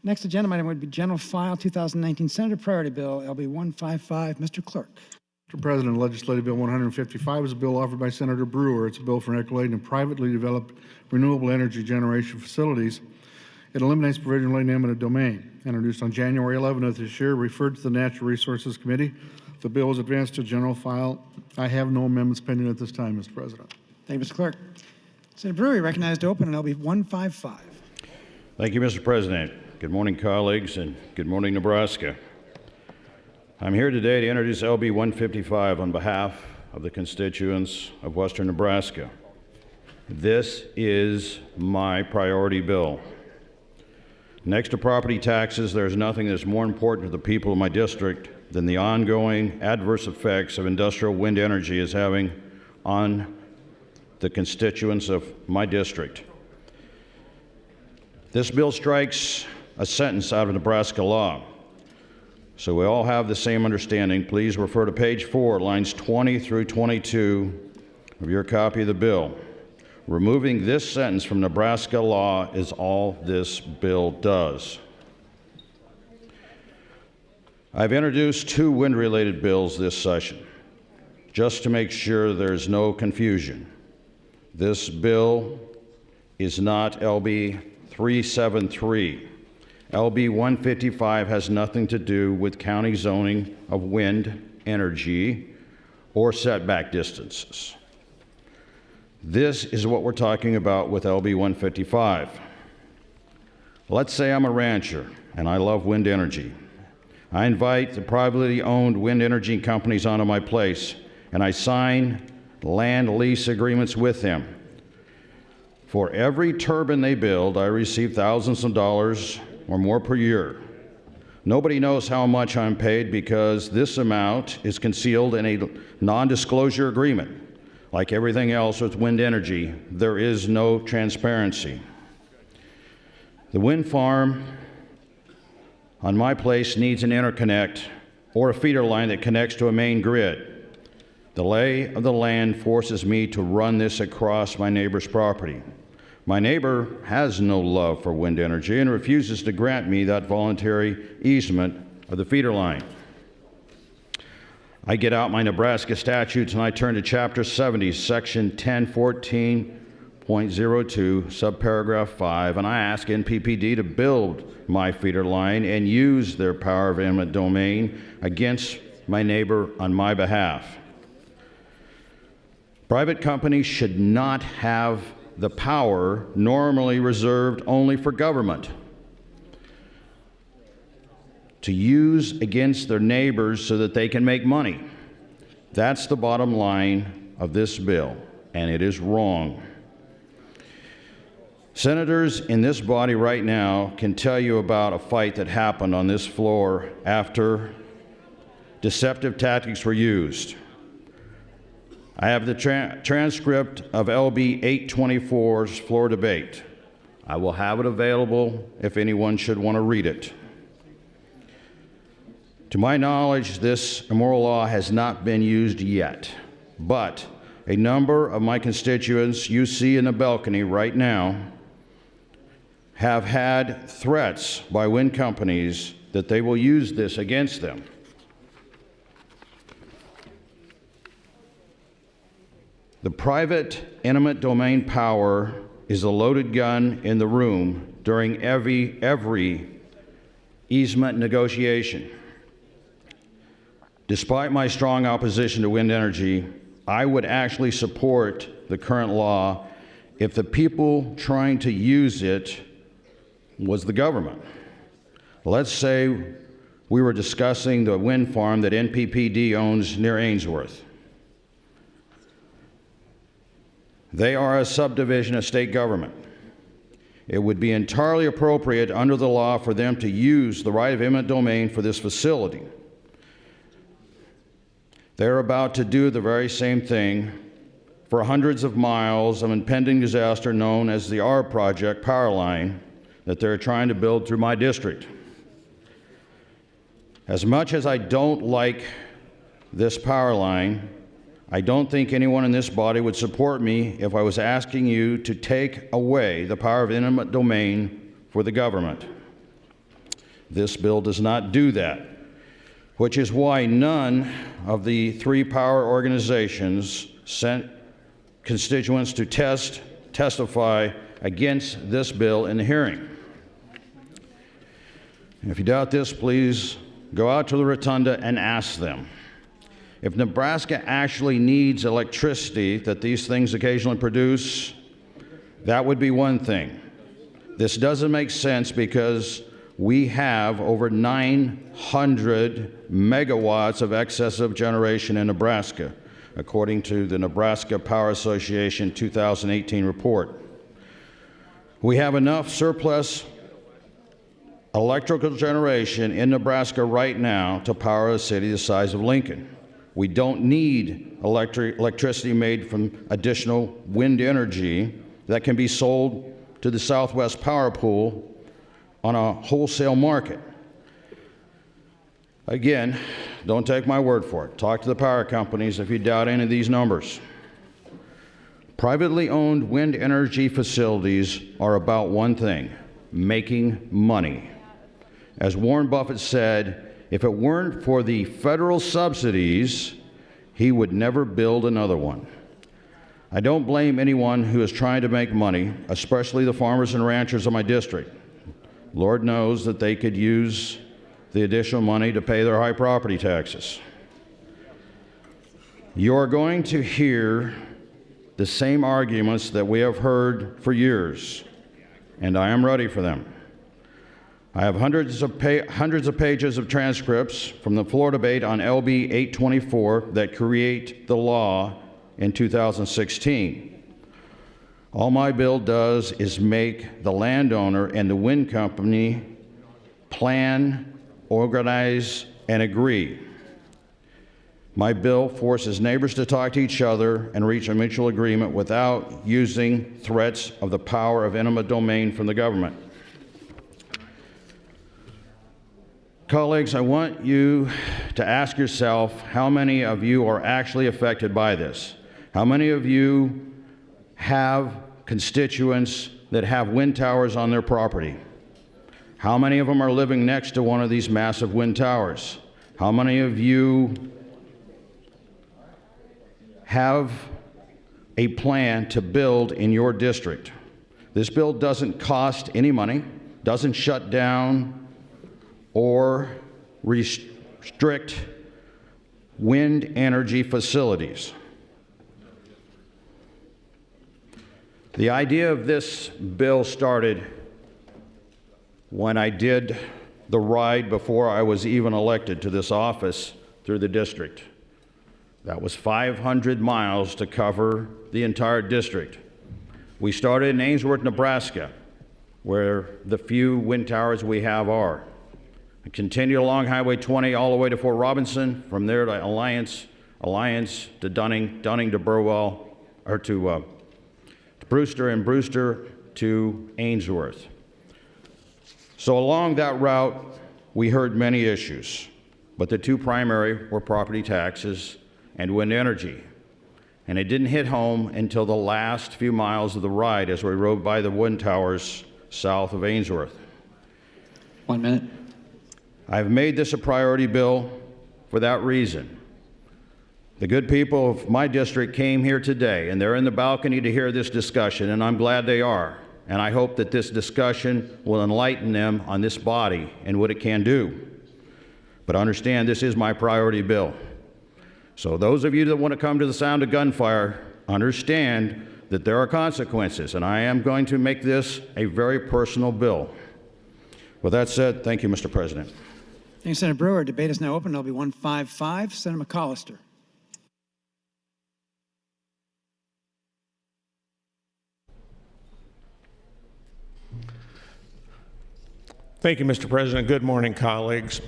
Next agenda item would be General File 2019 Senator Priority Bill, LB 155. Mr. Clerk. Mr. President, Legislative Bill 155 is a bill offered by Senator Brewer. It's a bill for regulating privately developed renewable energy generation facilities. It eliminates provision relating to eminent domain. Introduced on January 11th of this year, referred to the Natural Resources Committee. The bill is advanced to general file. I have no amendments pending at this time, Mr. President. Thank you, Mr. Clerk. Senator Brewer, you're recognized to open on LB 155. Thank you, Mr. President. Good morning, colleagues, and good morning, Nebraska. I'm here today to introduce LB 155 on behalf of the constituents of Western Nebraska. This is my priority bill. Next to property taxes, there's nothing that's more important to the people of my district than the ongoing adverse effects of industrial wind energy is having on the constituents of my district. This bill strikes a sentence out of Nebraska law, so we all have the same understanding. Please refer to page 4, lines 20 through 22 of your copy of the bill. Removing this sentence from Nebraska law is all this bill does. I've introduced 2 wind-related bills this session, just to make sure there's no confusion. This bill is not LB 373. LB 155 has nothing to do with county zoning of wind energy or setback distances. This is what we're talking about with LB 155. Let's say I'm a rancher and I love wind energy. I invite the privately owned wind energy companies onto my place and I sign land lease agreements with them. For every turbine they build, I receive thousands of dollars or more per year. Nobody knows how much I'm paid because this amount is concealed in a non-disclosure agreement. Like everything else with wind energy, there is no transparency. The wind farm on my place needs an interconnect or a feeder line that connects to a main grid. The lay of the land forces me to run this across my neighbor's property. My neighbor has no love for wind energy and refuses to grant me that voluntary easement of the feeder line. I get out my Nebraska statutes and I turn to Chapter 70, Section 1014.02, subparagraph 5, and I ask NPPD to build my feeder line and use their power of eminent domain against my neighbor on my behalf. Private companies should not have the power normally reserved only for government to use against their neighbors so that they can make money. That's the bottom line of this bill, and it is wrong. Senators in this body right now can tell you about a fight that happened on this floor after deceptive tactics were used. I have the transcript of LB 824's floor debate. I will have it available if anyone should want to read it. To my knowledge, this immoral law has not been used yet, but a number of my constituents you see in the balcony right now have had threats by wind companies that they will use this against them. The private eminent domain power is a loaded gun in the room during every easement negotiation. Despite my strong opposition to wind energy, I would actually support the current law if the people trying to use it was the government. Let's say we were discussing the wind farm that NPPD owns near Ainsworth. They are a subdivision of state government. It would be entirely appropriate under the law for them to use the right of eminent domain for this facility. They're about to do the very same thing for hundreds of miles of impending disaster known as the R Project power line that they're trying to build through my district. As much as I don't like this power line, I don't think anyone in this body would support me if I was asking you to take away the power of eminent domain for the government. This bill does not do that, which is why none of the three power organizations sent constituents to testify against this bill in the hearing. If you doubt this, please go out to the rotunda and ask them. If Nebraska actually needs electricity that these things occasionally produce, that would be one thing. This doesn't make sense because we have over 900 megawatts of excessive generation in Nebraska, according to the Nebraska Power Association 2018 report. We have enough surplus electrical generation in Nebraska right now to power a city the size of Lincoln. We don't need electricity made from additional wind energy that can be sold to the Southwest Power Pool on a wholesale market. Again, don't take my word for it. Talk to the power companies if you doubt any of these numbers. Privately owned wind energy facilities are about one thing: making money. As Warren Buffett said, if it weren't for the federal subsidies, he would never build another one. I don't blame anyone who is trying to make money, especially the farmers and ranchers of my district. Lord knows that they could use the additional money to pay their high property taxes. You're going to hear the same arguments that we have heard for years, and I am ready for them. I have hundreds of pages of transcripts from the floor debate on LB 824 that create the law in 2016. All my bill does is make the landowner and the wind company plan, organize, and agree. My bill forces neighbors to talk to each other and reach a mutual agreement without using threats of the power of eminent domain from the government. Colleagues, I want you to ask yourself how many of you are actually affected by this. How many of you have constituents that have wind towers on their property? How many of them are living next to one of these massive wind towers? How many of you have a plan to build in your district? This bill doesn't cost any money, doesn't shut down or restrict wind energy facilities. The idea of this bill started when I did the ride before I was even elected to this office through the district. That was 500 miles to cover the entire district. We started in Ainsworth, Nebraska, where the few wind towers we have are. We continued along Highway 20 all the way to Fort Robinson, from there to Alliance to Dunning to Burwell, or to Brewster, and Brewster to Ainsworth. So along that route, we heard many issues, but the two primary were property taxes and wind energy. And it didn't hit home until the last few miles of the ride as we rode by the wind towers south of Ainsworth. 1 minute. I've made this a priority bill for that reason. The good people of my district came here today, and they're in the balcony to hear this discussion, and I'm glad they are. And I hope that this discussion will enlighten them on this body and what it can do. But understand, this is my priority bill. So those of you that want to come to the sound of gunfire, understand that there are consequences, and I am going to make this a very personal bill. With that said, thank you, Mr. President. Thank you, Senator Brewer. Debate is now open. LB 155. Senator McCollister. Thank you, Mr. President. Good morning, colleagues.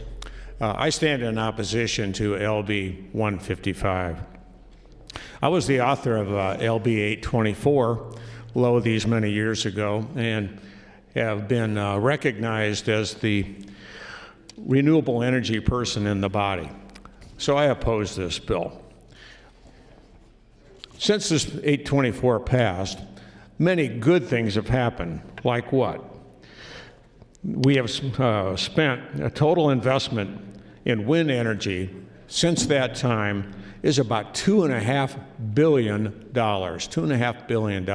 I stand in opposition to LB 155. I was the author of LB 824, lo these many years ago, and have been recognized as the renewable energy person in the body. So I oppose this bill. Since this 824 passed, many good things have happened. Like what? we have spent a total investment in wind energy since that time is about $2.5 billion, $2.5 billion.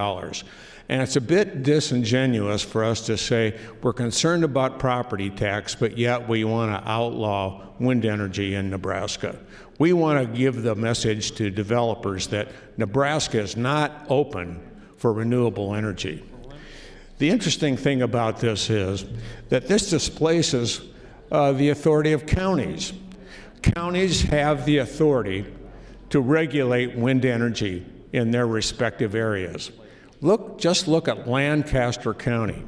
And it's a bit disingenuous for us to say we're concerned about property tax, but yet we want to outlaw wind energy in Nebraska. We want to give the message to developers that Nebraska is not open for renewable energy. The interesting thing about this is that this displaces the authority of counties. Counties have the authority to regulate wind energy in their respective areas. Just look at Lancaster County.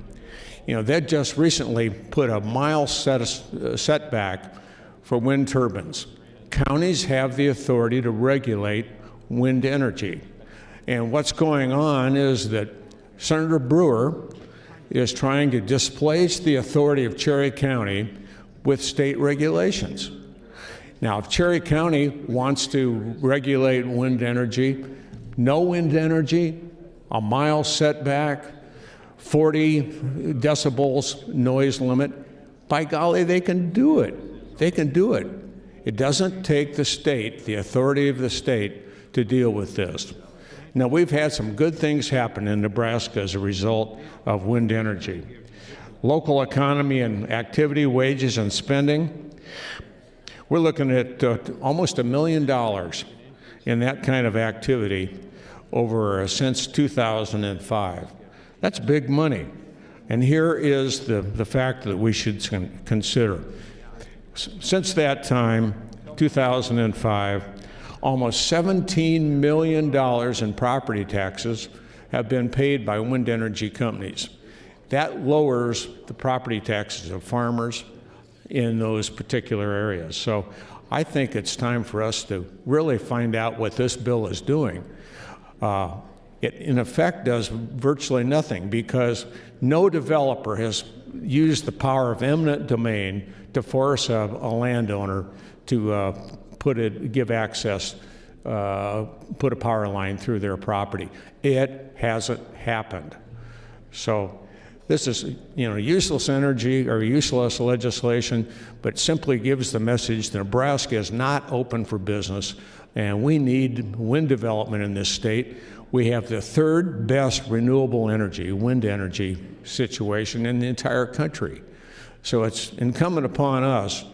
You know, they just recently put a mile setback for wind turbines. Counties have the authority to regulate wind energy. And what's going on is that Senator Brewer is trying to displace the authority of Cherry County with state regulations. Now, if Cherry County wants to regulate wind energy, no wind energy, a mile setback, 40 decibels noise limit, by golly, they can do it. They can do it. It doesn't take the state, the authority of the state, to deal with this. Now, we've had some good things happen in Nebraska as a result of wind energy. Local economy and activity, wages and spending. We're looking at almost $1 million in that kind of activity over since 2005. That's big money. And here is the fact that we should consider. Since that time, 2005, almost $17 million in property taxes have been paid by wind energy companies. That lowers the property taxes of farmers in those particular areas. So I think it's time for us to really find out what this bill is doing. It, in effect, does virtually nothing because no developer has used the power of eminent domain to force a landowner to give access, put a power line through their property. It hasn't happened. So this is, useless energy or useless legislation, but simply gives the message that Nebraska is not open for business, and we need wind development in this state. We have the third best renewable energy, wind energy situation in the entire country. So it's incumbent upon us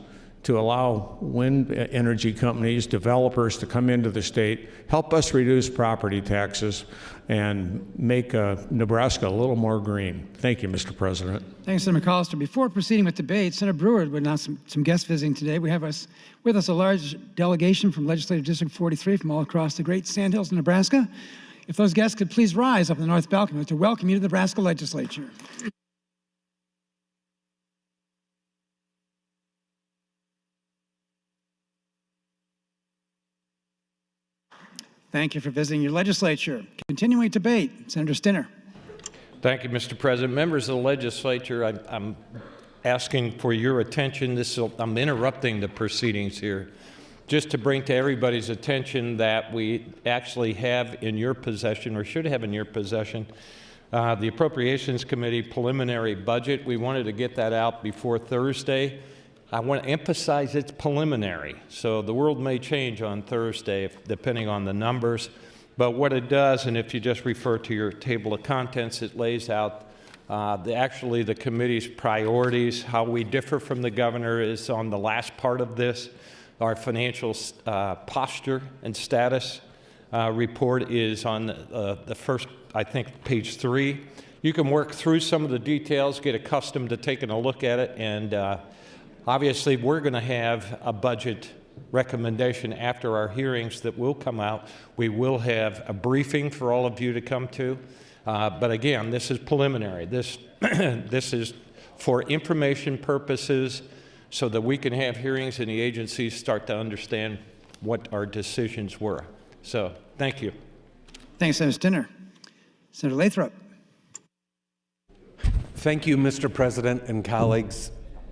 to allow wind energy companies, developers to come into the state, help us reduce property taxes, and make Nebraska a little more green. Thank you, Mr. President. Thanks, Senator McAllister. Before proceeding with debate, Senator Brewer would announce some guests visiting today. We have with us a large delegation from Legislative District 43 from all across the great Sandhills in Nebraska. If those guests could please rise up in the north balcony to welcome you to the Nebraska Legislature. Thank you for visiting your legislature. Continuing debate, Senator Stinner. Thank you, Mr. President. Members of the legislature, I'm asking for your attention. I'm interrupting the proceedings here just to bring to everybody's attention that we actually have in your possession, or should have in your possession, the Appropriations Committee preliminary budget. We wanted to get that out before Thursday. I want to emphasize it's preliminary, so the world may change on Thursday depending on the numbers. But what it does, and if you just refer to your table of contents, it lays out the committee's priorities. How we differ from the governor is on the last part of this. Our financial posture and status report is on the first, I think, page 3. You can work through some of the details, get accustomed to taking a look at it, and obviously, we're going to have a budget recommendation after our hearings that will come out. We will have a briefing for all of you to come to. But again, this is preliminary. This is for information purposes so that we can have hearings and the agencies start to understand what our decisions were. So, thank you. Thanks, Senator Stinner. Senator Lathrop. Thank you, Mr. President and colleagues.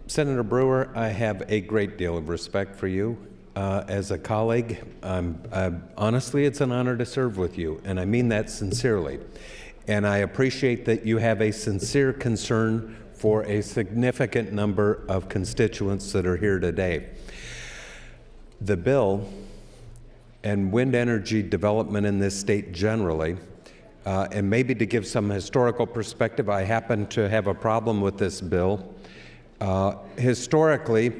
Senator Brewer, I have a great deal of respect for you as a colleague. Honestly, it's an honor to serve with you, and I mean that sincerely. And I appreciate that you have a sincere concern for a significant number of constituents that are here today. The bill and wind energy development in this state generally, and maybe to give some historical perspective, I happen to have a problem with this bill. Historically,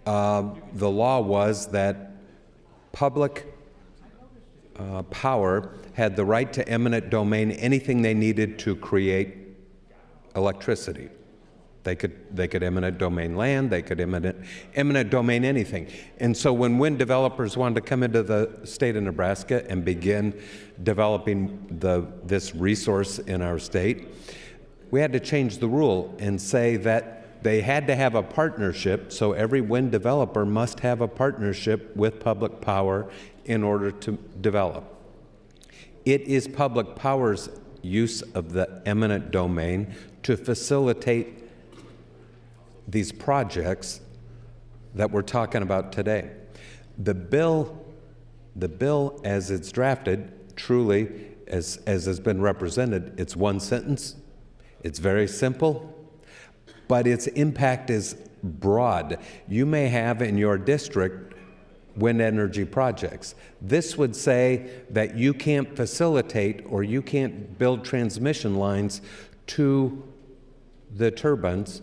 the law was that public power had the right to eminent domain anything they needed to create electricity. They could eminent domain land, they could eminent domain anything. And so when wind developers wanted to come into the state of Nebraska and begin developing this resource in our state, we had to change the rule and say that they had to have a partnership, so every wind developer must have a partnership with public power in order to develop. It is public power's use of the eminent domain to facilitate these projects that we're talking about today. The bill as it's drafted, truly, as has been represented, it's one sentence, it's very simple, but its impact is broad. You may have in your district wind energy projects. This would say that you can't facilitate or you can't build transmission lines to the turbines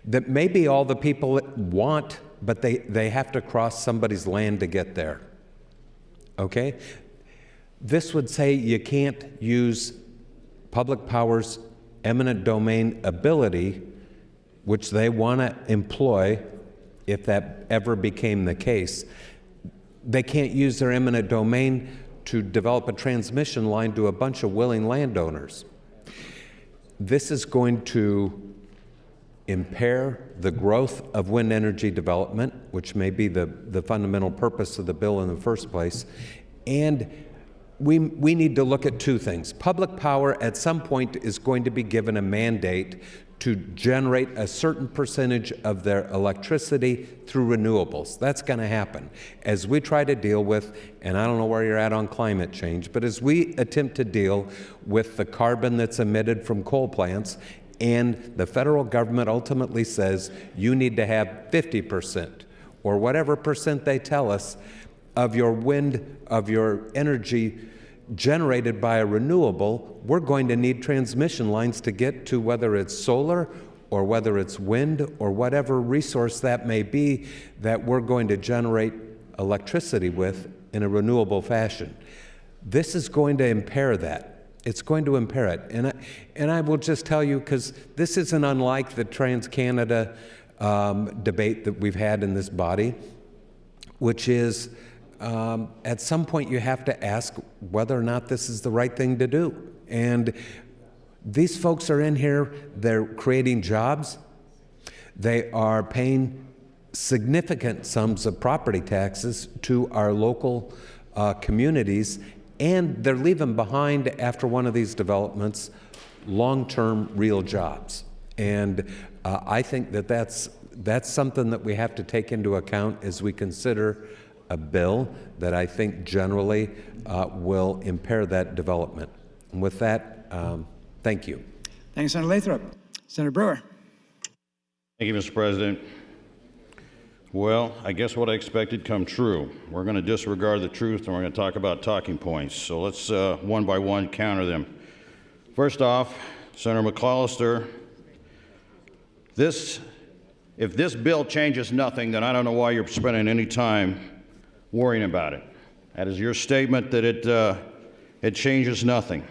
that maybe all the people want, but they have to cross somebody's land to get there. Okay? This would say you can't use public power's eminent domain ability, which they want to employ if that ever became the case. They can't use their eminent domain to develop a transmission line to a bunch of willing landowners. This is going to impair the growth of wind energy development, which may be the fundamental purpose of the bill in the first place. And we need to look at two things. Public power at some point is going to be given a mandate to generate a certain percentage of their electricity through renewables. That's going to happen. As we try to deal with, and I don't know where you're at on climate change, but as we attempt to deal with the carbon that's emitted from coal plants, and the federal government ultimately says you need to have 50% or whatever percent they tell us of your wind, of your energy generated by a renewable, we're going to need transmission lines to get to whether it's solar or whether it's wind or whatever resource that may be that we're going to generate electricity with in a renewable fashion. This is going to impair that. It's going to impair it. And I will just tell you, because this isn't unlike the Trans-Canada debate that we've had in this body, which is at some point you have to ask whether or not this is the right thing to do. And these folks are in here, they're creating jobs, they are paying significant sums of property taxes to our local communities, and they're leaving behind, after one of these developments, long-term real jobs. And I think that that's something that we have to take into account as we consider a bill that I think generally will impair that development. And with that, thank you. Thanks, Senator Lathrop. Senator Brewer. Thank you, Mr. President. Well, I guess what I expected come true. We're going to disregard the truth and we're going to talk about talking points. So let's one by one counter them. First off, Senator McAllister, if this bill changes nothing, then I don't know why you're spending any time worrying about it. That is your statement that it changes nothing.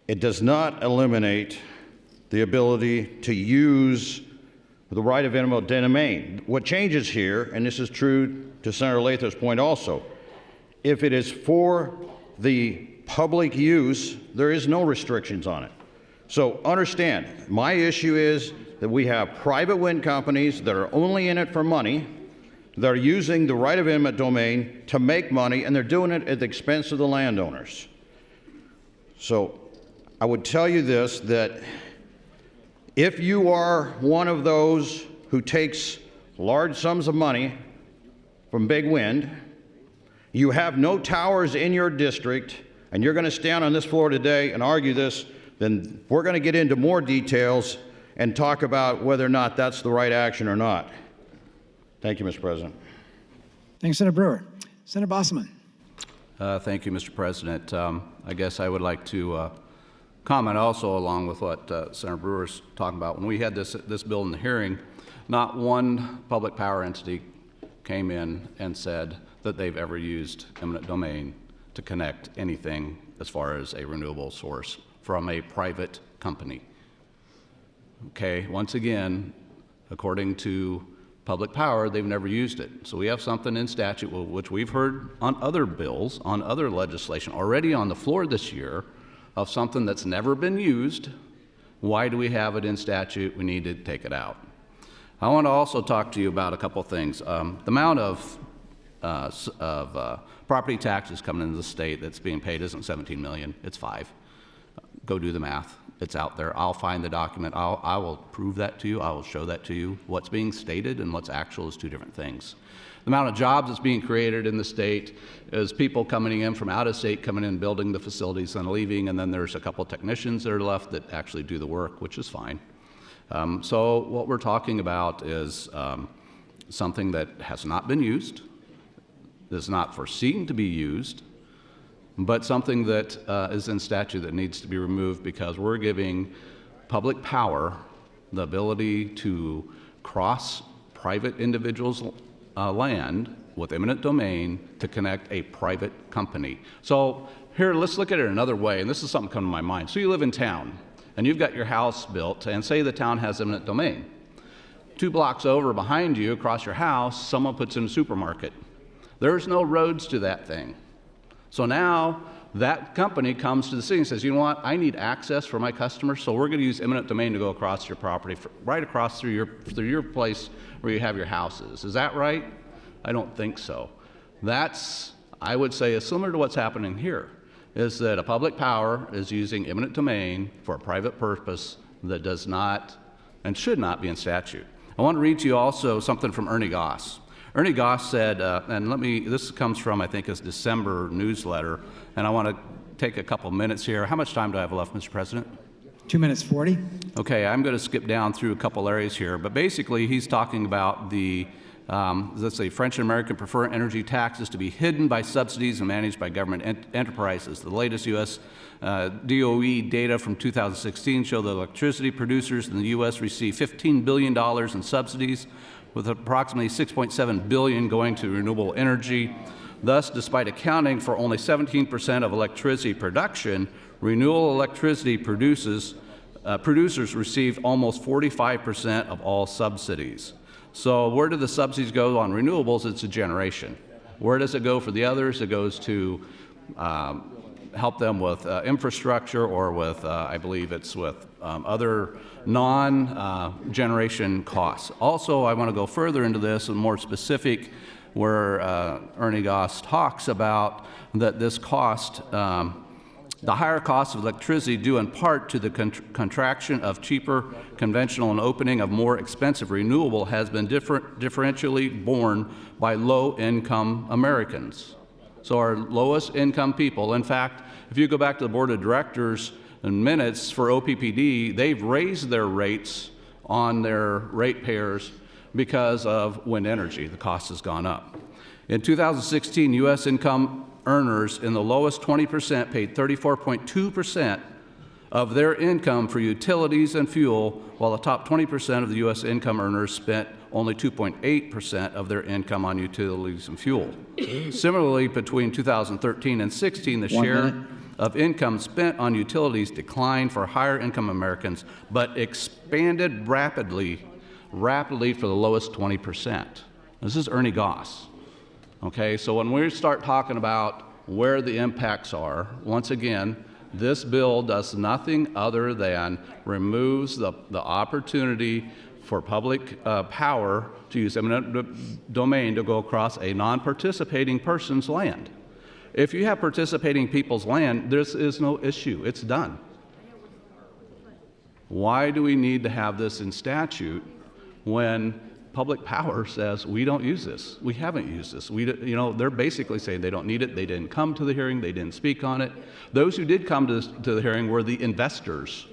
It does not eliminate the ability to use the right of eminent domain. What changes here, and this is true to Senator Lathrop's point also, if it is for the public use, there is no restrictions on it. So understand, my issue is that we have private wind companies that are only in it for money, that are using the right of eminent domain to make money, and they're doing it at the expense of the landowners. So I would tell you this, that if you are one of those who takes large sums of money from big wind, you have no towers in your district, and you're going to stand on this floor today and argue this, then we're going to get into more details and talk about whether or not that's the right action or not. Thank you, Mr. President. Thanks, Senator Brewer. Senator Bosselman. Thank you, Mr. President. I guess I would like to comment also along with what Senator Brewer's talking about. When we had this bill in the hearing, not one public power entity came in and said that they've ever used eminent domain to connect anything as far as a renewable source from a private company. Okay, once again, according to public power, they've never used it. So we have something in statute, which we've heard on other bills, on other legislation, already on the floor this year, of something that's never been used. Why do we have it in statute? We need to take it out. I want to also talk to you about a couple things. The amount of property taxes coming into the state that's being paid isn't 17 million, it's 5. Go do the math. It's out there. I'll find the document. I will prove that to you. I will show that to you. What's being stated and what's actual is two different things. The amount of jobs that's being created in the state is people coming in from out of state, coming in, building the facilities and leaving, and then there's a couple of technicians that are left that actually do the work, which is fine. So what we're talking about is something that has not been used, is not foreseen to be used, but something that is in statute that needs to be removed because we're giving public power the ability to cross private individuals' land with eminent domain to connect a private company. So here, let's look at it another way, and this is something coming to my mind. So you live in town, and you've got your house built, and say the town has eminent domain. 2 blocks over behind you, across your house, someone puts in a supermarket. There's no roads to that thing. So now that company comes to the city and says, you know what, I need access for my customers, so we're going to use eminent domain to go across your property, right across through your place where you have your houses. Is that right? I don't think so. That's, I would say, is similar to what's happening here, is that a public power is using eminent domain for a private purpose that does not and should not be in statute. I want to read to you also something from Ernie Goss. Ernie Goss said, and this comes from, I think, his December newsletter, and I want to take a couple minutes here. How much time do I have left, Mr. President? 2 minutes 40. Okay, I'm going to skip down through a couple areas here, but basically he's talking about the, let's say, French and American prefer energy taxes to be hidden by subsidies and managed by government enterprises. The latest U.S. DOE data from 2016 show that electricity producers in the U.S. receive $15 billion in subsidies, with approximately $6.7 billion going to renewable energy. Thus, despite accounting for only 17% of electricity production, renewable electricity producers receive almost 45% of all subsidies. So where do the subsidies go on renewables? It's a generation. Where does it go for the others? It goes to help them with infrastructure or with, I believe it's with other non-generation costs. Also, I want to go further into this and more specific where Ernie Goss talks about that this cost, the higher cost of electricity due in part to the contraction of cheaper conventional and opening of more expensive renewable has been differentially borne by low-income Americans. So our lowest income people, in fact, if you go back to the board of directors in minutes for OPPD, they've raised their rates on their ratepayers because of wind energy. The cost has gone up. In 2016, U.S. income earners in the lowest 20% paid 34.2% of their income for utilities and fuel, while the top 20% of the U.S. income earners spent only 2.8% of their income on utilities and fuel. Similarly, between 2013 and 16, the share of income spent on utilities declined for higher income Americans, but expanded rapidly for the lowest 20%. This is Ernie Goss. Okay, so when we start talking about where the impacts are, once again, this bill does nothing other than removes the opportunity for public power to use eminent domain to go across a non-participating person's land. If you have participating people's land, there is no issue. It's done. Why do we need to have this in statute when public power says we don't use this? We haven't used this. They're basically saying they don't need it. They didn't come to the hearing. They didn't speak on it. Those who did come to the hearing were the investors.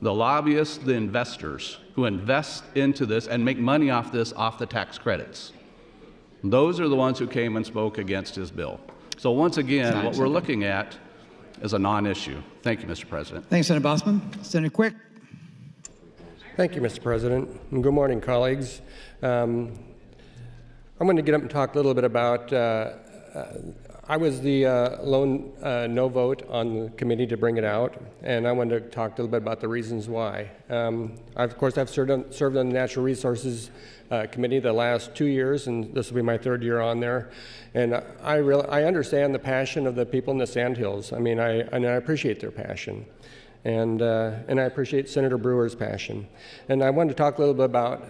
The lobbyists, the investors who invest into this and make money off this off the tax credits. Those are the ones who came and spoke against his bill. So once again, what we're looking at is a non-issue. Thank you, Mr. President. Thanks, Senator Bossman. Senator Quick. Thank you, Mr. President, and good morning, colleagues. I'm going to get up and talk a little bit about, I was the lone no vote on the committee to bring it out, and I wanted to talk a little bit about the reasons why. Of course, I've served on the Natural Resources Committee the last 2 years, and this will be my 3rd year on there. And I understand the passion of the people in the Sandhills. I mean, I appreciate their passion. And I appreciate Senator Brewer's passion. And I wanted to talk a little bit about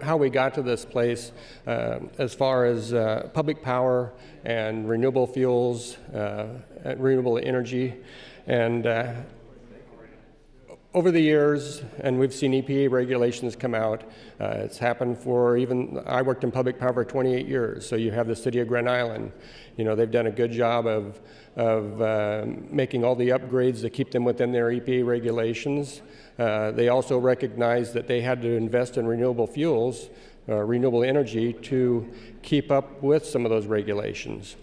how we got to this place as far as public power and renewable fuels, renewable energy. And over the years, and we've seen EPA regulations come out, it's happened for I worked in public power for 28 years, so you have the city of Grand Island. You know, they've done a good job of making all the upgrades to keep them within their EPA regulations. They also recognized that they had to invest in renewable fuels, renewable energy, to keep up with some of those regulations.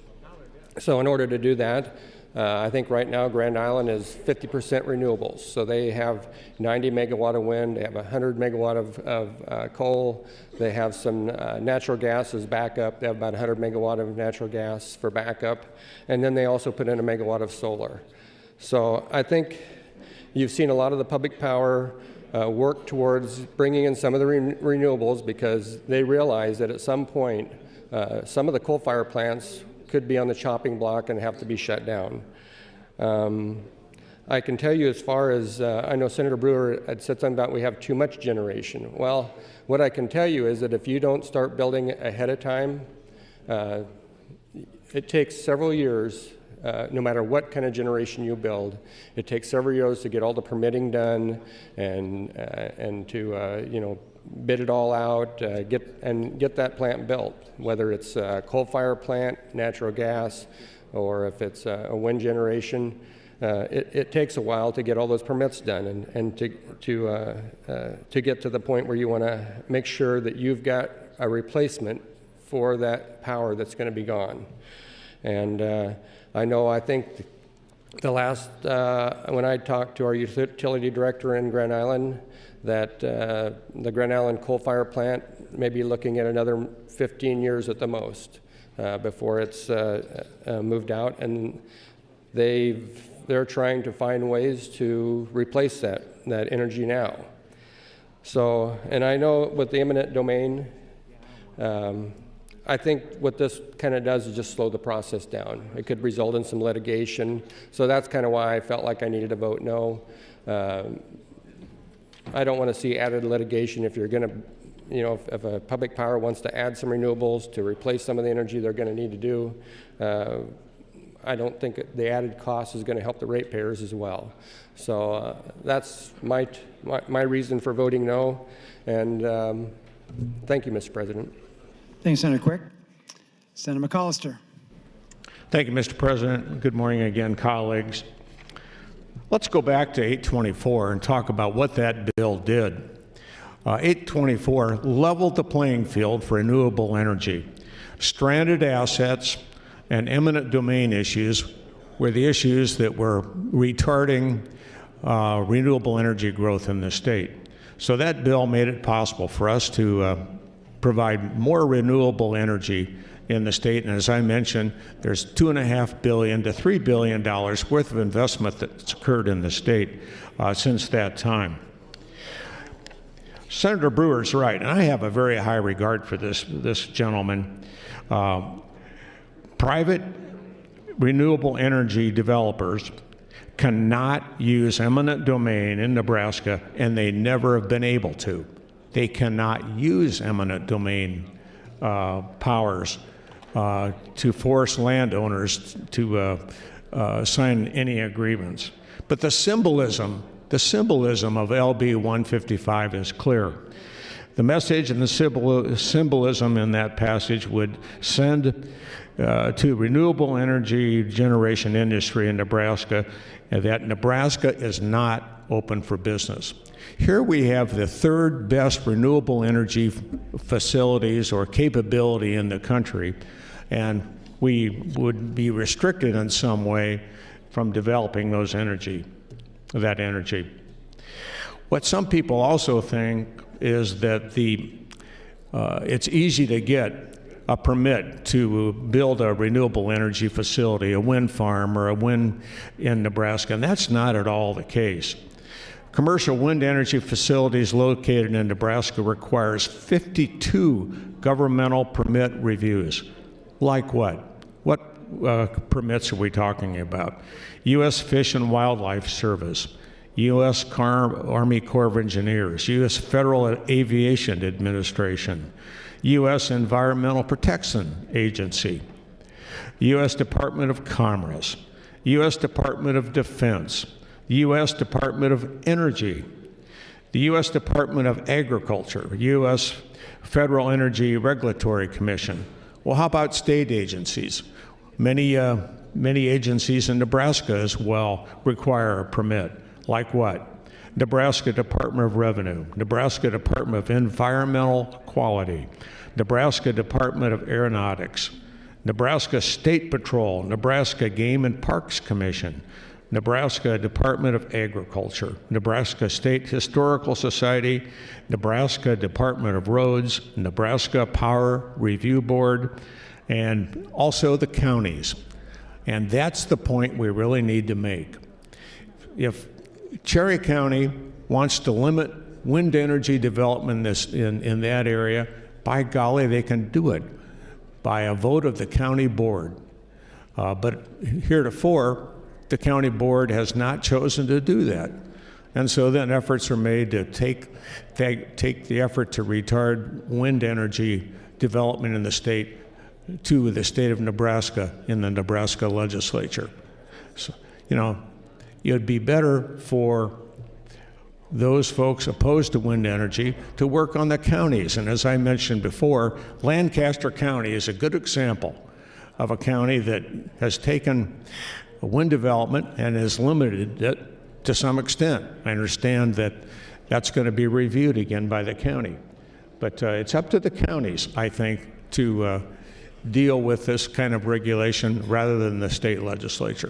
So in order to do that, I think right now Grand Island is 50% renewables. So they have 90 megawatt of wind, they have 100 megawatt of coal, they have some natural gas as backup, they have about 100 megawatt of natural gas for backup, and then they also put in a megawatt of solar. So I think you've seen a lot of the public power work towards bringing in some of the renewables because they realize that at some point some of the coal-fired plants could be on the chopping block and have to be shut down. I can tell you as far as, I know Senator Brewer had said something about we have too much generation. Well, what I can tell you is that if you don't start building ahead of time, it takes several years, no matter what kind of generation you build, it takes several years to get all the permitting done and to, you know, bid it all out, get that plant built, whether it's a coal-fired plant, natural gas, or if it's a wind generation. It takes a while to get all those permits done and to get to the point where you want to make sure that you've got a replacement for that power that's going to be gone. And I think the last, when I talked to our utility director in Grand Island, that the Grand Island coal-fired plant may be looking at another 15 years at the most before it's moved out, and they're trying to find ways to replace that energy now. So, and I know with the eminent domain, I think what this kind of does is just slow the process down. It could result in some litigation, so that's kind of why I felt like I needed to vote no. I don't want to see added litigation if you're going to, you know, if a public power wants to add some renewables to replace some of the energy they're going to need to do. I don't think the added cost is going to help the ratepayers as well. So that's my reason for voting no. And thank you, Mr. President. Thanks, Senator Quick. Senator McAllister. Thank you, Mr. President. Good morning again, colleagues. Let's go back to 824 and talk about what that bill did. 824 leveled the playing field for renewable energy. Stranded assets and eminent domain issues were the issues that were retarding renewable energy growth in the state. So that bill made it possible for us to provide more renewable energy in the state. And as I mentioned, there's $2.5 billion to $3 billion worth of investment that's occurred in the state since that time. Senator Brewer's right, and I have a very high regard for this gentleman. Private renewable energy developers cannot use eminent domain in Nebraska, and they never have been able to. They cannot use eminent domain powers to force landowners to sign any agreements. But the symbolism of LB 155 is clear. The message and the symbolism in that passage would send to renewable energy generation industry in Nebraska that Nebraska is not open for business. Here we have the third best renewable energy facilities or capability in the country, and we would be restricted in some way from developing that energy. What some people also think is that it's easy to get a permit to build a renewable energy facility, a wind farm or a wind in Nebraska, and that's not at all the case. Commercial wind energy facilities located in Nebraska requires 52 governmental permit reviews. Like what? What permits are we talking about? U.S. Fish and Wildlife Service, U.S. Army Corps of Engineers, U.S. Federal Aviation Administration, U.S. Environmental Protection Agency, U.S. Department of Commerce, U.S. Department of Defense, the U.S. Department of Energy, the U.S. Department of Agriculture, U.S. Federal Energy Regulatory Commission. Well, how about state agencies? Many agencies in Nebraska as well require a permit. Like what? Nebraska Department of Revenue, Nebraska Department of Environmental Quality, Nebraska Department of Aeronautics, Nebraska State Patrol, Nebraska Game and Parks Commission, Nebraska Department of Agriculture, Nebraska State Historical Society, Nebraska Department of Roads, Nebraska Power Review Board, and also the counties. And that's the point we really need to make. If Cherry County wants to limit wind energy development in that area, by golly, they can do it by a vote of the county board. But heretofore, the county board has not chosen to do that. And so then efforts are made to take the effort to retard wind energy development in the state to the state of Nebraska in the Nebraska legislature. So, it'd be better for those folks opposed to wind energy to work on the counties. And as I mentioned before, Lancaster County is a good example of a county that has taken wind development and has limited it to some extent. I understand that that's going to be reviewed again by the county. But it's up to the counties, I think, to deal with this kind of regulation rather than the state legislature.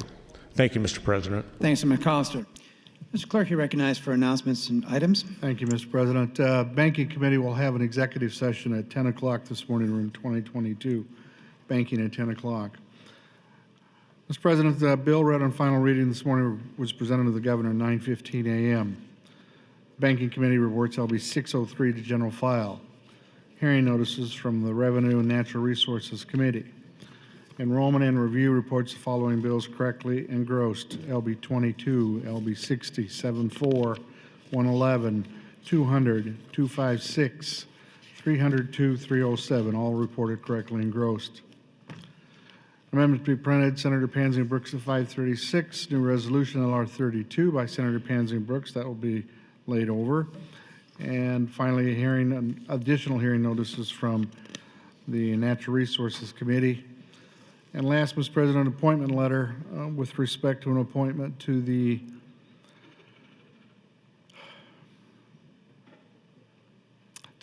Thank you, Mr. President. Thanks, Mr. McAllister. Mr. Clerk, you're recognized for announcements and items. Thank you, Mr. President. Banking Committee will have an executive session at 10 o'clock this morning, room 2022. Banking at 10 o'clock. Mr. President, the bill read on final reading this morning was presented to the Governor at 9:15 a.m. Banking Committee reports LB 603 to general file. Hearing notices from the Revenue and Natural Resources Committee. Enrollment and Review reports the following bills correctly engrossed: LB 22, LB 60, 74, 111, 200, 256, 302, 307, all reported correctly engrossed. Amendment to be printed, Senator Pansy Brooks at 536, new resolution LR 32 by Senator Pansy Brooks, that will be laid over. And finally, additional hearing notices from the Natural Resources Committee. And last, Mr. President, appointment letter with respect to an appointment to the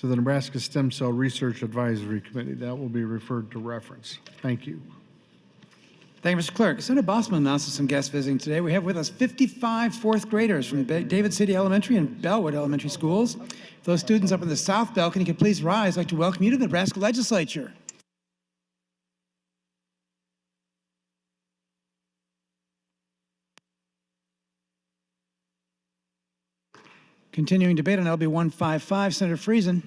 Nebraska Stem Cell Research Advisory Committee. That will be referred to reference. Thank you. Thank you, Mr. Clerk. Senator Bossman announces some guests visiting today. We have with us 55 fourth graders from David City Elementary and Bellwood Elementary Schools. If those students up in the south balcony could please rise, I'd like to welcome you to the Nebraska Legislature. Continuing debate on LB 155, Senator Friesen.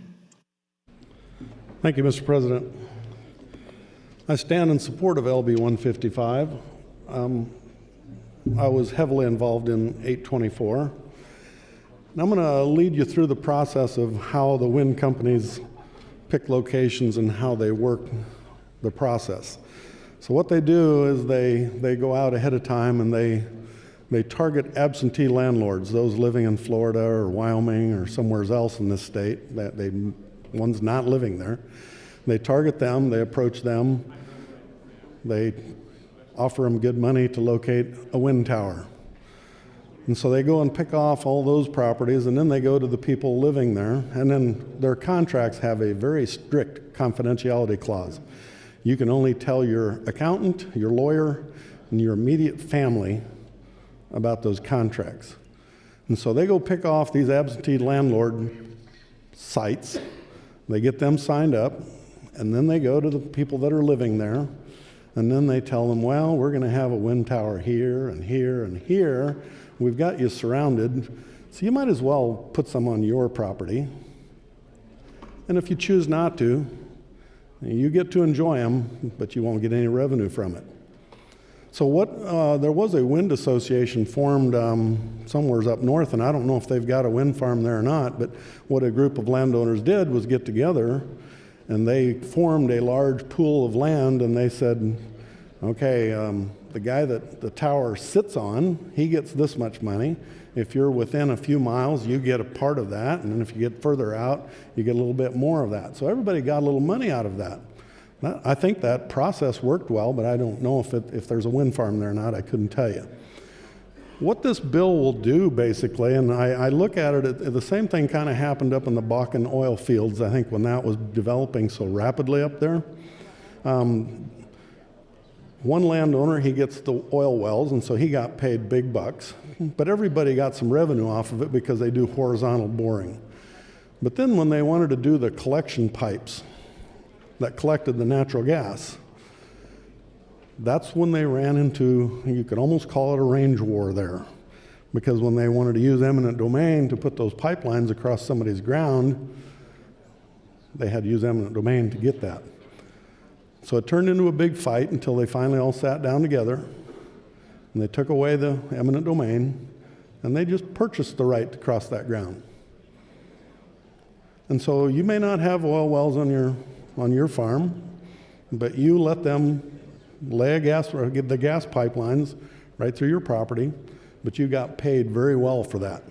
Thank you, Mr. President. I stand in support of LB 155. I was heavily involved in 824. And I'm going to lead you through the process of how the wind companies pick locations and how they work the process. So what they do is they go out ahead of time and they target absentee landlords, those living in Florida or Wyoming or somewhere else in this state. That they ones not living there. They target them, they approach them, they offer them good money to locate a wind tower. And so they go and pick off all those properties, and then they go to the people living there, and then their contracts have a very strict confidentiality clause. You can only tell your accountant, your lawyer, and your immediate family about those contracts. And so they go pick off these absentee landlord sites, they get them signed up, and then they go to the people that are living there, and then they tell them, well, we're going to have a wind tower here and here and here. We've got you surrounded, so you might as well put some on your property. And if you choose not to, you get to enjoy them, but you won't get any revenue from it. So there was a wind association formed somewhere up north, and I don't know if they've got a wind farm there or not, but what a group of landowners did was get together, and they formed a large pool of land, and they said, okay, the guy that the tower sits on, he gets this much money. If you're within a few miles, you get a part of that, and then if you get further out, you get a little bit more of that. So everybody got a little money out of that. I think that process worked well, but I don't know if there's a wind farm there or not. I couldn't tell you. What this bill will do, basically, and I look at it, the same thing kind of happened up in the Bakken oil fields, I think, when that was developing so rapidly up there. One landowner, he gets the oil wells, and so he got paid big bucks. But everybody got some revenue off of it because they do horizontal boring. But then when they wanted to do the collection pipes that collected the natural gas, that's when they ran into, you could almost call it a range war there. Because when they wanted to use eminent domain to put those pipelines across somebody's ground, they had to use eminent domain to get that. So it turned into a big fight until they finally all sat down together, and they took away the eminent domain, and they just purchased the right to cross that ground. And so you may not have oil wells on your farm, but you let them lay get the gas pipelines right through your property, but you got paid very well for that.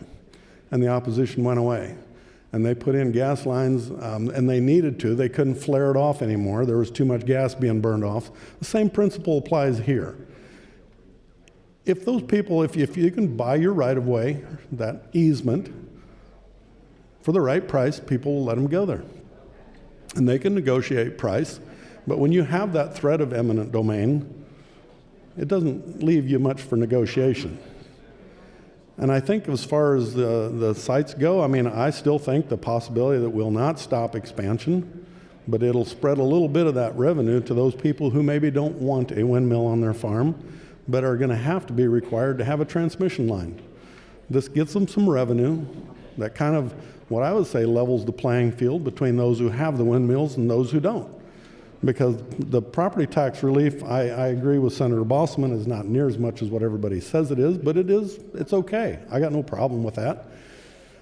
And the opposition went away. And they put in gas lines, and they needed to. They couldn't flare it off anymore. There was too much gas being burned off. The same principle applies here. If those people, if you can buy your right-of-way, that easement, for the right price, people will let them go there. And they can negotiate price, but when you have that threat of eminent domain, it doesn't leave you much for negotiation. And I think as far as the sites go, I mean, I still think the possibility that we'll not stop expansion, but it'll spread a little bit of that revenue to those people who maybe don't want a windmill on their farm, but are going to have to be required to have a transmission line. This gets them some revenue that kind of, what I would say, levels the playing field between those who have the windmills and those who don't. Because the property tax relief, I agree with Senator Bosman, is not near as much as what everybody says it is, but it's okay. I got no problem with that.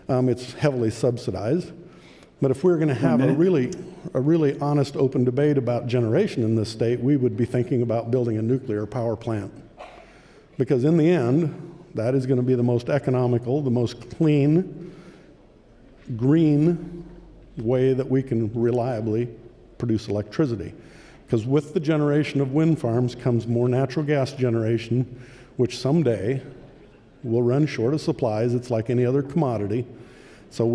It's heavily subsidized. But if we're going to have a really honest, open debate about generation in this state, we would be thinking about building a nuclear power plant. Because in the end, that is going to be the most economical, the most clean, green way that we can reliably produce electricity. Because with the generation of wind farms comes more natural gas generation, which someday will run short of supplies. It's like any other commodity. So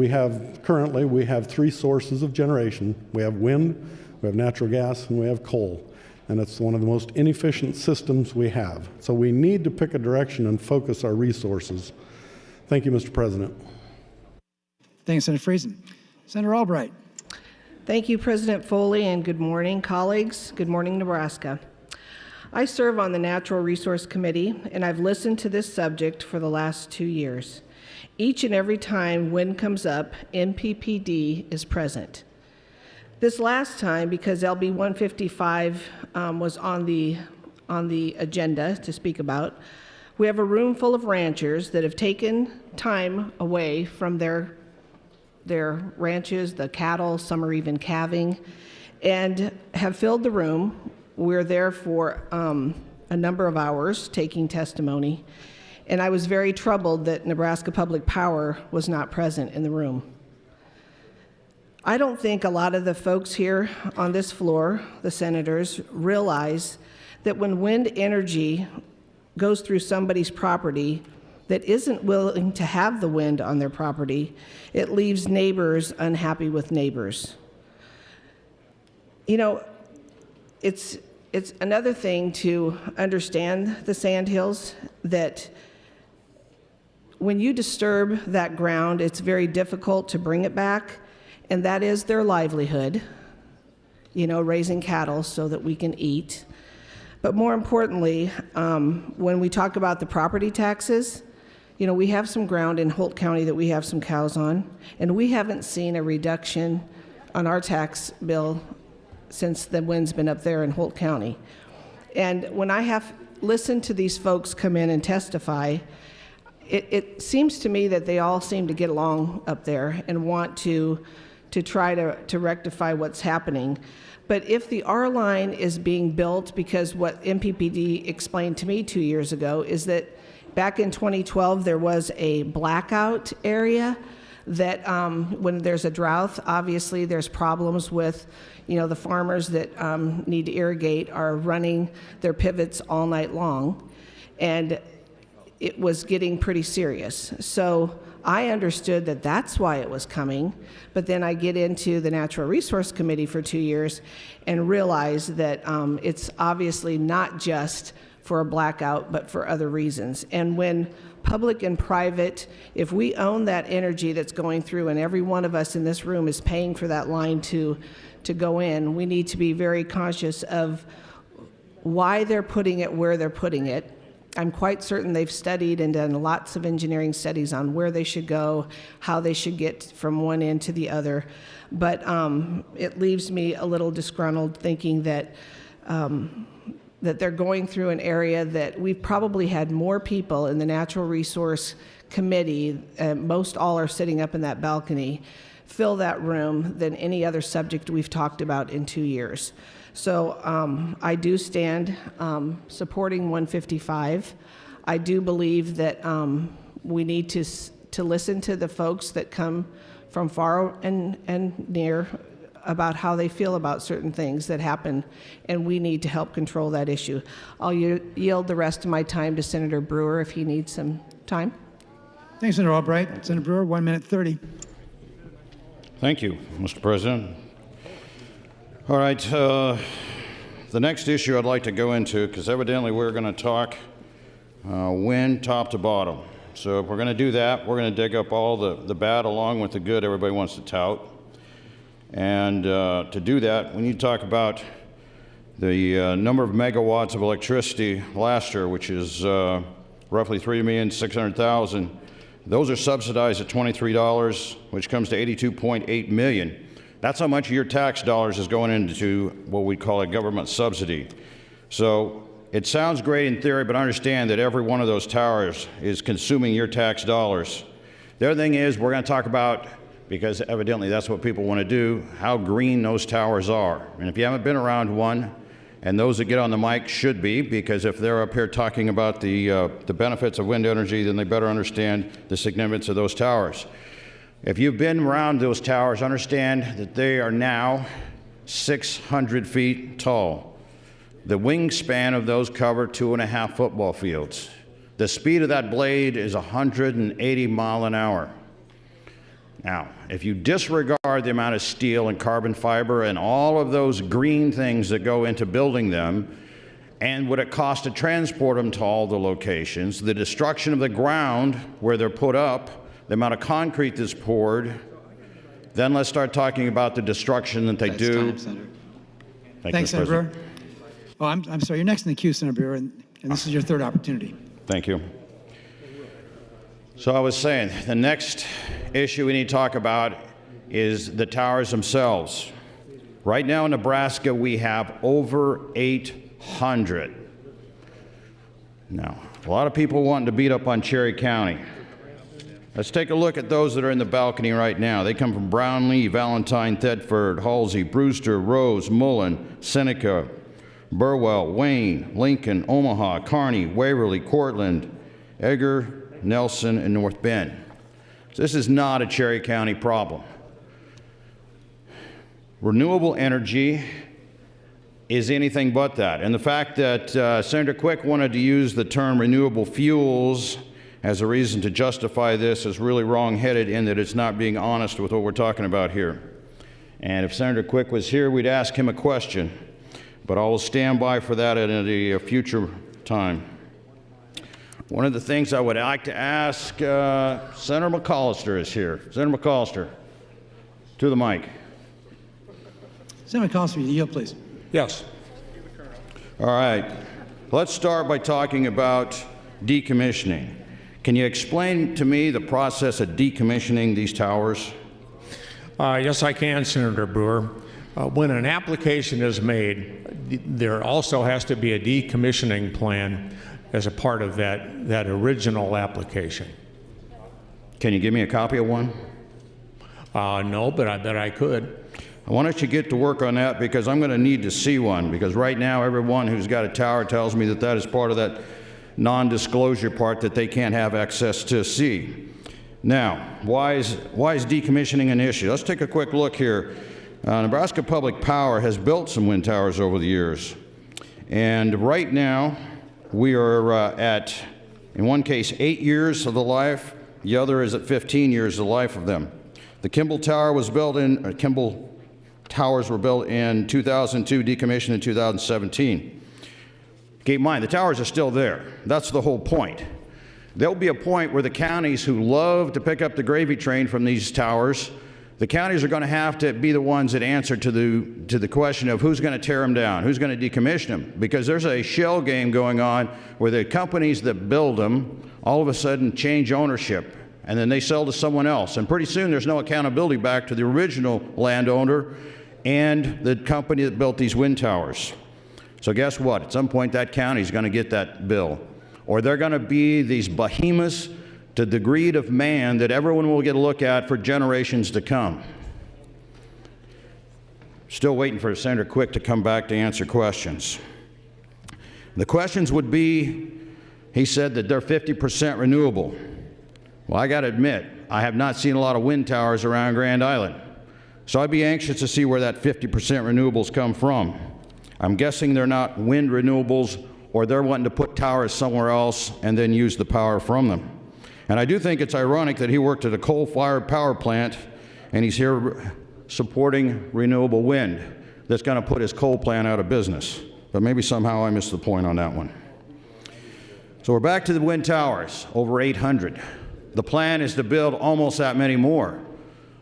currently we have three sources of generation. We have wind, we have natural gas, and we have coal. And it's one of the most inefficient systems we have. So we need to pick a direction and focus our resources. Thank you, Mr. President. Thanks, Senator Friesen. Senator Albright. Thank you, President Foley, and good morning, colleagues. Good morning, Nebraska. I serve on the Natural Resource Committee, and I've listened to this subject for the last 2 years. Each and every time wind comes up, NPPD is present. This last time, because LB 155 was on the agenda to speak about, we have a room full of ranchers that have taken time away from their ranches, the cattle, some are even calving, and have filled the room. We're there for a number of hours taking testimony, and I was very troubled that Nebraska Public Power was not present in the room. I don't think a lot of the folks here on this floor, the senators, realize that when wind energy goes through somebody's property that isn't willing to have the wind on their property, it leaves neighbors unhappy with neighbors. You know, it's another thing to understand the sandhills that when you disturb that ground, it's very difficult to bring it back, and that is their livelihood, you know, raising cattle so that we can eat. But more importantly, when we talk about the property taxes, you know, we have some ground in Holt County that we have some cows on, and we haven't seen a reduction on our tax bill since the wind's been up there in Holt County. And when I have listened to these folks come in and testify, it seems to me that they all seem to get along up there and want to try to rectify what's happening. But if the R line is being built, because what MPPD explained to me 2 years ago is that back in 2012 there was a blackout area that when there's a drought, obviously there's problems with, you know, the farmers that need to irrigate are running their pivots all night long, and it was getting pretty serious. So I understood that that's why it was coming, but then I get into the Natural Resource Committee for 2 years and realize that it's obviously not just for a blackout, but for other reasons. And when public and private, if we own that energy that's going through, and every one of us in this room is paying for that line to go in, we need to be very conscious of why they're putting it where they're putting it. I'm quite certain they've studied and done lots of engineering studies on where they should go, how they should get from one end to the other. But it leaves me a little disgruntled thinking that that they're going through an area that we've probably had more people in the Natural Resource Committee, most all are sitting up in that balcony, fill that room than any other subject we've talked about in 2 years. So I do stand supporting 155. I do believe that we need to listen to the folks that come from far and near about how they feel about certain things that happen, and we need to help control that issue. I'll yield the rest of my time to Senator Brewer if he needs some time. Thanks, Senator Albright. Senator Brewer, 1 minute 30. Thank you, Mr. President. All right, the next issue I'd like to go into, because evidently we're going to talk wind top to bottom. So if we're going to do that, we're going to dig up all the bad along with the good everybody wants to tout. And to do that, we need to talk about the number of megawatts of electricity last year, which is roughly 3,600,000. Those are subsidized at $23, which comes to 82.8 million. That's how much of your tax dollars is going into what we call a government subsidy. So it sounds great in theory, but understand that every one of those towers is consuming your tax dollars. The other thing is we're going to talk about, because evidently that's what people want to do, how green those towers are. And if you haven't been around one, and those that get on the mic should be, because if they're up here talking about the benefits of wind energy, then they better understand the significance of those towers. If you've been around those towers, understand that they are now 600 feet tall. The wingspan of those cover 2.5 football fields. The speed of that blade is 180 miles an hour. Now, if you disregard the amount of steel and carbon fiber and all of those green things that go into building them, and what it costs to transport them to all the locations, the destruction of the ground where they're put up, the amount of concrete that's poured, then let's start talking about the destruction that they do. Time, Senator. Thanks, Senator Brewer. Oh, I'm sorry. You're next in the queue, Senator Brewer, and this is your third opportunity. Thank you. So I was saying, the next issue we need to talk about is the towers themselves. Right now in Nebraska, we have over 800. Now, a lot of people wanting to beat up on Cherry County. Let's take a look at those that are in the balcony right now. They come from Brownlee, Valentine, Thetford, Halsey, Brewster, Rose, Mullen, Seneca, Burwell, Wayne, Lincoln, Omaha, Kearney, Waverly, Cortland, Edgar, Nelson, and North Bend. So this is not a Cherry County problem. renewable energy is anything but that. And the fact that Senator Quick wanted to use the term renewable fuels as a reason to justify this is really wrong-headed in that it's not being honest with what we're talking about here. And if Senator Quick was here, we'd ask him a question, but I will stand by for that at a future time. One of the things I would like to ask, Senator McCollister is here. Senator McCollister, to the mic. Senator McCollister, you yield, please. Yes. All right. Let's start by talking about decommissioning. Can you explain to me the process of decommissioning these towers? Yes, I can, Senator Brewer. When an application is made, there also has to be a decommissioning plan as a part of that original application. Can you give me a copy of one? No, but I bet I could. Why don't you get to work on that, because I'm going to need to see one, because right now everyone who's got a tower tells me that that is part of that non-disclosure part that they can't have access to see. Now, why is decommissioning an issue? Let's take a quick look here. Nebraska Public Power has built some wind towers over the years, and right now we are at, in one case, 8 years of the life. The other is at 15 years of the life of them. The Kimball Tower was built in, Kimball Towers were built in 2002, decommissioned in 2017. Keep in mind, the towers are still there. That's the whole point. There'll be a point where the counties who love to pick up the gravy train from these towers, the counties are going to have to be the ones that answer to the question of who's going to tear them down, who's going to decommission them, because there's a shell game going on where the companies that build them all of a sudden change ownership, and then they sell to someone else, and pretty soon there's no accountability back to the original landowner and the company that built these wind towers. So guess what? At some point that county is going to get that bill, or they're going to be these behemoths to the greed of man that everyone will get a look at for generations to come. Still waiting for Senator Quick to come back to answer questions. The questions would be, he said that they're 50% renewable. Well, I got to admit, I have not seen a lot of wind towers around Grand Island. So I'd be anxious to see where that 50% renewables come from. I'm guessing they're not wind renewables, or they're wanting to put towers somewhere else and then use the power from them. And I do think it's ironic that he worked at a coal-fired power plant and he's here supporting renewable wind that's going to put his coal plant out of business. But maybe somehow I missed the point on that one. So we're back to the wind towers, over 800. The plan is to build almost that many more,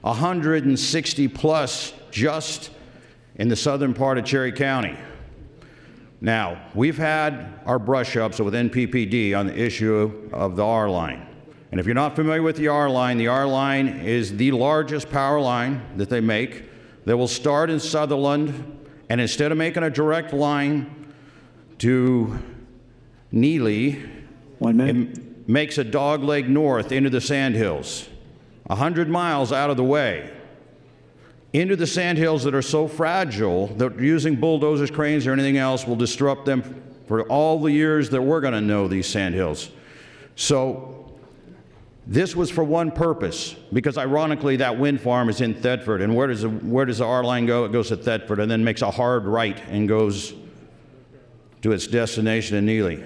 160 plus just in the southern part of Cherry County. Now, we've had our brush-ups with NPPD on the issue of the R-line. And if you're not familiar with the R-line is the largest power line that they make. They will start in Sutherland, and instead of making a direct line to Neely, 1 minute. it makes a dogleg north into the Sandhills, 100 miles out of the way, into the sandhills that are so fragile that using bulldozers, cranes, or anything else will disrupt them for all the years that we're going to know these sandhills. So this was for one purpose, because ironically that wind farm is in Thetford, and where does the R-line go? It goes to Thetford and then makes a hard right and goes to its destination in Neely.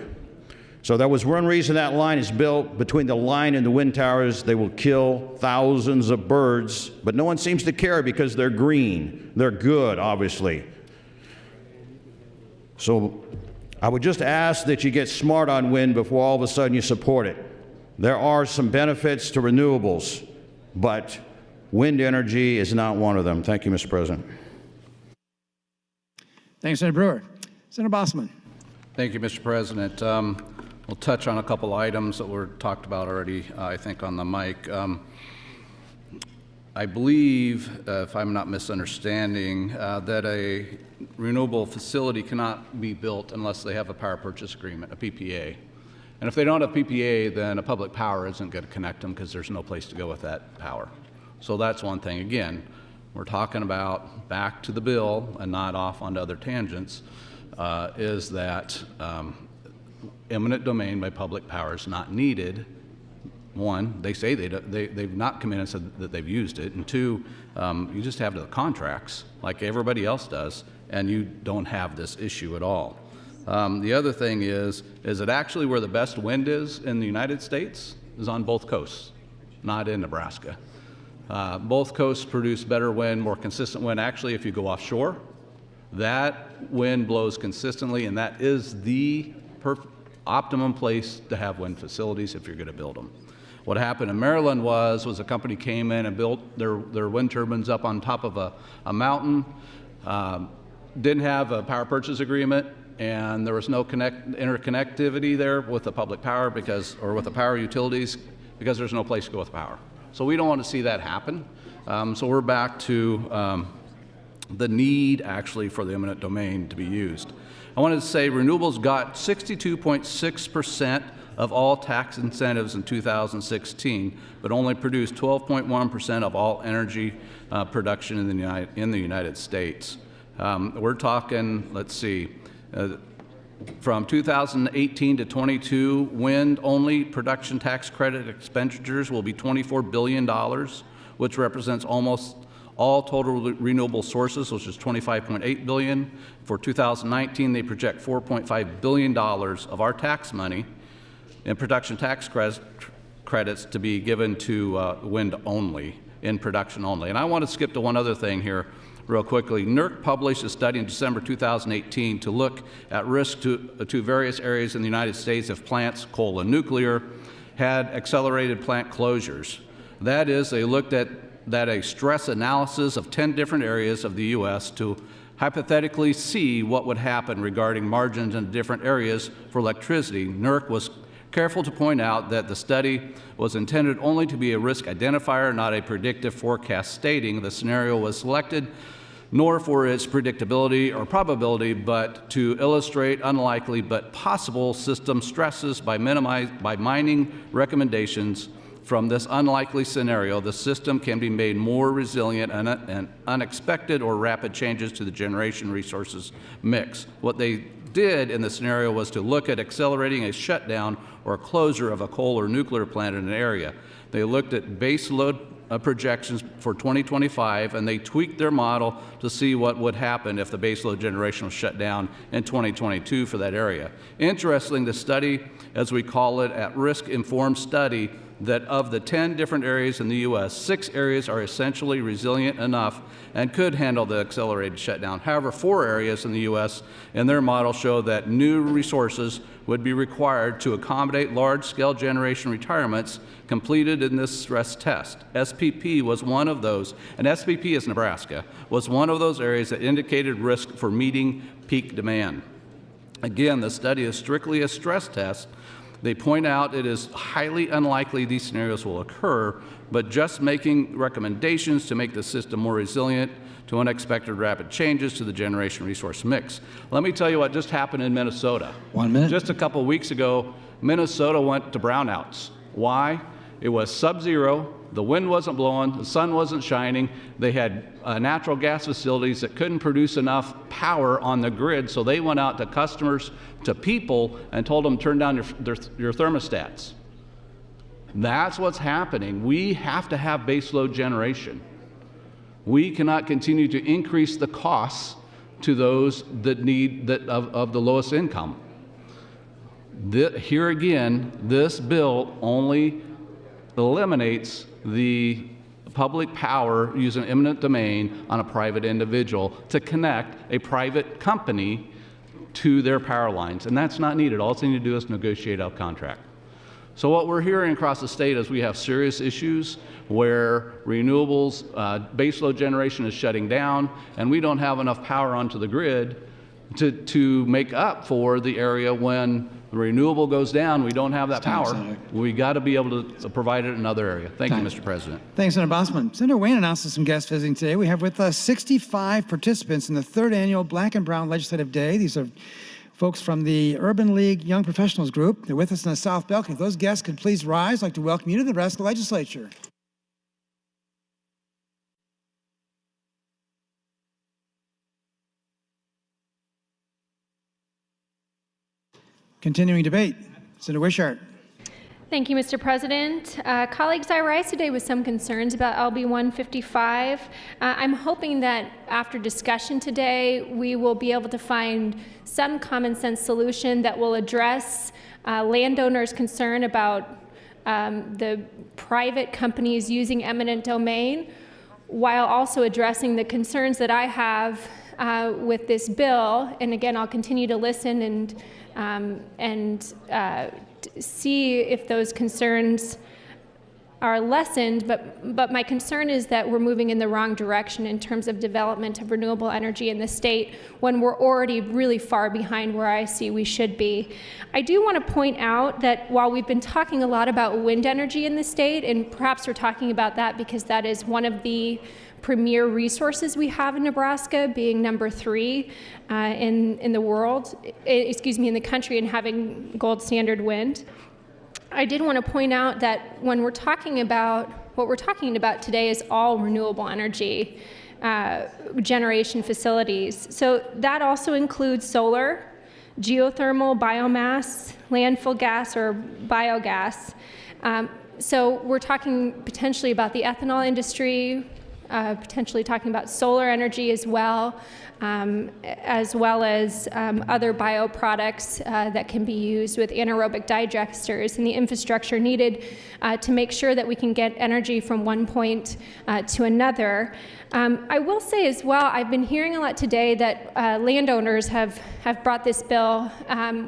So that was one reason that line is built. Between the line and the wind towers, they will kill thousands of birds, but no one seems to care because they're green. They're good, obviously. So I would just ask that you get smart on wind before all of a sudden you support it. There are some benefits to renewables, but wind energy is not one of them. Thank you, Mr. President. Thanks, Senator Brewer. Senator Bosman. Thank you, Mr. President. We'll touch on a couple items that were talked about already, I think, on the mic. I believe, if I'm not misunderstanding, that a renewable facility cannot be built unless they have a power purchase agreement, a PPA. And if they don't have PPA, then a public power isn't going to connect them because there's no place to go with that power. So that's one thing. Again, we're talking about back to the bill and not off onto other tangents, is that eminent domain by public power is not needed One, they say they've not come in and said that they've used it. And two, you just have the contracts like everybody else does, and you don't have this issue at all. The other thing is it actually where the best wind is in the United States is on both coasts, not in Nebraska. Both coasts produce better wind, more consistent wind. Actually, if you go offshore, that wind blows consistently, and that is the optimum place to have wind facilities if you're going to build them. What happened in Maryland was a company came in and built their wind turbines up on top of a mountain, didn't have a power purchase agreement, and there was no interconnectivity there with the public power or with the power utilities because there's no place to go with power. So we don't want to see that happen. So we're back to the need actually for the eminent domain to be used. I wanted to say renewables got 62.6% of all tax incentives in 2016, but only produced 12.1% of all energy production in the United States. We're talking, let's see, from 2018 to 22, wind-only production tax credit expenditures will be $24 billion, which represents almost all total renewable sources, which is $25.8 billion. For 2019, they project $4.5 billion of our tax money in production tax credits to be given to wind only, in production only. And I want to skip to one other thing here real quickly. NERC published a study in December 2018 to look at risk to various areas in the United States if plants, coal and nuclear, had accelerated plant closures. That is, they looked at a stress analysis of 10 different areas of the U.S. to hypothetically see what would happen regarding margins in different areas for electricity. NERC was careful to point out that the study was intended only to be a risk identifier, not a predictive forecast, stating the scenario was selected nor for its predictability or probability, but to illustrate unlikely but possible system stresses by mining recommendations. From this unlikely scenario, the system can be made more resilient and unexpected or rapid changes to the generation resources mix. What they did in the scenario was to look at accelerating a shutdown or a closure of a coal or nuclear plant in an area. They looked at base load projections for 2025, and they tweaked their model to see what would happen if the baseload generation was shut down in 2022 for that area. Interesting, the study, as we call it, at-risk informed study, that of the 10 different areas in the U.S., 6 areas are essentially resilient enough and could handle the accelerated shutdown. However, 4 areas in the U.S. in their model show that new resources would be required to accommodate large-scale generation retirements completed in this stress test. SPP was one of those, and SPP is Nebraska, was one of those areas that indicated risk for meeting peak demand. Again, the study is strictly a stress test. They point out it is highly unlikely these scenarios will occur, but just making recommendations to make the system more resilient to unexpected rapid changes to the generation resource mix. Let me tell you what just happened in Minnesota. 1 minute. Just a couple weeks ago, Minnesota went to brownouts. Why? It was sub-zero, the wind wasn't blowing, the sun wasn't shining, they had natural gas facilities that couldn't produce enough power on the grid, so they went out to customers, to people, and told them turn down your thermostats. That's what's happening. We have to have baseload generation. We cannot continue to increase the costs to those that need of the lowest income. Here again, this bill only eliminates the public power using eminent domain on a private individual to connect a private company to their power lines, and that's not needed. All they need to do is negotiate out contract. So what we're hearing across the state is we have serious issues where renewables, baseload generation is shutting down, and we don't have enough power onto the grid to make up for the area when the renewable goes down, we don't have that power. We got to be able to provide it in another area. Thank you, Mr. President. Thanks, Senator Bosman. Senator Wayne announces some guests visiting today. We have with us 65 participants in the 3rd annual Black and Brown Legislative Day. These are folks from the Urban League Young Professionals Group. They're with us in the South Balcony. If those guests could please rise, I'd like to welcome you to the Nebraska Legislature. Continuing debate, Senator Wishart. Thank you, Mr. President. Colleagues, I rise today with some concerns about LB 155. I'm hoping that after discussion today, we will be able to find some common sense solution that will address landowners' concern about the private companies using eminent domain, while also addressing the concerns that I have with this bill. And again, I'll continue to listen and see if those concerns are lessened, but my concern is that we're moving in the wrong direction in terms of development of renewable energy in the state when we're already really far behind where I see we should be. I do want to point out that while we've been talking a lot about wind energy in the state, and perhaps we're talking about that because that is one of the premier resources we have in Nebraska, being number 3 in the world, in the country, and having gold standard wind. I did want to point out that when we're talking about, what we're talking about today is all renewable energy generation facilities. So that also includes solar, geothermal, biomass, landfill gas, or biogas. So we're talking potentially about the ethanol industry, potentially talking about solar energy as well as other bioproducts that can be used with anaerobic digesters, and the infrastructure needed to make sure that we can get energy from one point to another. I will say as well, I've been hearing a lot today that landowners have brought this bill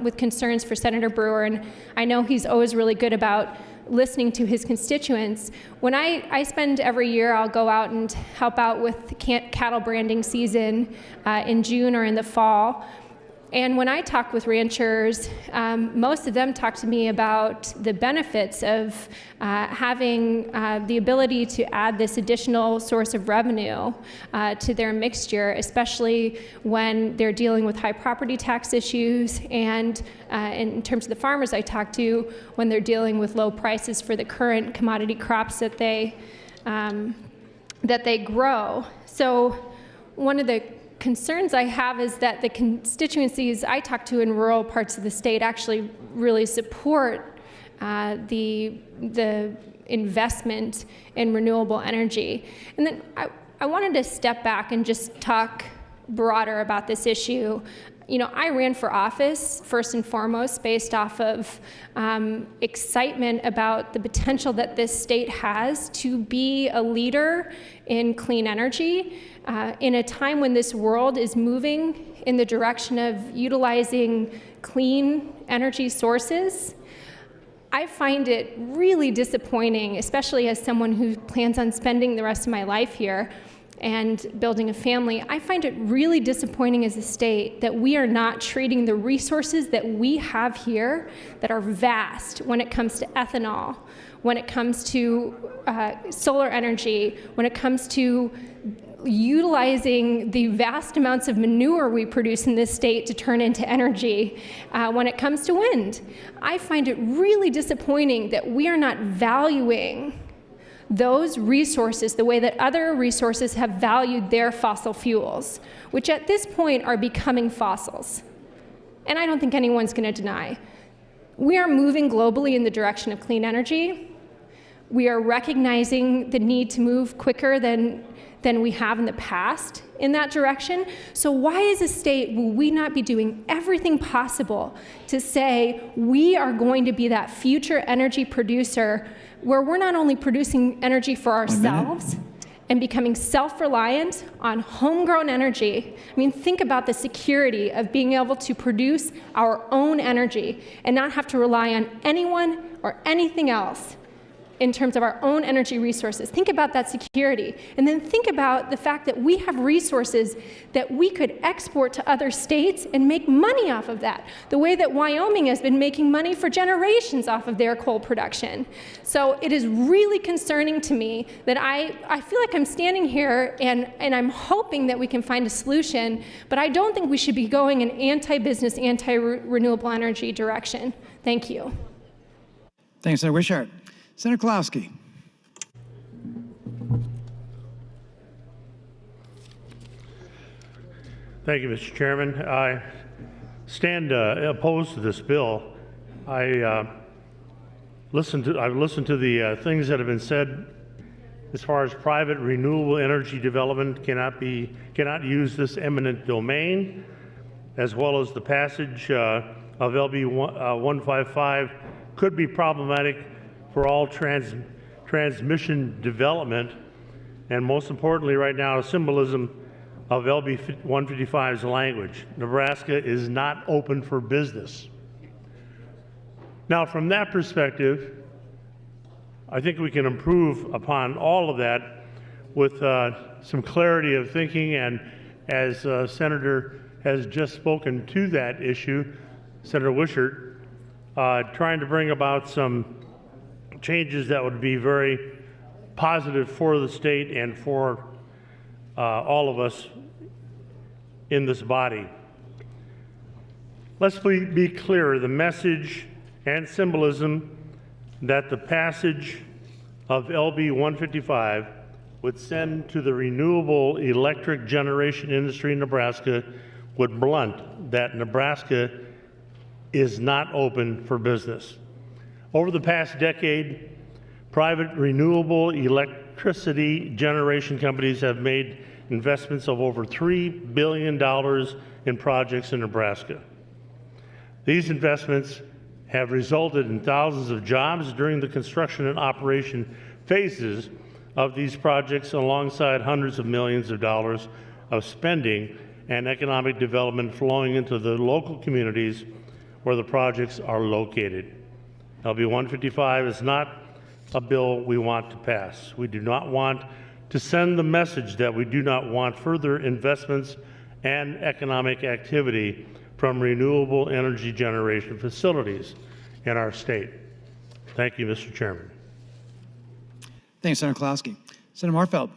with concerns for Senator Brewer, and I know he's always really good about listening to his constituents. When I spend every year, I'll go out and help out with cattle branding season in June or in the fall. And when I talk with ranchers, most of them talk to me about the benefits of having the ability to add this additional source of revenue to their mixture, especially when they're dealing with high property tax issues, and in terms of the farmers I talk to, when they're dealing with low prices for the current commodity crops that they grow. So one of the concerns I have is that the constituencies I talk to in rural parts of the state actually really support the investment in renewable energy. And then I wanted to step back and just talk broader about this issue. You know, I ran for office first and foremost based off of excitement about the potential that this state has to be a leader in clean energy in a time when this world is moving in the direction of utilizing clean energy sources. I find it really disappointing, especially as someone who plans on spending the rest of my life here and building a family. I find it really disappointing as a state that we are not treating the resources that we have here that are vast when it comes to ethanol, when it comes to solar energy, when it comes to utilizing the vast amounts of manure we produce in this state to turn into energy, when it comes to wind. I find it really disappointing that we are not valuing those resources the way that other resources have valued their fossil fuels, which at this point are becoming fossils. And I don't think anyone's going to deny. We are moving globally in the direction of clean energy. We are recognizing the need to move quicker than we have in the past in that direction. So why as a state will we not be doing everything possible to say we are going to be that future energy producer where we're not only producing energy for ourselves and becoming self-reliant on homegrown energy. I mean, think about the security of being able to produce our own energy and not have to rely on anyone or anything else in terms of our own energy resources. Think about that security. And then think about the fact that we have resources that we could export to other states and make money off of that, the way that Wyoming has been making money for generations off of their coal production. So it is really concerning to me that I feel like I'm standing here and I'm hoping that we can find a solution, but I don't think we should be going in anti-business, anti-renewable energy direction. Thank you. Thanks, Senator Wishart. Senator Klowski. Thank you, Mr. Chairman. I stand opposed to this bill. I I've listened to the things that have been said as far as private renewable energy development cannot use this eminent domain, as well as the passage of LB 155 could be problematic for all transmission development, and most importantly right now, a symbolism of LB 155's language. Nebraska is not open for business. Now, from that perspective, I think we can improve upon all of that with some clarity of thinking, and as Senator has just spoken to that issue, Senator Wishart, trying to bring about some changes that would be very positive for the state and for all of us in this body. Let's be clear, the message and symbolism that the passage of LB 155 would send to the renewable electric generation industry in Nebraska would blunt that Nebraska is not open for business. Over the past decade, private renewable electricity generation companies have made investments of over $3 billion in projects in Nebraska. These investments have resulted in thousands of jobs during the construction and operation phases of these projects, alongside hundreds of millions of dollars of spending and economic development flowing into the local communities where the projects are located. LB 155 is not a bill we want to pass. We do not want to send the message that we do not want further investments and economic activity from renewable energy generation facilities in our state. Thank you, Mr. Chairman. Thanks, Senator Klosky. Senator Marfeld.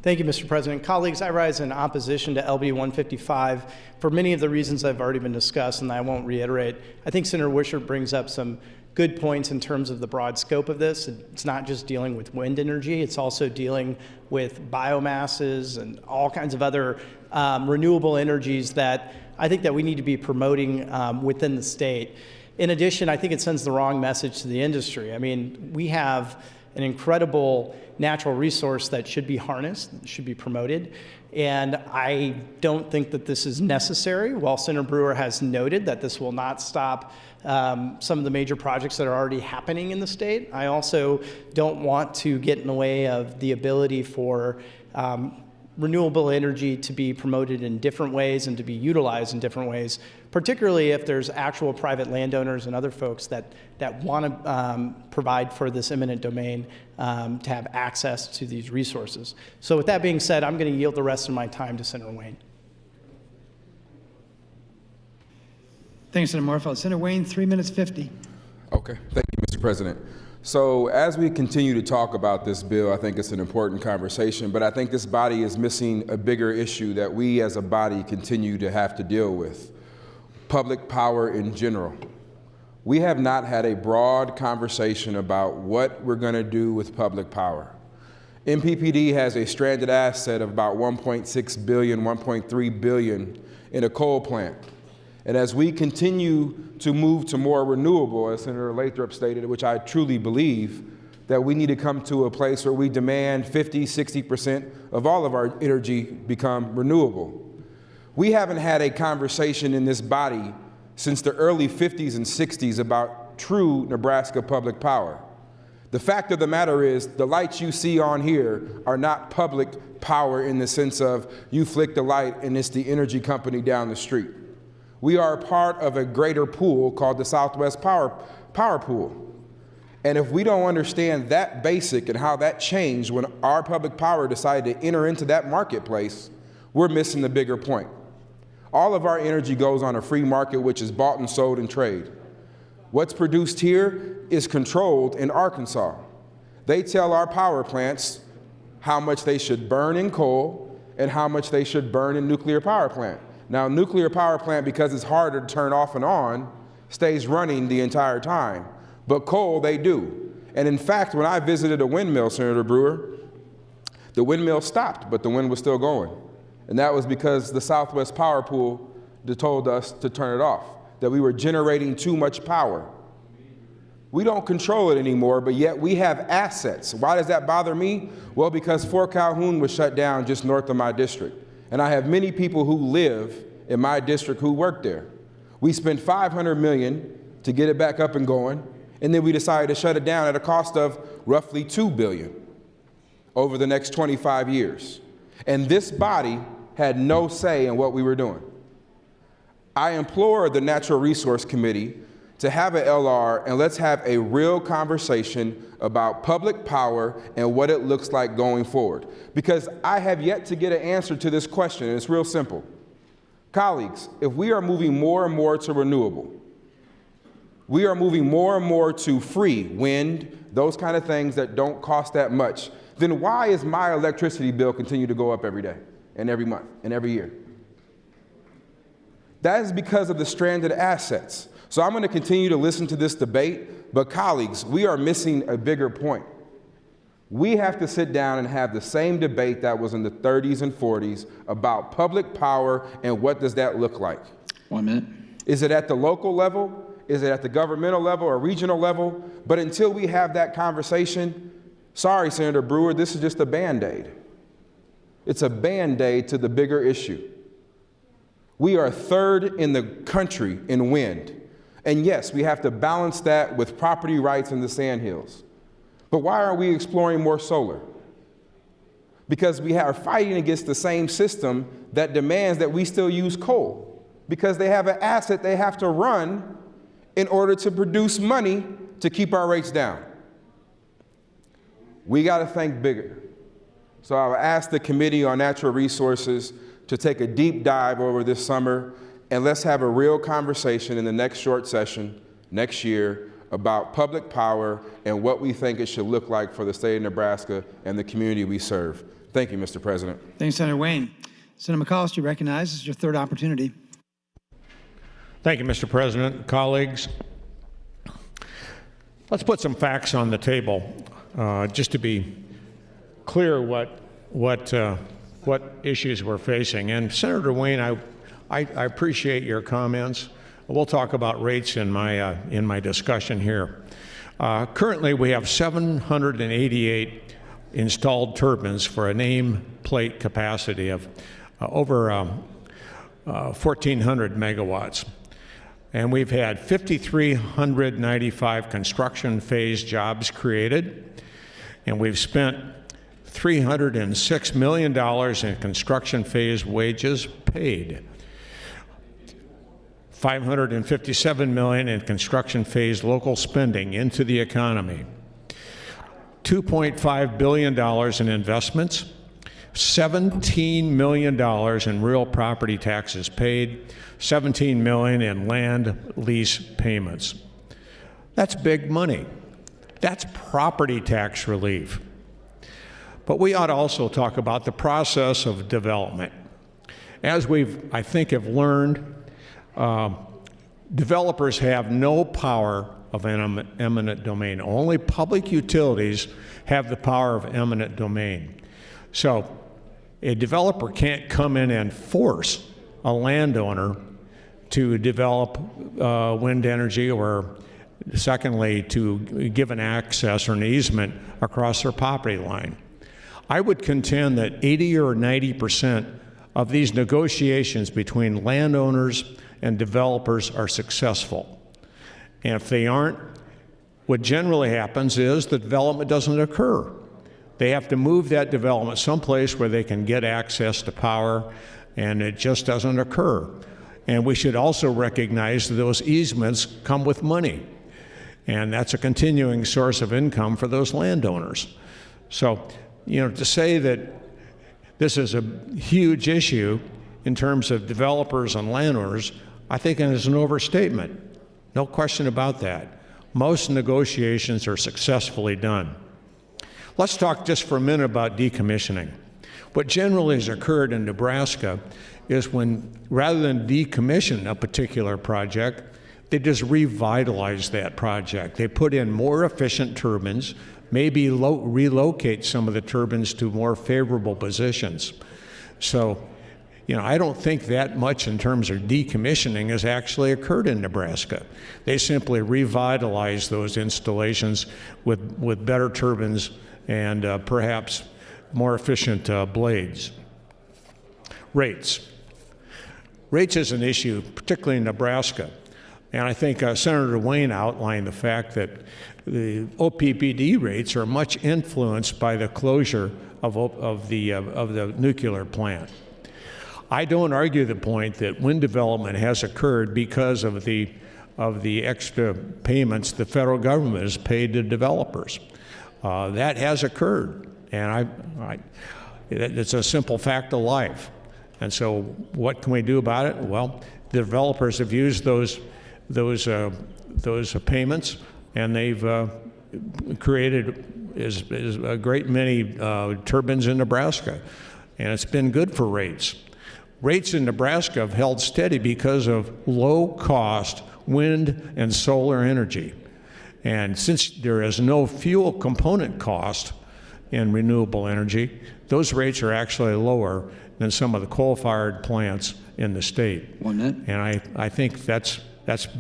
Thank you, Mr. President. Colleagues, I rise in opposition to LB 155 for many of the reasons that have already been discussed, and I won't reiterate. I think Senator Wishart brings up some good points in terms of the broad scope of this. It's not just dealing with wind energy, it's also dealing with biomasses and all kinds of other renewable energies that I think that we need to be promoting within the state. In addition, I think it sends the wrong message to the industry. I mean, we have an incredible natural resource that should be harnessed, should be promoted, and I don't think that this is necessary. While Senator Brewer has noted that this will not stop some of the major projects that are already happening in the state, I also don't want to get in the way of the ability for renewable energy to be promoted in different ways and to be utilized in different ways, particularly if there's actual private landowners and other folks that want to provide for this eminent domain to have access to these resources. So with that being said, I'm going to yield the rest of my time to Senator Wayne. Thanks, Senator Marfeld. Senator Wayne, 3 minutes 50. Okay, thank you, Mr. President. So as we continue to talk about this bill, I think it's an important conversation, but I think this body is missing a bigger issue that we as a body continue to have to deal with: public power in general. We have not had a broad conversation about what we're going to do with public power. MPPD has a stranded asset of about $1.6 billion, $1.3 billion in a coal plant. And as we continue to move to more renewable, as Senator Lathrop stated, which I truly believe, that we need to come to a place where we demand 50, 60% of all of our energy become renewable. We haven't had a conversation in this body since the early 50s and 60s about true Nebraska public power. The fact of the matter is, the lights you see on here are not public power in the sense of you flick the light and it's the energy company down the street. We are a part of a greater pool called the Southwest Power Pool. And if we don't understand that basic and how that changed when our public power decided to enter into that marketplace, we're missing the bigger point. All of our energy goes on a free market, which is bought and sold and trade. What's produced here is controlled in Arkansas. They tell our power plants how much they should burn in coal and how much they should burn in nuclear power plant. Now, nuclear power plant, because it's harder to turn off and on, stays running the entire time. But coal, they do. And in fact, when I visited a windmill, Senator Brewer, the windmill stopped, but the wind was still going. And that was because the Southwest Power Pool told us to turn it off, that we were generating too much power. We don't control it anymore, but yet we have assets. Why does that bother me? Well, because Fort Calhoun was shut down just north of my district. And I have many people who live in my district who work there. We spent $500 million to get it back up and going, and then we decided to shut it down at a cost of roughly $2 billion over the next 25 years. And this body had no say in what we were doing. I implore the Natural Resource Committee to have an LR, and let's have a real conversation about public power and what it looks like going forward. Because I have yet to get an answer to this question, and it's real simple. Colleagues, if we are moving more and more to renewable, we are moving more and more to free wind, those kind of things that don't cost that much, then why is my electricity bill continue to go up every day and every month and every year? That is because of the stranded assets. So I'm going to continue to listen to this debate, but colleagues, we are missing a bigger point. We have to sit down and have the same debate that was in the 30s and 40s about public power and what does that look like. 1 minute. Is it at the local level? Is it at the governmental level or regional level? But until we have that conversation, sorry, Senator Brewer, this is just a Band-Aid. It's a Band-Aid to the bigger issue. We are third in the country in wind. And yes, we have to balance that with property rights in the sandhills. But why aren't we exploring more solar? Because we are fighting against the same system that demands that we still use coal, because they have an asset they have to run in order to produce money to keep our rates down. We got to think bigger. So I will ask the Committee on Natural Resources to take a deep dive over this summer, and let's have a real conversation in the next short session next year about public power and what we think it should look like for the state of Nebraska and the community we serve. Thank you, Mr. President. Thanks, Senator Wayne. Senator McCollum, you recognize. This is your third opportunity. Thank you, Mr. President, colleagues. Let's put some facts on the table, just to be clear what issues we're facing. And Senator Wayne, I appreciate your comments. We'll talk about rates in my discussion here. Currently, we have 788 installed turbines for a nameplate capacity of over 1,400 megawatts. And we've had 5,395 construction phase jobs created, and we've spent $306 million in construction phase wages paid. $557 million in construction phase local spending into the economy. $2.5 billion in investments, $17 million in real property taxes paid, $17 million in land lease payments. That's big money. That's property tax relief. But we ought to also talk about the process of development. As we've, I think, have learned, developers have no power of eminent domain. Only public utilities have the power of eminent domain. So a developer can't come in and force a landowner to develop wind energy, or secondly, to give an access or an easement across their property line. I would contend that 80 or 90% of these negotiations between landowners and developers are successful. And if they aren't, what generally happens is the development doesn't occur. They have to move that development someplace where they can get access to power, and it just doesn't occur. And we should also recognize that those easements come with money, and that's a continuing source of income for those landowners. So, you know, to say that this is a huge issue in terms of developers and landowners, I think it is an overstatement. No question about that. Most negotiations are successfully done. Let's talk just for a minute about decommissioning. What generally has occurred in Nebraska is when, rather than decommission a particular project, they just revitalize that project. They put in more efficient turbines, maybe relocate some of the turbines to more favorable positions. So I don't think that much in terms of decommissioning has actually occurred in Nebraska. They simply revitalized those installations with better turbines and perhaps more efficient blades. Rates. Rates is an issue, particularly in Nebraska. And I think Senator Wayne outlined the fact that the OPPD rates are much influenced by the closure of the nuclear plant. I don't argue the point that wind development has occurred because of the extra payments the federal government has paid to developers. That has occurred, and it's a simple fact of life. And so, what can we do about it? Well, the developers have used those payments, and they've created a great many turbines in Nebraska, and it's been good for rates. Rates in Nebraska have held steady because of low-cost wind and solar energy. And since there is no fuel component cost in renewable energy, those rates are actually lower than some of the coal-fired plants in the state. 1 minute. And I think that's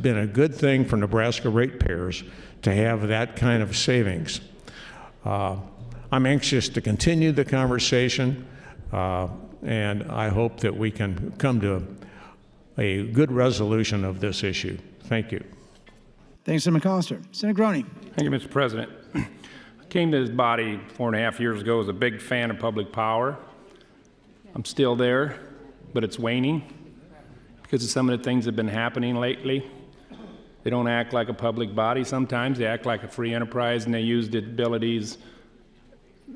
been a good thing for Nebraska ratepayers to have that kind of savings. I'm anxious to continue the conversation. And I hope that we can come to a good resolution of this issue. Thank you. Thanks, Senator McAllister. Senator Groene. Thank you, Mr. President. I came to this body 4.5 years ago as a big fan of public power. I'm still there, but it's waning because of some of the things that have been happening lately. They don't act like a public body sometimes. They act like a free enterprise, and they use the abilities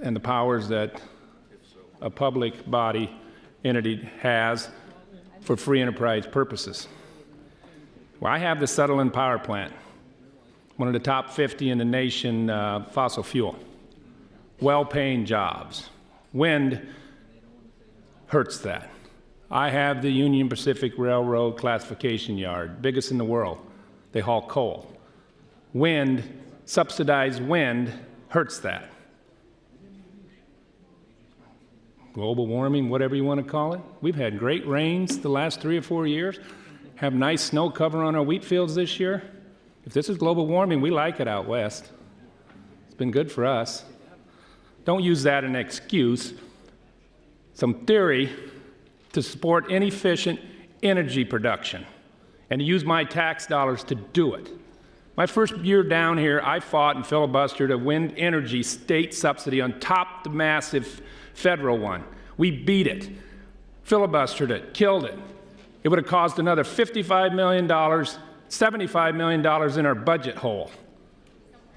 and the powers that a public body entity has for free enterprise purposes. Well, I have the Sutherland Power Plant, one of the top 50 in the nation fossil fuel. Well-paying jobs. Wind hurts that. I have the Union Pacific Railroad classification yard, biggest in the world. They haul coal. Wind, subsidized wind, hurts that. Global warming, whatever you want to call it. We've had great rains the last 3 or 4 years, have nice snow cover on our wheat fields this year. If this is global warming, we like it out west. It's been good for us. Don't use that as an excuse, some theory to support inefficient energy production and to use my tax dollars to do it. My first year down here, I fought and filibustered a wind energy state subsidy on top of the massive federal one. We beat it, filibustered it, killed it. It would have caused another $55 million, $75 million in our budget hole.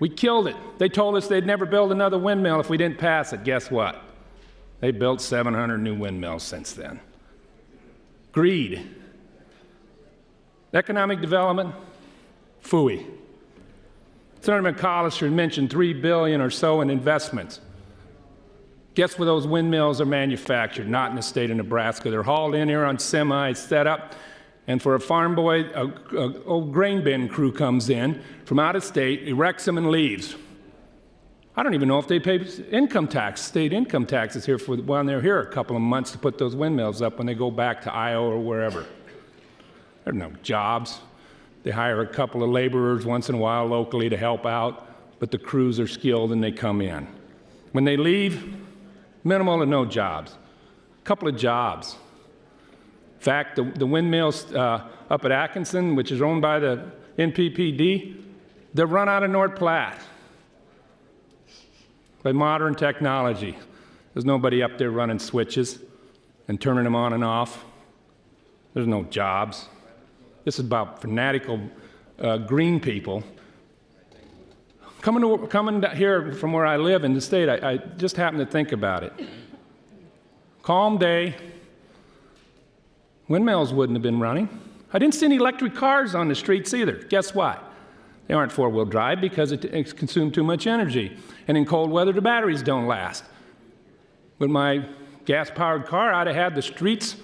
We killed it. They told us they'd never build another windmill if we didn't pass it. Guess what? They built 700 new windmills since then. Greed. Economic development, phooey. Senator McAllister mentioned $3 billion or so in investments. Guess where those windmills are manufactured? Not in the state of Nebraska. They're hauled in here on semis, set up, and for a farm boy, a old grain bin crew comes in from out of state, erects them and leaves. I don't even know if they pay income tax, state income taxes here for when they're here a couple of months to put those windmills up when they go back to Iowa or wherever. There are no jobs. They hire a couple of laborers once in a while locally to help out, but the crews are skilled and they come in. When they leave, minimal to no jobs. A couple of jobs. In fact, the windmills up at Atkinson, which is owned by the NPPD, they're run out of North Platte by modern technology. There's nobody up there running switches and turning them on and off. There's no jobs. This is about fanatical green people. Coming here from where I live in the state, I just happened to think about it. Calm day, windmills wouldn't have been running. I didn't see any electric cars on the streets either. Guess what? They aren't four-wheel drive because it consumes too much energy. And in cold weather, the batteries don't last. With my gas-powered car, I'd have had the streets.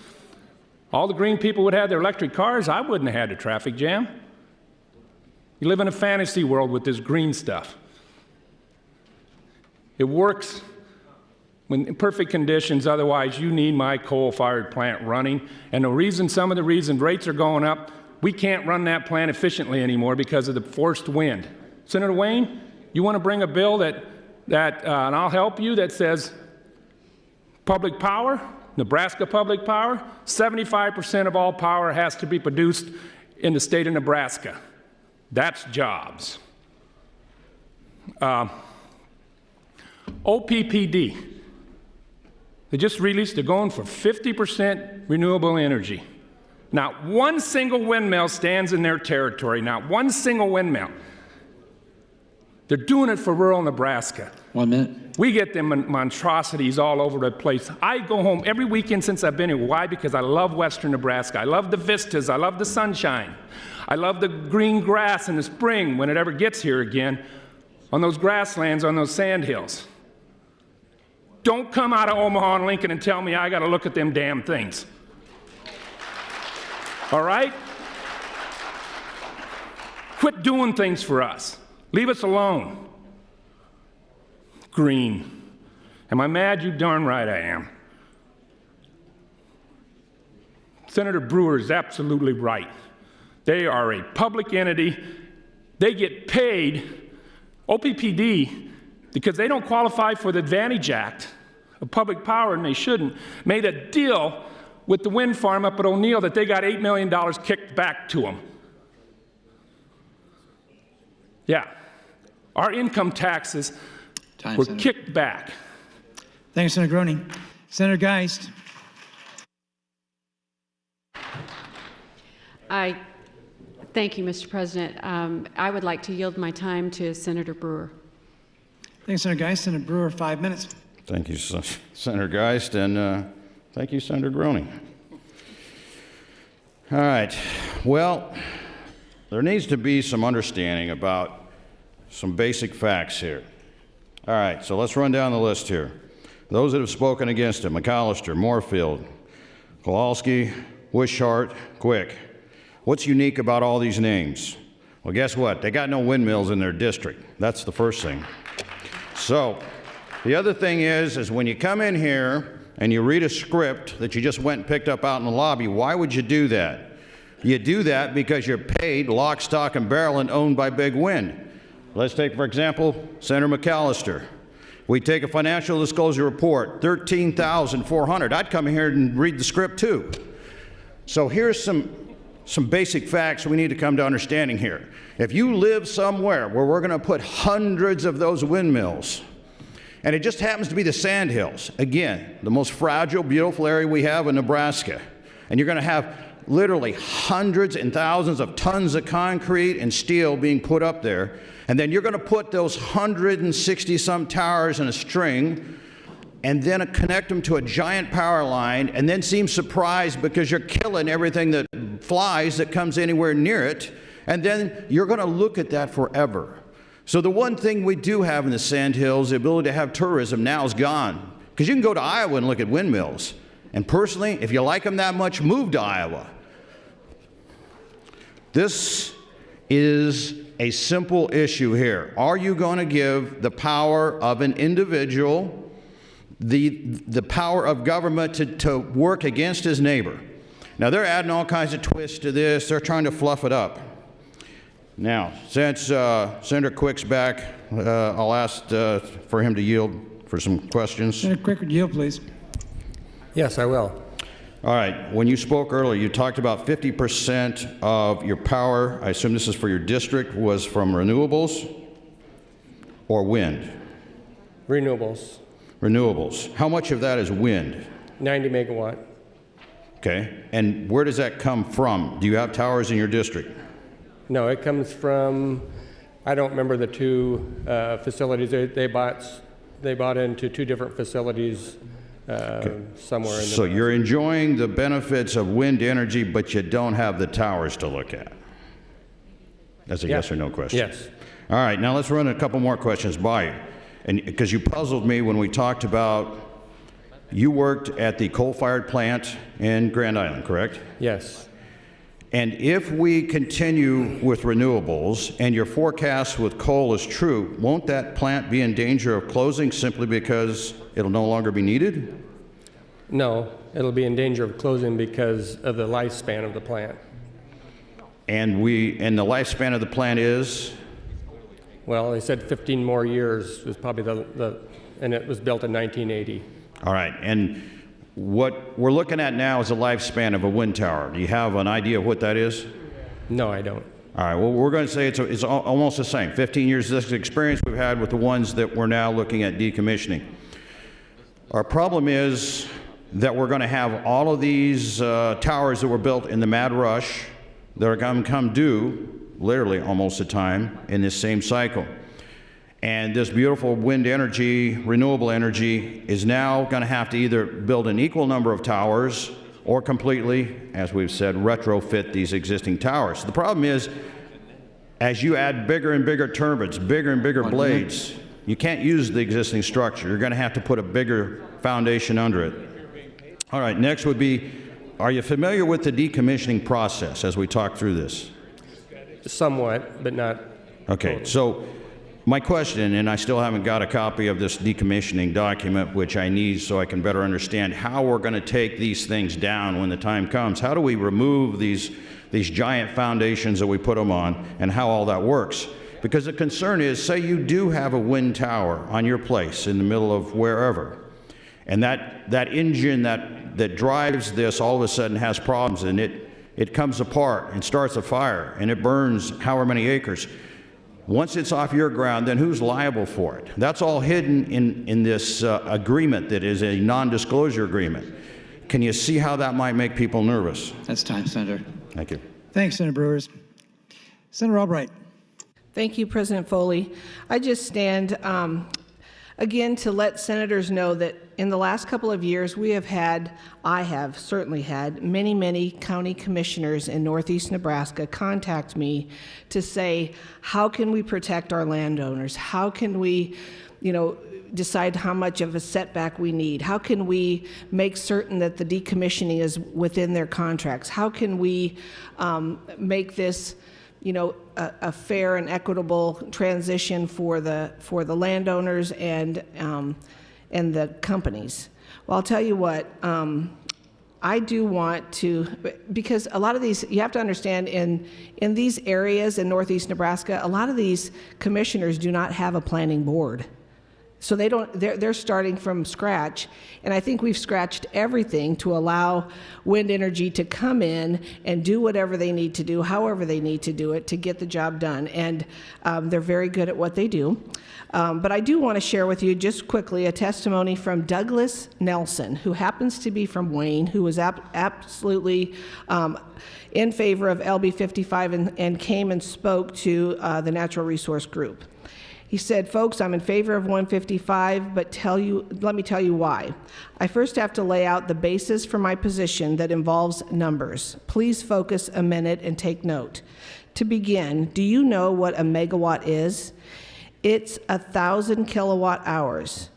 All the green people would have their electric cars. I wouldn't have had a traffic jam. You live in a fantasy world with this green stuff. It works when in perfect conditions, otherwise you need my coal-fired plant running. And some of the reasons rates are going up, we can't run that plant efficiently anymore because of the forced wind. Senator Wayne, you want to bring a bill that and I'll help you, that says public power, Nebraska public power, 75% of all power has to be produced in the state of Nebraska. That's jobs. OPPD, they just released, they're going for 50% renewable energy. Not one single windmill stands in their territory, not one single windmill. They're doing it for rural Nebraska. 1 minute. We get them monstrosities all over the place. I go home every weekend since I've been here. Why? Because I love western Nebraska. I love the vistas. I love the sunshine. I love the green grass in the spring when it ever gets here again, on those grasslands, on those sand hills. Don't come out of Omaha and Lincoln and tell me I got to look at them damn things. All right? Quit doing things for us. Leave us alone. Green. Am I mad? You darn right I am. Senator Brewer is absolutely right. They are a public entity. They get paid, OPPD, because they don't qualify for the Advantage Act of Public Power, and they shouldn't, made a deal with the wind farm up at O'Neill that they got $8 million kicked back to them. Yeah. Our income taxes were kicked back. Thank you, Senator Groene. Senator Geist. Thank you, Mr. President. I would like to yield my time to Senator Brewer. Thank you, Senator Geist. Senator Brewer, 5 minutes. Thank you, Senator Geist, and thank you, Senator Groene. All right. Well, there needs to be some understanding about some basic facts here. All right, so let's run down the list here. Those that have spoken against it: McAllister, Moorfield, Kowalski, Wishart, Quick. What's unique about all these names? Well, guess what? They got no windmills in their district. That's the first thing. So the other thing is when you come in here and you read a script that you just went and picked up out in the lobby, why would you do that? You do that because you're paid lock, stock, and barrel and owned by Big Wind. Let's take, for example, Senator McAllister. We take a financial disclosure report, $13,400. I'd come here and read the script too. So here's some basic facts we need to come to understanding here. If you live somewhere where we're going to put hundreds of those windmills, and it just happens to be the sand hills, again, the most fragile, beautiful area we have in Nebraska, and you're going to have literally hundreds and thousands of tons of concrete and steel being put up there, and then you're going to put those 160-some towers in a string and then connect them to a giant power line and then seem surprised because you're killing everything that flies that comes anywhere near it, and then you're going to look at that forever. So the one thing we do have in the sand hills, the ability to have tourism, now is gone. Because you can go to Iowa and look at windmills. And personally, if you like them that much, move to Iowa. This is a simple issue here. Are you going to give the power of an individual, the power of government to work against his neighbor? Now, they're adding all kinds of twists to this. They're trying to fluff it up. Now, since Senator Quick's back, I'll ask for him to yield for some questions. Senator Quick, would yield, please. Yes, I will. All right. When you spoke earlier, you talked about 50% of your power, I assume this is for your district, was from renewables or wind? Renewables. Renewables. How much of that is wind? 90 megawatt. Okay. And where does that come from? Do you have towers in your district? No, it comes from, I don't remember the two facilities. They bought into two different facilities somewhere in the So you're enjoying the benefits of wind energy, but you don't have the towers to look at. That's a yes or no question. Yes. All right, now let's run a couple more questions by you. And because you puzzled me when we talked about, you worked at the coal-fired plant in Grand Island, correct? Yes. And if we continue with renewables and your forecast with coal is true, won't that plant be in danger of closing simply because it'll no longer be needed? No, it'll be in danger of closing because of the lifespan of the plant. And the lifespan of the plant is? Well, they said 15 more years was probably and it was built in 1980. All right, and what we're looking at now is a lifespan of a wind tower. Do you have an idea of what that is? No, I don't. All right, well, we're going to say it's almost the same. 15 years of this experience we've had with the ones that we're now looking at decommissioning. Our problem is that we're going to have all of these towers that were built in the mad rush that are going to come due, literally almost the time, in this same cycle. And this beautiful wind energy, renewable energy, is now going to have to either build an equal number of towers or completely, as we've said, retrofit these existing towers. The problem is, as you add bigger and bigger turbines, bigger and bigger blades, you can't use the existing structure. You're going to have to put a bigger foundation under it. All right, next would be, are you familiar with the decommissioning process as we talk through this? Somewhat, but not. Okay, so my question, and I still haven't got a copy of this decommissioning document, which I need so I can better understand how we're going to take these things down when the time comes. How do we remove these giant foundations that we put them on, and how all that works? Because the concern is, say you do have a wind tower on your place in the middle of wherever, and that engine that drives this all of a sudden has problems, and it comes apart and starts a fire, and it burns however many acres. Once it's off your ground, then who's liable for it? That's all hidden in this agreement that is a non-disclosure agreement. Can you see how that might make people nervous? That's time, Senator. Thank you. Thanks, Senator Brewers. Senator Albright. Thank you, President Foley. I just stand again to let senators know that in the last couple of years I have certainly had many county commissioners in northeast Nebraska contact me to say, how can we protect our landowners? How can we, decide how much of a setback we need? How can we make certain that the decommissioning is within their contracts? How can we make this a fair and equitable transition for the landowners and the companies? Well, I'll tell you what, I do want to, because a lot of these, you have to understand, in these areas in northeast Nebraska, a lot of these commissioners do not have a planning board. So they're starting from scratch, and I think we've scratched everything to allow wind energy to come in and do whatever they need to do, however they need to do it, to get the job done, and they're very good at what they do. But I do want to share with you just quickly a testimony from Douglas Nelson, who happens to be from Wayne, who was absolutely in favor of LB 55 and came and spoke to the Natural Resource Group. He said, folks, I'm in favor of 155, but let me tell you why. I first have to lay out the basis for my position that involves numbers. Please focus a minute and take note. To begin, do you know what a megawatt is? It's 1,000 kilowatt hours.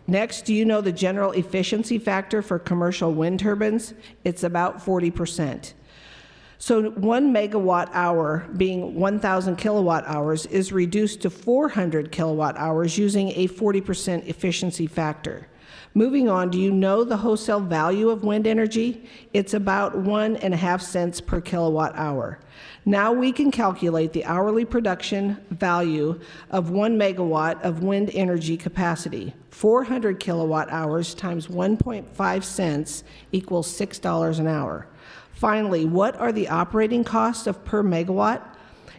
Next, do you know the general efficiency factor for commercial wind turbines? It's about 40%. So 1 megawatt hour, being 1,000 kilowatt hours, is reduced to 400 kilowatt hours using a 40% efficiency factor. Moving on, do you know the wholesale value of wind energy? It's about 1.5 cents per kilowatt hour. Now we can calculate the hourly production value of 1 megawatt of wind energy capacity. 400 kilowatt hours times 1.5 cents equals $6 an hour. Finally, what are the operating costs of per megawatt?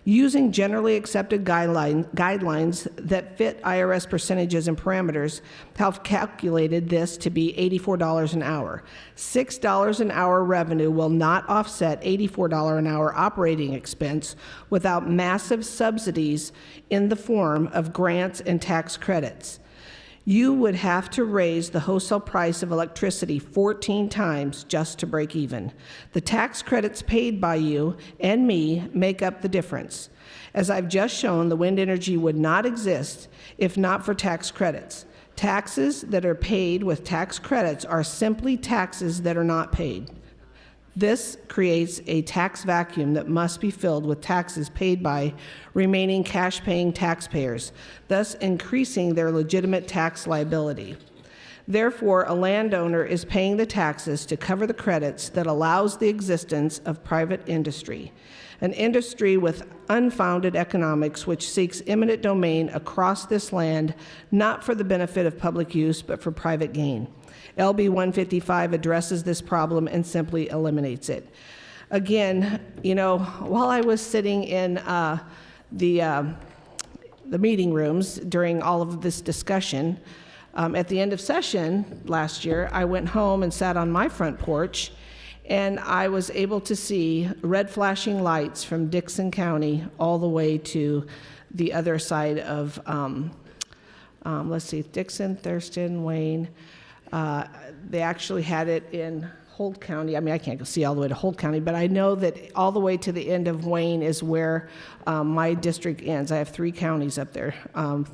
Using generally accepted guidelines that fit IRS percentages and parameters, have calculated this to be $84 an hour. $6 an hour revenue will not offset $84 an hour operating expense without massive subsidies in the form of grants and tax credits. You would have to raise the wholesale price of electricity 14 times just to break even. The tax credits paid by you and me make up the difference. As I've just shown, the wind energy would not exist if not for tax credits. Taxes that are paid with tax credits are simply taxes that are not paid. This creates a tax vacuum that must be filled with taxes paid by remaining cash-paying taxpayers, thus increasing their legitimate tax liability. Therefore, a landowner is paying the taxes to cover the credits that allows the existence of private industry, an industry with unfounded economics which seeks eminent domain across this land, not for the benefit of public use, but for private gain. LB 155 addresses this problem and simply eliminates it. Again, you know, while I was sitting in the meeting rooms during all of this discussion, at the end of session last year, I went home and sat on my front porch, and I was able to see red flashing lights from Dixon County all the way to the other side of, let's see, Dixon, Thurston, Wayne. They actually had it in Holt County. I mean, I can't go see all the way to Holt County, but I know that all the way to the end of Wayne is where my district ends. I have 3 counties up there,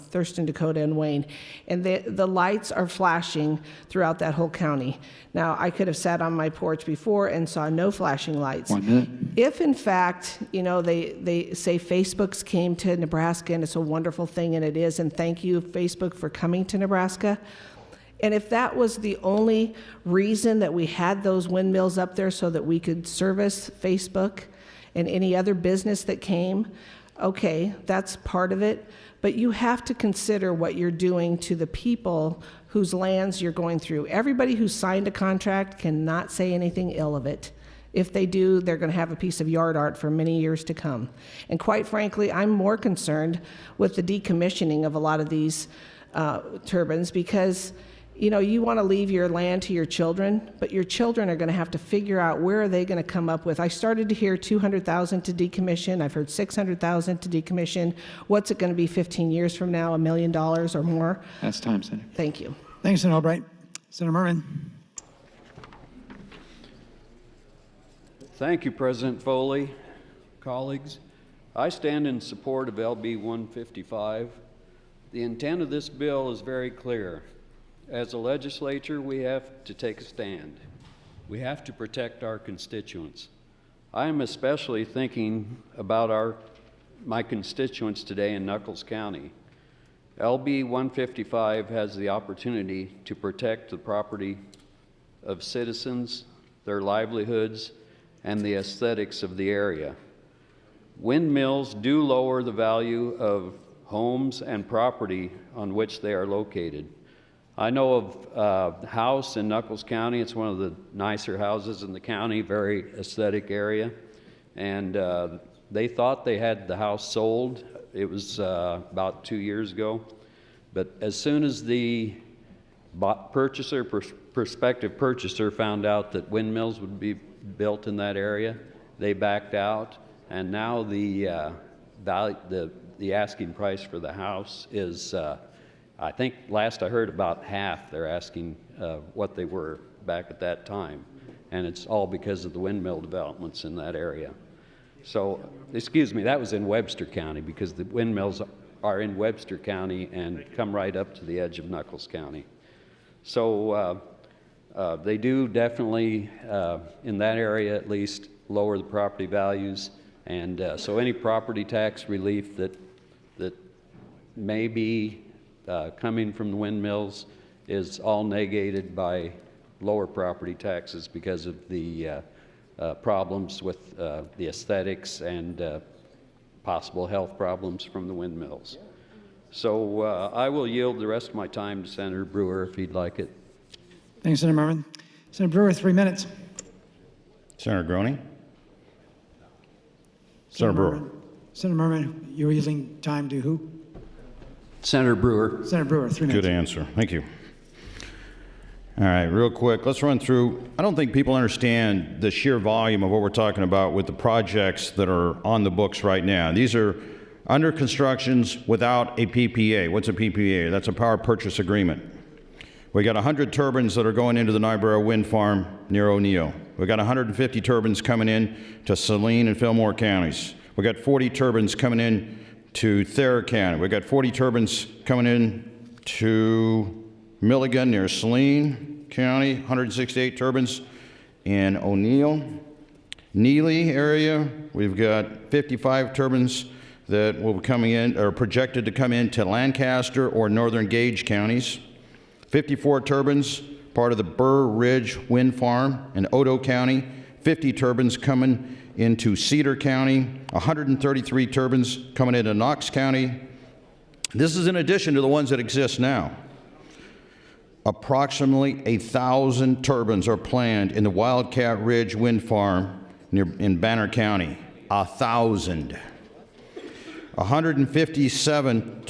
Thurston, Dakota, and Wayne. And the lights are flashing throughout that whole county. Now, I could have sat on my porch before and saw no flashing lights. 1 minute. If, in fact, you know, they say Facebook's came to Nebraska, and it's a wonderful thing, and it is, and thank you, Facebook, for coming to Nebraska. And if that was the only reason that we had those windmills up there so that we could service Facebook and any other business that came, okay, that's part of it. But you have to consider what you're doing to the people whose lands you're going through. Everybody who signed a contract cannot say anything ill of it. If they do, they're going to have a piece of yard art for many years to come. And quite frankly, I'm more concerned with the decommissioning of a lot of these turbines because, you know, you want to leave your land to your children, but your children are going to have to figure out where are they going to come up with. I started to hear $200,000 to decommission. I've heard $600,000 to decommission. What's it going to be 15 years from now, $1 million or more? That's time, Senator. Thank you. Thanks, Senator Albright. Senator Merman. Thank you, President Foley. Colleagues, I stand in support of LB 155. The intent of this bill is very clear. As a legislature, we have to take a stand. We have to protect our constituents. I am especially thinking about my constituents today in Nuckolls County. LB 155 has the opportunity to protect the property of citizens, their livelihoods, and the aesthetics of the area. Windmills do lower the value of homes and property on which they are located. I know of a house in Nuckolls County. It's one of the nicer houses in the county, very aesthetic area. And they thought they had the house sold. It was about 2 years ago. But as soon as the prospective purchaser found out that windmills would be built in that area, they backed out. And now the asking price for the house is I think last I heard about half they're asking what they were back at that time. And it's all because of the windmill developments in that area. So, excuse me, that was in Webster County because the windmills are in Webster County and come right up to the edge of Nuckolls County. So they do definitely, in that area at least, lower the property values. And so any property tax relief that may be coming from the windmills is all negated by lower property taxes because of the problems with the aesthetics and possible health problems from the windmills. So I will yield the rest of my time to Senator Brewer if he'd like it. Thanks, Senator Merman. Senator Brewer, 3 minutes. Senator Groene. Senator Brewer. Senator Merman, you're using time to who? Senator Brewer. Senator Brewer, 3 minutes. Good answer. Thank you. All right, real quick, let's run through. I don't think people understand the sheer volume of what we're talking about with the projects that are on the books right now. These are under constructions without a PPA. What's a PPA? That's a power purchase agreement. We got 100 turbines that are going into the Niobrara wind farm near O'Neill. We got 150 turbines coming in to Saline and Fillmore counties. We got 40 turbines coming in to Thayer County. We got 40 turbines coming in to Milligan near Saline County, 168 turbines in O'Neill. Neely area, we've got 55 turbines that will be coming in, or projected to come into Lancaster or northern Gage counties. 54 turbines, part of the Burr Ridge Wind Farm in Otoe County. 50 turbines coming into Cedar County. 133 turbines coming into Knox County. This is in addition to the ones that exist now. Approximately 1,000 turbines are planned in the Wildcat Ridge Wind Farm in Banner County. 1,000. 157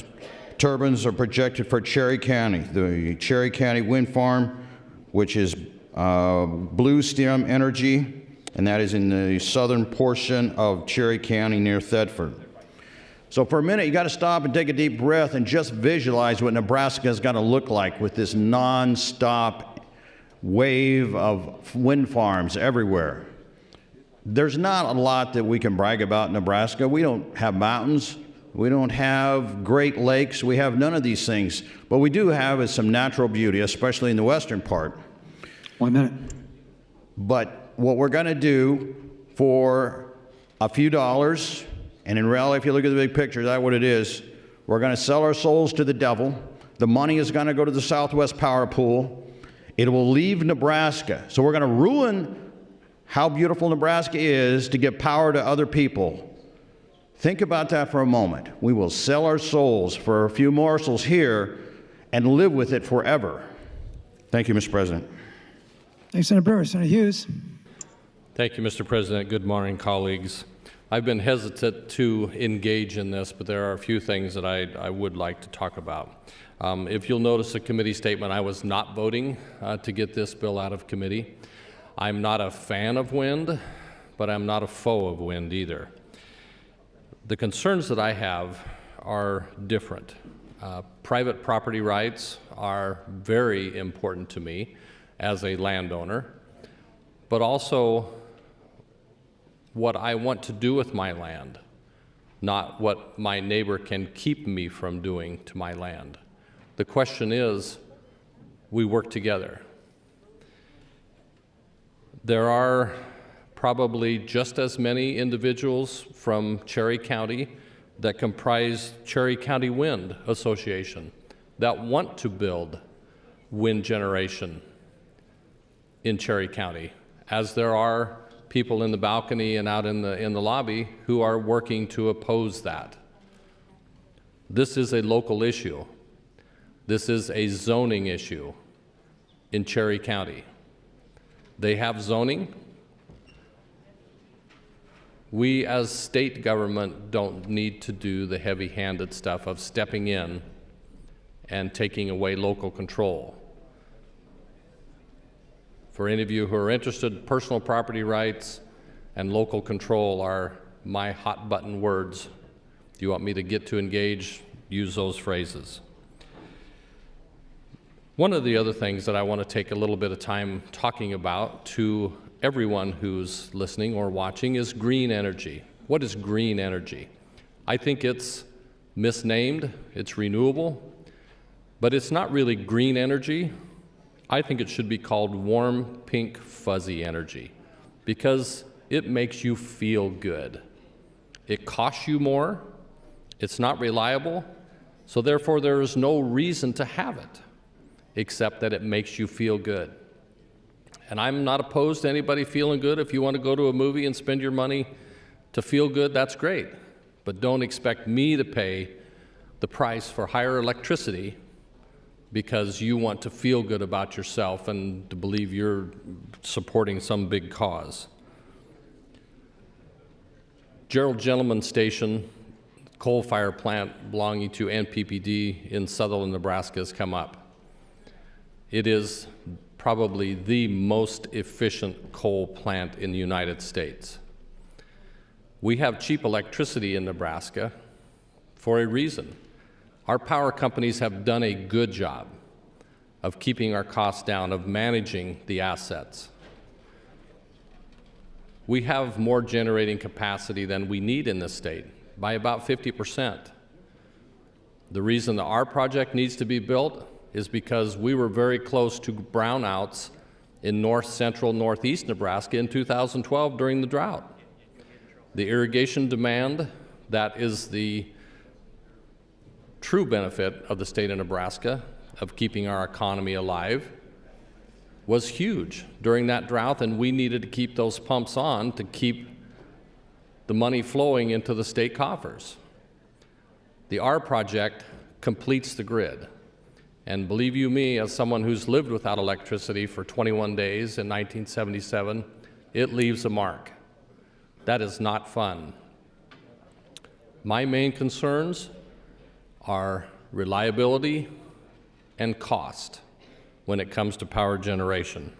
turbines are projected for Cherry County, the Cherry County Wind Farm, which is Blue Stem Energy, and that is in the southern portion of Cherry County near Thetford. So for a minute, you got to stop and take a deep breath and just visualize what Nebraska is going to look like with this non-stop wave of wind farms everywhere. There's not a lot that we can brag about in Nebraska. We don't have mountains. We don't have Great Lakes. We have none of these things. What we do have is some natural beauty, especially in the western part. 1 minute. But what we're going to do for a few dollars, and in reality, if you look at the big picture, that's what it is. We're going to sell our souls to the devil. The money is going to go to the Southwest Power Pool. It will leave Nebraska. So we're going to ruin how beautiful Nebraska is to give power to other people. Think about that for a moment. We will sell our souls for a few morsels here and live with it forever. Thank you, Mr. President. Thanks, Senator Brewer. Senator Hughes. Thank you, Mr. President. Good morning, colleagues. I've been hesitant to engage in this, but there are a few things that I would like to talk about. If you'll notice the committee statement, I was not voting to get this bill out of committee. I'm not a fan of wind, but I'm not a foe of wind either. The concerns that I have are different. Private property rights are very important to me as a landowner, but also what I want to do with my land, not what my neighbor can keep me from doing to my land. The question is, we work together. There are probably just as many individuals from Cherry County that comprise Cherry County Wind Association that want to build wind generation in Cherry County, as there are people in the balcony and out in the lobby who are working to oppose that. This is a local issue. This is a zoning issue in Cherry County. They have zoning. We as state government don't need to do the heavy-handed stuff of stepping in and taking away local control. For any of you who are interested, personal property rights and local control are my hot button words. If you want me to get to engage, use those phrases. One of the other things that I want to take a little bit of time talking about to everyone who's listening or watching is green energy. What is green energy? I think it's misnamed, it's renewable, but it's not really green energy. I think it should be called warm, pink, fuzzy energy because it makes you feel good. It costs you more, it's not reliable, so therefore there is no reason to have it except that it makes you feel good. And I'm not opposed to anybody feeling good. If you want to go to a movie and spend your money to feel good, that's great. But don't expect me to pay the price for higher electricity because you want to feel good about yourself and to believe you're supporting some big cause. Gerald Gentleman Station, coal fire plant belonging to NPPD in Sutherland, Nebraska, has come up. It is probably the most efficient coal plant in the United States. We have cheap electricity in Nebraska for a reason. Our power companies have done a good job of keeping our costs down, of managing the assets. We have more generating capacity than we need in this state, by about 50%. The reason that our project needs to be built is because we were very close to brownouts in north central northeast Nebraska in 2012 during the drought. The irrigation demand, that is the true benefit of the state of Nebraska, of keeping our economy alive, was huge during that drought, and we needed to keep those pumps on to keep the money flowing into the state coffers. The R project completes the grid. And believe you me, as someone who's lived without electricity for 21 days in 1977, it leaves a mark. That is not fun. My main concerns are reliability and cost when it comes to power generation.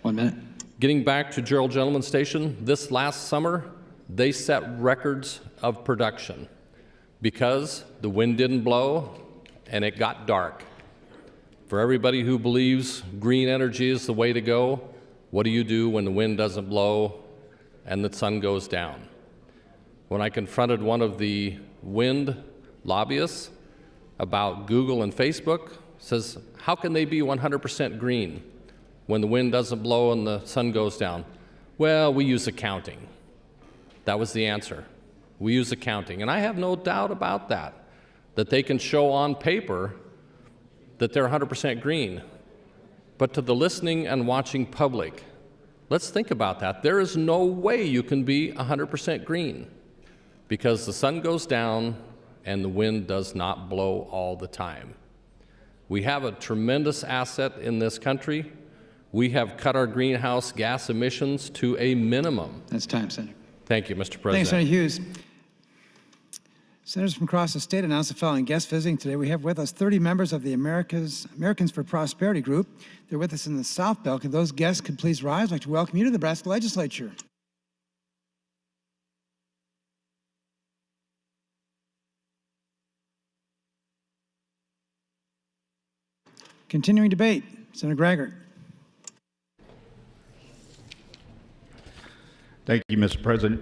1 minute. Getting back to Gerald Gentleman Station, this last summer, they set records of production because the wind didn't blow and it got dark. For everybody who believes green energy is the way to go, what do you do when the wind doesn't blow and the sun goes down? When I confronted one of the wind lobbyists about Google and Facebook, says, how can they be 100% green when the wind doesn't blow and the sun goes down? Well, we use accounting. That was the answer. We use accounting. And I have no doubt about that they can show on paper that they're 100% green. But to the listening and watching public, let's think about that. There is no way you can be 100% green because the sun goes down and the wind does not blow all the time. We have a tremendous asset in this country. We have cut our greenhouse gas emissions to a minimum. That's time, Senator. Thank you, Mr. President. Thanks, Senator Hughes. Senators from across the state announced the following guests visiting today. We have with us 30 members of the Americans for Prosperity group. They're with us in the South Belt. If those guests could please rise, I'd like to welcome you to the Nebraska Legislature. Continuing debate, Senator Graggart. Thank you, Mr. President.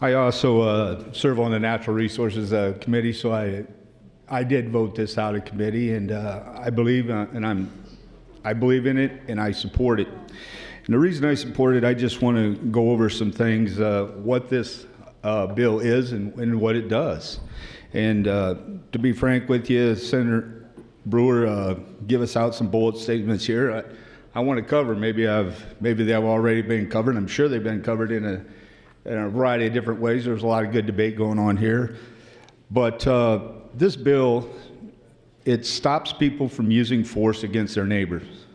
I also serve on the Natural Resources Committee, so I did vote this out of committee, and I believe I believe in it and I support it. And the reason I support it, I just want to go over some things, what this bill is and what it does. And to be frank with you, Senator Brewer, give us out some bullet statements here. I want to cover. Maybe they've already been covered. I'm sure they've been covered in a variety of different ways. There's a lot of good debate going on here. But this bill, it stops people from using force against their neighbors,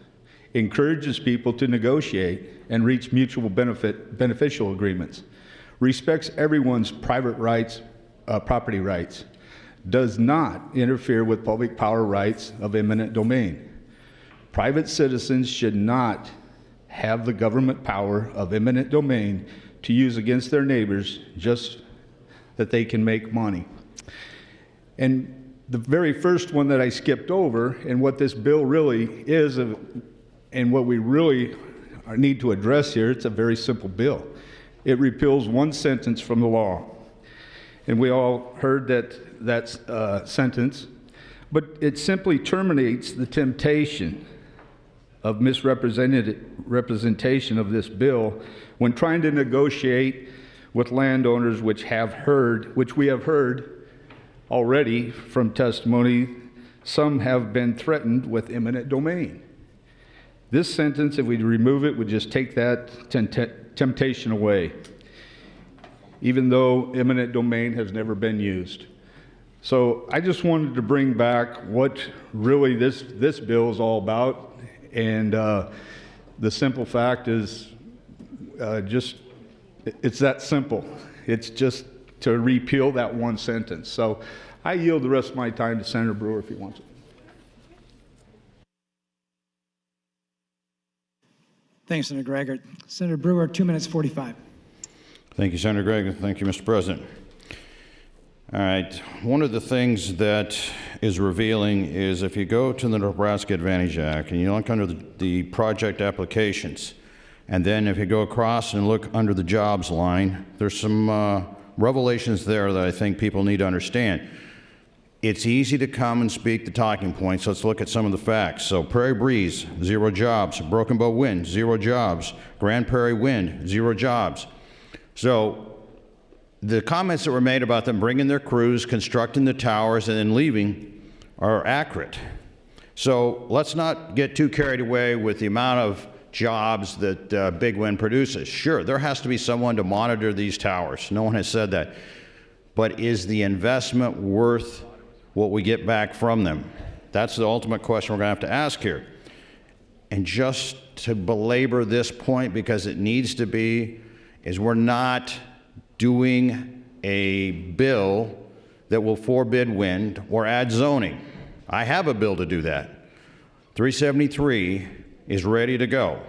encourages people to negotiate and reach mutual beneficial agreements, respects everyone's private rights, property rights, does not interfere with public power rights of eminent domain. Private citizens should not have the government power of eminent domain to use against their neighbors just that they can make money. And the very first one that I skipped over, and what this bill really is, and what we really need to address here, it's a very simple bill. It repeals one sentence from the law. And we all heard that sentence, but it simply terminates the temptation of misrepresentation of this bill when trying to negotiate with landowners, which we have heard already from testimony, some have been threatened with eminent domain. This sentence, if we remove it, would just take that temptation away, even though eminent domain has never been used. So I just wanted to bring back what really this bill is all about. And the simple fact is it's that simple. It's just to repeal that one sentence. So I yield the rest of my time to Senator Brewer if he wants it. Thanks, Senator Graggart. Senator Brewer, 2 minutes 45. Thank you, Senator Gregg. Thank you, Mr. President. All right. One of the things that is revealing is if you go to the Nebraska Advantage Act and you look under the project applications, and then if you go across and look under the jobs line, there's some revelations there that I think people need to understand. it's easy to come and speak the talking points. Let's look at some of the facts. So Prairie Breeze, 0 jobs. Broken Bow Wind, 0 jobs. Grand Prairie Wind, 0 jobs. So the comments that were made about them bringing their crews, constructing the towers, and then leaving are accurate. So let's not get too carried away with the amount of jobs that Big Wind produces. Sure, there has to be someone to monitor these towers. No one has said that. But is the investment worth what we get back from them? That's the ultimate question we're going to have to ask here. And just to belabor this point, because it needs to be, is we're not doing a bill that will forbid wind or add zoning. I have a bill to do that. 373 is ready to go.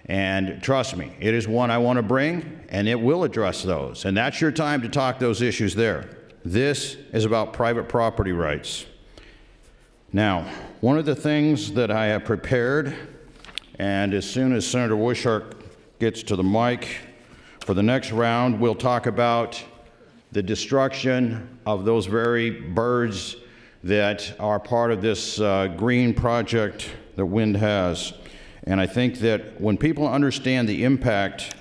And trust me, it is one I want to bring, and it will address those. And that's your time to talk those issues there. This is about private property rights. Now, one of the things that I have prepared, and as soon as Senator Wishart gets to the mic for the next round, we'll talk about the destruction of those very birds that are part of this green project that wind has. And I think that when people understand the impact,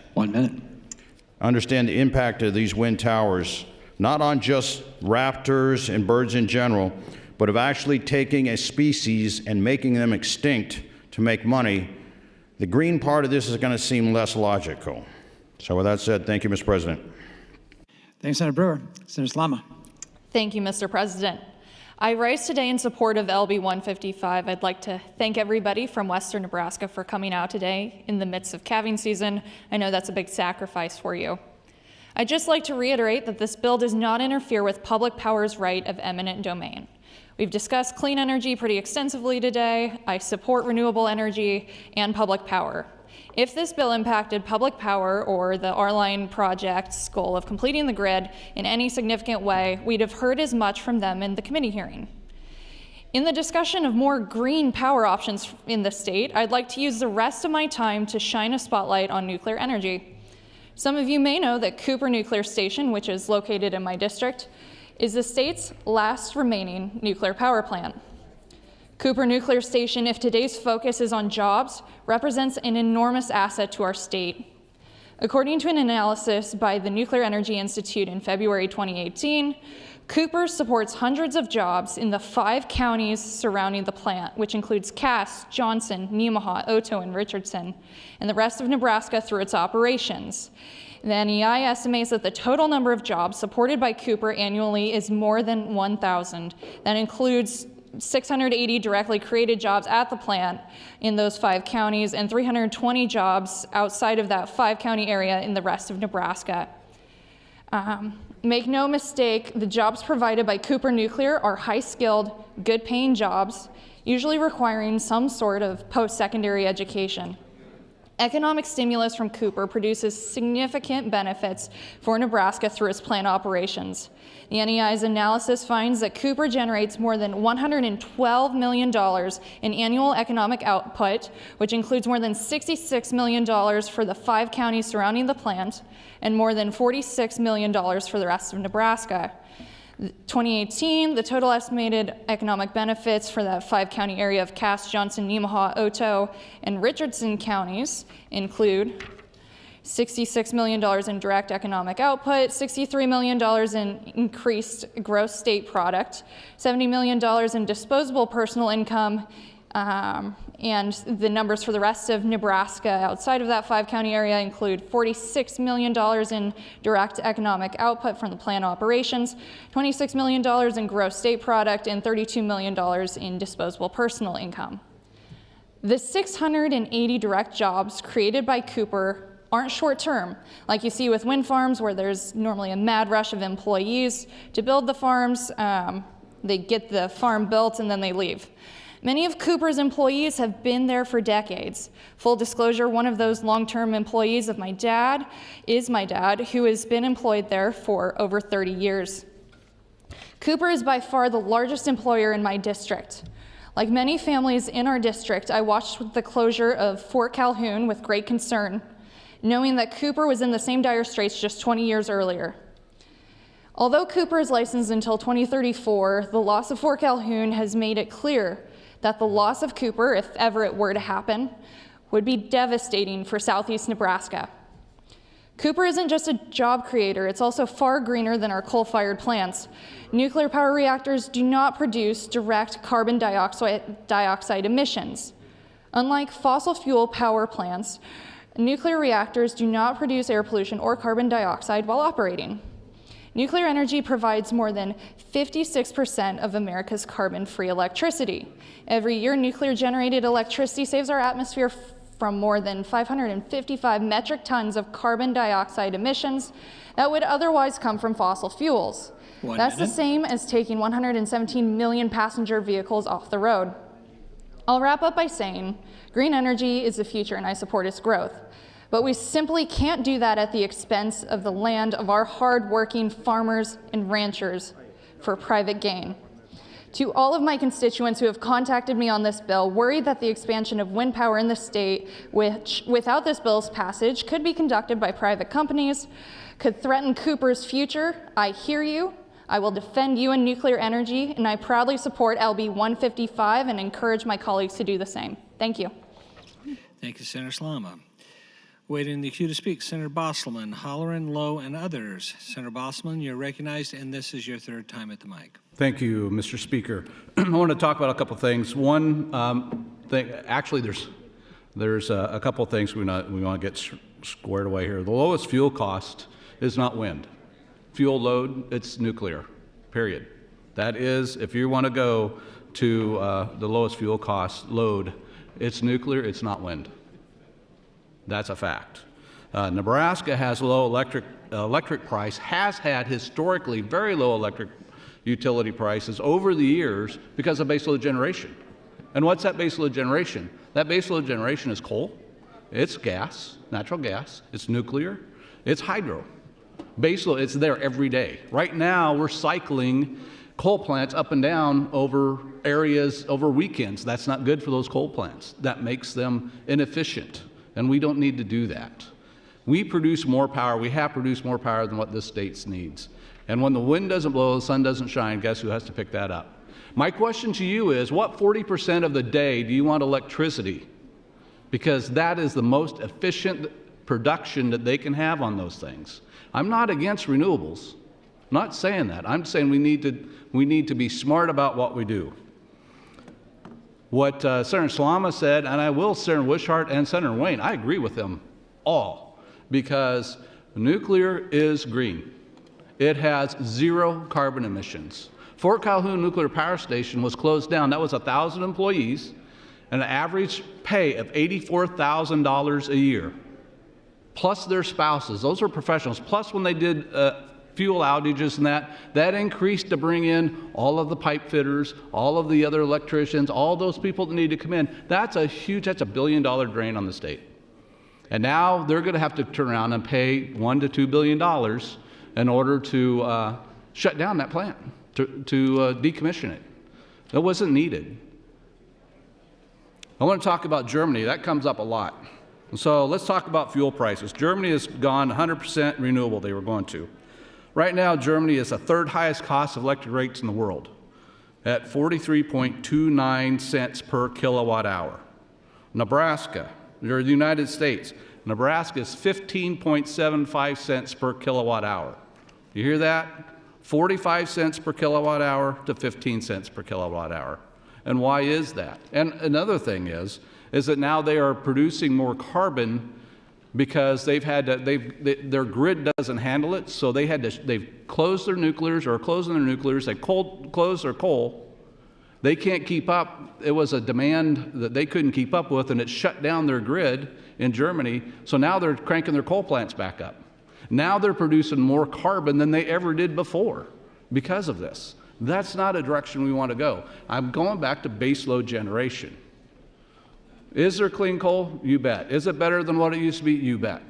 understand the impact of these wind towers, not on just raptors and birds in general, but of actually taking a species and making them extinct to make money, the green part of this is going to seem less logical. So with that said, thank you, Mr. President. Thanks, Senator Brewer. Senator Slama. Thank you, Mr. President. I rise today in support of LB 155. I'd like to thank everybody from Western Nebraska for coming out today in the midst of calving season. I know that's a big sacrifice for you. I'd just like to reiterate that this bill does not interfere with public power's right of eminent domain. We've discussed clean energy pretty extensively today. I support renewable energy and public power. If this bill impacted public power or the R-Line project's goal of completing the grid in any significant way, we'd have heard as much from them in the committee hearing. In the discussion of more green power options in the state, I'd like to use the rest of my time to shine a spotlight on nuclear energy. Some of you may know that Cooper Nuclear Station, which is located in my district, is the state's last remaining nuclear power plant. Cooper Nuclear Station, if today's focus is on jobs, represents an enormous asset to our state. According to an analysis by the Nuclear Energy Institute in February 2018, Cooper supports hundreds of jobs in the 5 counties surrounding the plant, which includes Cass, Johnson, Nemaha, Otoe, and Richardson, and the rest of Nebraska through its operations. The NEI estimates that the total number of jobs supported by Cooper annually is more than 1,000. That includes 680 directly created jobs at the plant in those 5 counties and 320 jobs outside of that 5-county area in the rest of Nebraska. Make no mistake, the jobs provided by Cooper Nuclear are high-skilled, good-paying jobs, usually requiring some sort of post-secondary education. Economic stimulus from Cooper produces significant benefits for Nebraska through its plant operations. The NEI's analysis finds that Cooper generates more than $112 million in annual economic output, which includes more than $66 million for the 5 counties surrounding the plant and more than $46 million for the rest of Nebraska. 2018, the total estimated economic benefits for that 5-county area of Cass, Johnson, Nemaha, Otoe, and Richardson counties include $66 million in direct economic output, $63 million in increased gross state product, $70 million in disposable personal income, and the numbers for the rest of Nebraska outside of that 5-county area include $46 million in direct economic output from the plant operations, $26 million in gross state product, and $32 million in disposable personal income. The 680 direct jobs created by Cooper aren't short-term, like you see with wind farms where there's normally a mad rush of employees to build the farms. They get the farm built and then they leave. Many of Cooper's employees have been there for decades. Full disclosure, one of those long-term employees of my dad is my dad, who has been employed there for over 30 years. Cooper is by far the largest employer in my district. Like many families in our district, I watched the closure of Fort Calhoun with great concern, knowing that Cooper was in the same dire straits just 20 years earlier. Although Cooper is licensed until 2034, the loss of Fort Calhoun has made it clear that the loss of Cooper, if ever it were to happen, would be devastating for southeast Nebraska. Cooper isn't just a job creator, it's also far greener than our coal-fired plants. Nuclear power reactors do not produce direct carbon dioxide emissions. Unlike fossil fuel power plants, nuclear reactors do not produce air pollution or carbon dioxide while operating. Nuclear energy provides more than 56% of America's carbon-free electricity. Every year, nuclear-generated electricity saves our atmosphere from more than 555 metric tons of carbon dioxide emissions that would otherwise come from fossil fuels. That's the same as taking 117 million passenger vehicles off the road. I'll wrap up by saying green energy is the future and I support its growth. But we simply can't do that at the expense of the land of our hard-working farmers and ranchers for private gain. To all of my constituents who have contacted me on this bill, worried that the expansion of wind power in the state, which without this bill's passage could be conducted by private companies, could threaten Cooper's future, I hear you. I will defend you in nuclear energy, and I proudly support LB 155 and encourage my colleagues to do the same. Thank you. Thank you, Senator Slama. Waiting in the queue to speak, Senator Bosselman, Holloran, Lowe, and others. Senator Bosselman, you're recognized, and this is your third time at the mic. Thank you, Mr. Speaker. I want to talk about a couple things. One thing, actually, there's a couple things we want to get squared away here. The lowest fuel cost is not wind. Fuel load, it's nuclear, period. That is, if you want to go to the lowest fuel cost load, it's nuclear, it's not wind. That's a fact. Nebraska has low electric price, has had historically very low electric utility prices over the years because of baseload generation. And what's that baseload generation? That baseload generation is coal, it's gas, natural gas, it's nuclear, it's hydro. Baseload, it's there every day. Right now, we're cycling coal plants up and down over areas over weekends. That's not good for those coal plants. That makes them inefficient. And we don't need to do that. We produce more power. We have produced more power than what this state needs. And when the wind doesn't blow, the sun doesn't shine, guess who has to pick that up? My question to you is, what 40% of the day do you want electricity? Because that is the most efficient production that they can have on those things. I'm not against renewables. I'm not saying that. I'm saying we need to be smart about what we do. What Senator Slama said, and I will, Senator Wishart and Senator Wayne, I agree with them all, because nuclear is green. It has 0 carbon emissions. Fort Calhoun Nuclear Power Station was closed down. That was 1,000 employees and an average pay of $84,000 a year, plus their spouses. Those are professionals. Plus when they did fuel outages and that increased to bring in all of the pipe fitters, all of the other electricians, all those people that need to come in. That's a $1 billion drain on the state. And now they're going to have to turn around and pay $1 to $2 billion in order to shut down that plant, to decommission it. That wasn't needed. I want to talk about Germany. That comes up a lot. So let's talk about fuel prices. Germany has gone 100% renewable, they were going to. Right now, Germany is the 3rd highest cost of electric rates in the world at 43.29 cents per kilowatt hour. Nebraska, or the United States, Nebraska is 15.75 cents per kilowatt hour. You hear that? 45 cents per kilowatt hour to 15 cents per kilowatt hour. And why is that? And another thing is that now they are producing more carbon because they've had to, their grid doesn't handle it, so they've closed their nuclears or closing their nuclears, they closed their coal. They can't keep up. It was a demand that they couldn't keep up with, and it shut down their grid in Germany, so now they're cranking their coal plants back up. Now they're producing more carbon than they ever did before because of this. That's not a direction we want to go. I'm going back to baseload generation. Is there clean coal? You bet. Is it better than what it used to be? You bet.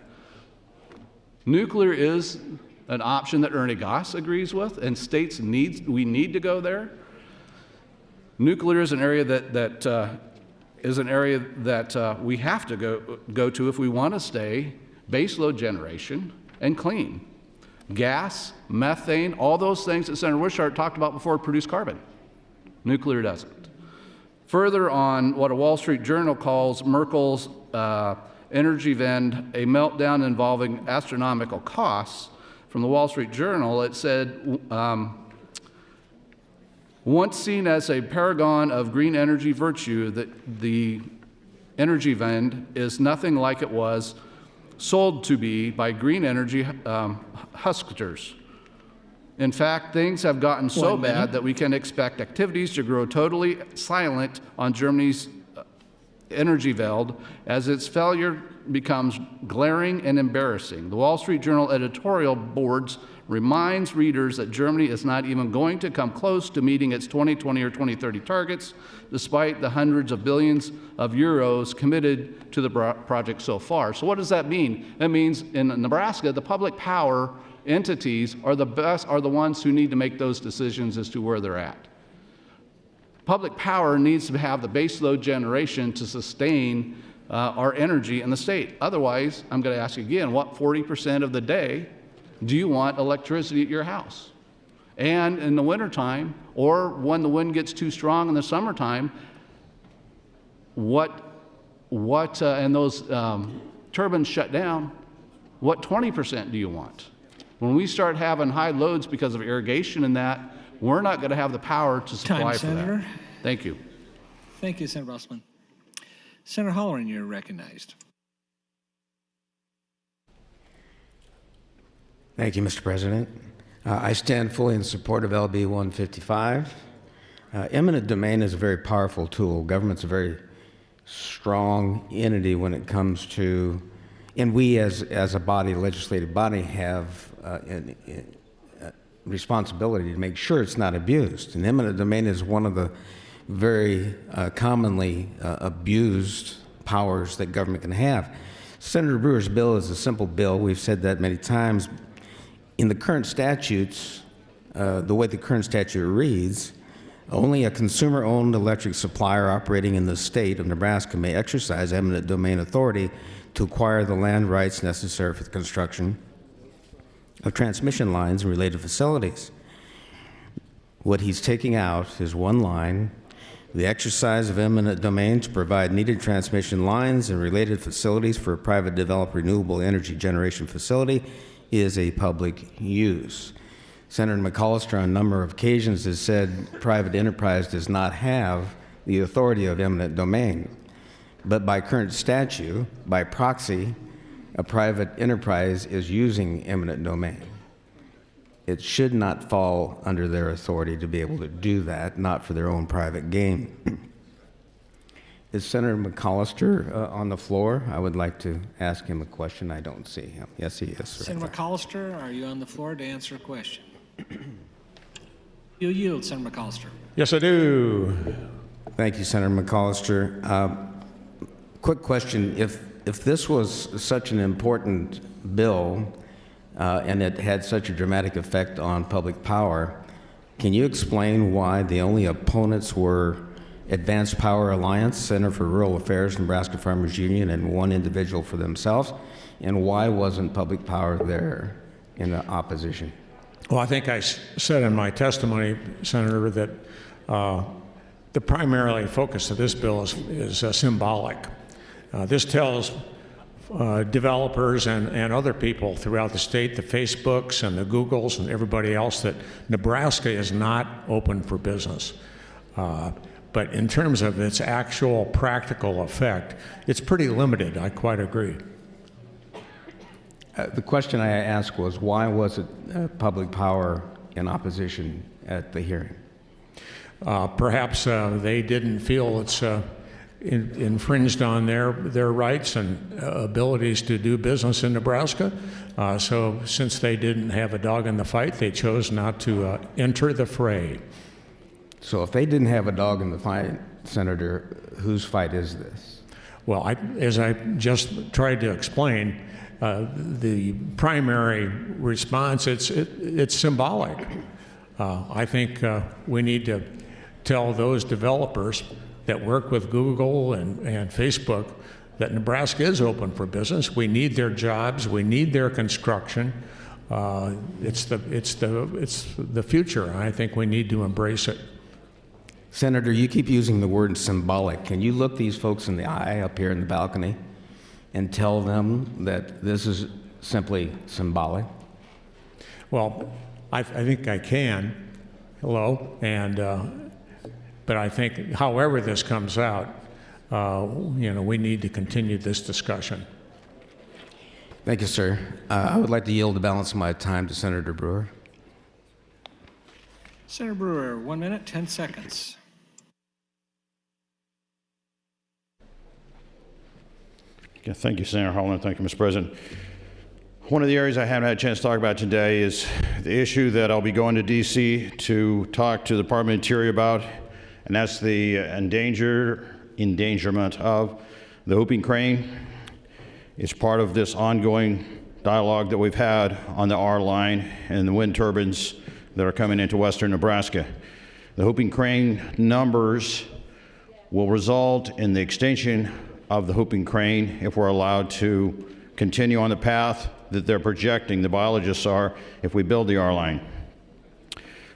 Nuclear is an option that Ernie Goss agrees with, and states we need to go there. Nuclear is an area that we have to go to if we want to stay baseload generation and clean. Gas, methane, all those things that Senator Wishart talked about before produce carbon. Nuclear doesn't. Further on what a Wall Street Journal calls Merkel's energy vend, a meltdown involving astronomical costs, from the Wall Street Journal, it said, once seen as a paragon of green energy virtue, that the energy vend is nothing like it was sold to be by green energy huskers. In fact, things have gotten so bad that we can expect activities to grow totally silent on Germany's energy veld as its failure becomes glaring and embarrassing. The Wall Street Journal editorial boards reminds readers that Germany is not even going to come close to meeting its 2020 or 2030 targets, despite the hundreds of billions of euros committed to the project so far. So what does that mean? That means in Nebraska, the public power entities are the ones who need to make those decisions as to where they're at. Public power needs to have the base load generation to sustain our energy in the state. Otherwise, I'm going to ask you again, what 40% of the day do you want electricity at your house? And in the wintertime, or when the wind gets too strong in the summertime, and those turbines shut down, what 20% do you want? When we start having high loads because of irrigation and that, we're not going to have the power to supply for Senator. that. Thank you. Thank you, Senator Bosselman. Senator Halloran, you're recognized. Thank you, Mr. President. I stand fully in support of LB 155. Eminent domain is a very powerful tool. Government's a very strong entity when it comes to, and we as a body, legislative body, have responsibility to make sure it's not abused. And eminent domain is one of the very commonly abused powers that government can have. Senator Brewer's bill is a simple bill. We've said that many times. In the current statutes, the way the current statute reads, only a consumer-owned electric supplier operating in the state of Nebraska may exercise eminent domain authority to acquire the land rights necessary for the construction of transmission lines and related facilities. What he's taking out is one line: the exercise of eminent domain to provide needed transmission lines and related facilities for a private developed renewable energy generation facility is a public use. Senator McAllister on a number of occasions has said private enterprise does not have the authority of eminent domain. But by current statute, by proxy, a private enterprise is using eminent domain. It should not fall under their authority to be able to do that, not for their own private gain. Is Senator McAllister on the floor? I would like to ask him a question. I don't see him. Yes, he is. Senator McAllister, are you on the floor to answer a question? You yield, Senator McAllister. Yes, I do. Thank you, Senator McAllister. Quick question. If this was such an important bill and it had such a dramatic effect on public power, can you explain why the only opponents were Advanced Power Alliance, Center for Rural Affairs, Nebraska Farmers Union, and one individual for themselves? And why wasn't public power there in the opposition? Well, I think I said in my testimony, Senator, that the primary focus of this bill is symbolic. This tells developers and other people throughout the state, the Facebooks and the Googles and everybody else, that Nebraska is not open for business. But in terms of its actual practical effect, it's pretty limited. I quite agree. The question I asked was, why was it public power in opposition at the hearing? Perhaps they didn't feel it's infringed on their rights and abilities to do business in Nebraska. So since they didn't have a dog in the fight, they chose not to enter the fray. So if they didn't have a dog in the fight, Senator, whose fight is this? Well, as I just tried to explain, the primary response, it's symbolic. I think we need to tell those developers that work with Google and Facebook that Nebraska is open for business. We need their jobs. We need their construction. It's the future. I think we need to embrace it. Senator, you keep using the word symbolic. Can you look these folks in the eye up here in the balcony and tell them that this is simply symbolic? Well, I think I can. Hello, and but I think, however this comes out, we need to continue this discussion. Thank you, sir. I would like to yield the balance of my time to Senator Brewer. Senator Brewer, 1 minute, 10 seconds. Yeah, thank you, Senator Holland. Thank you, Mr. President. One of the areas I haven't had a chance to talk about today is the issue that I'll be going to D.C. to talk to the Department of Interior about, and that's the endangerment of the whooping crane. It's part of this ongoing dialogue that we've had on the R line and the wind turbines that are coming into western Nebraska. The whooping crane numbers will result in the extinction of the whooping crane if we're allowed to continue on the path that they're projecting, the biologists are, if we build the R line.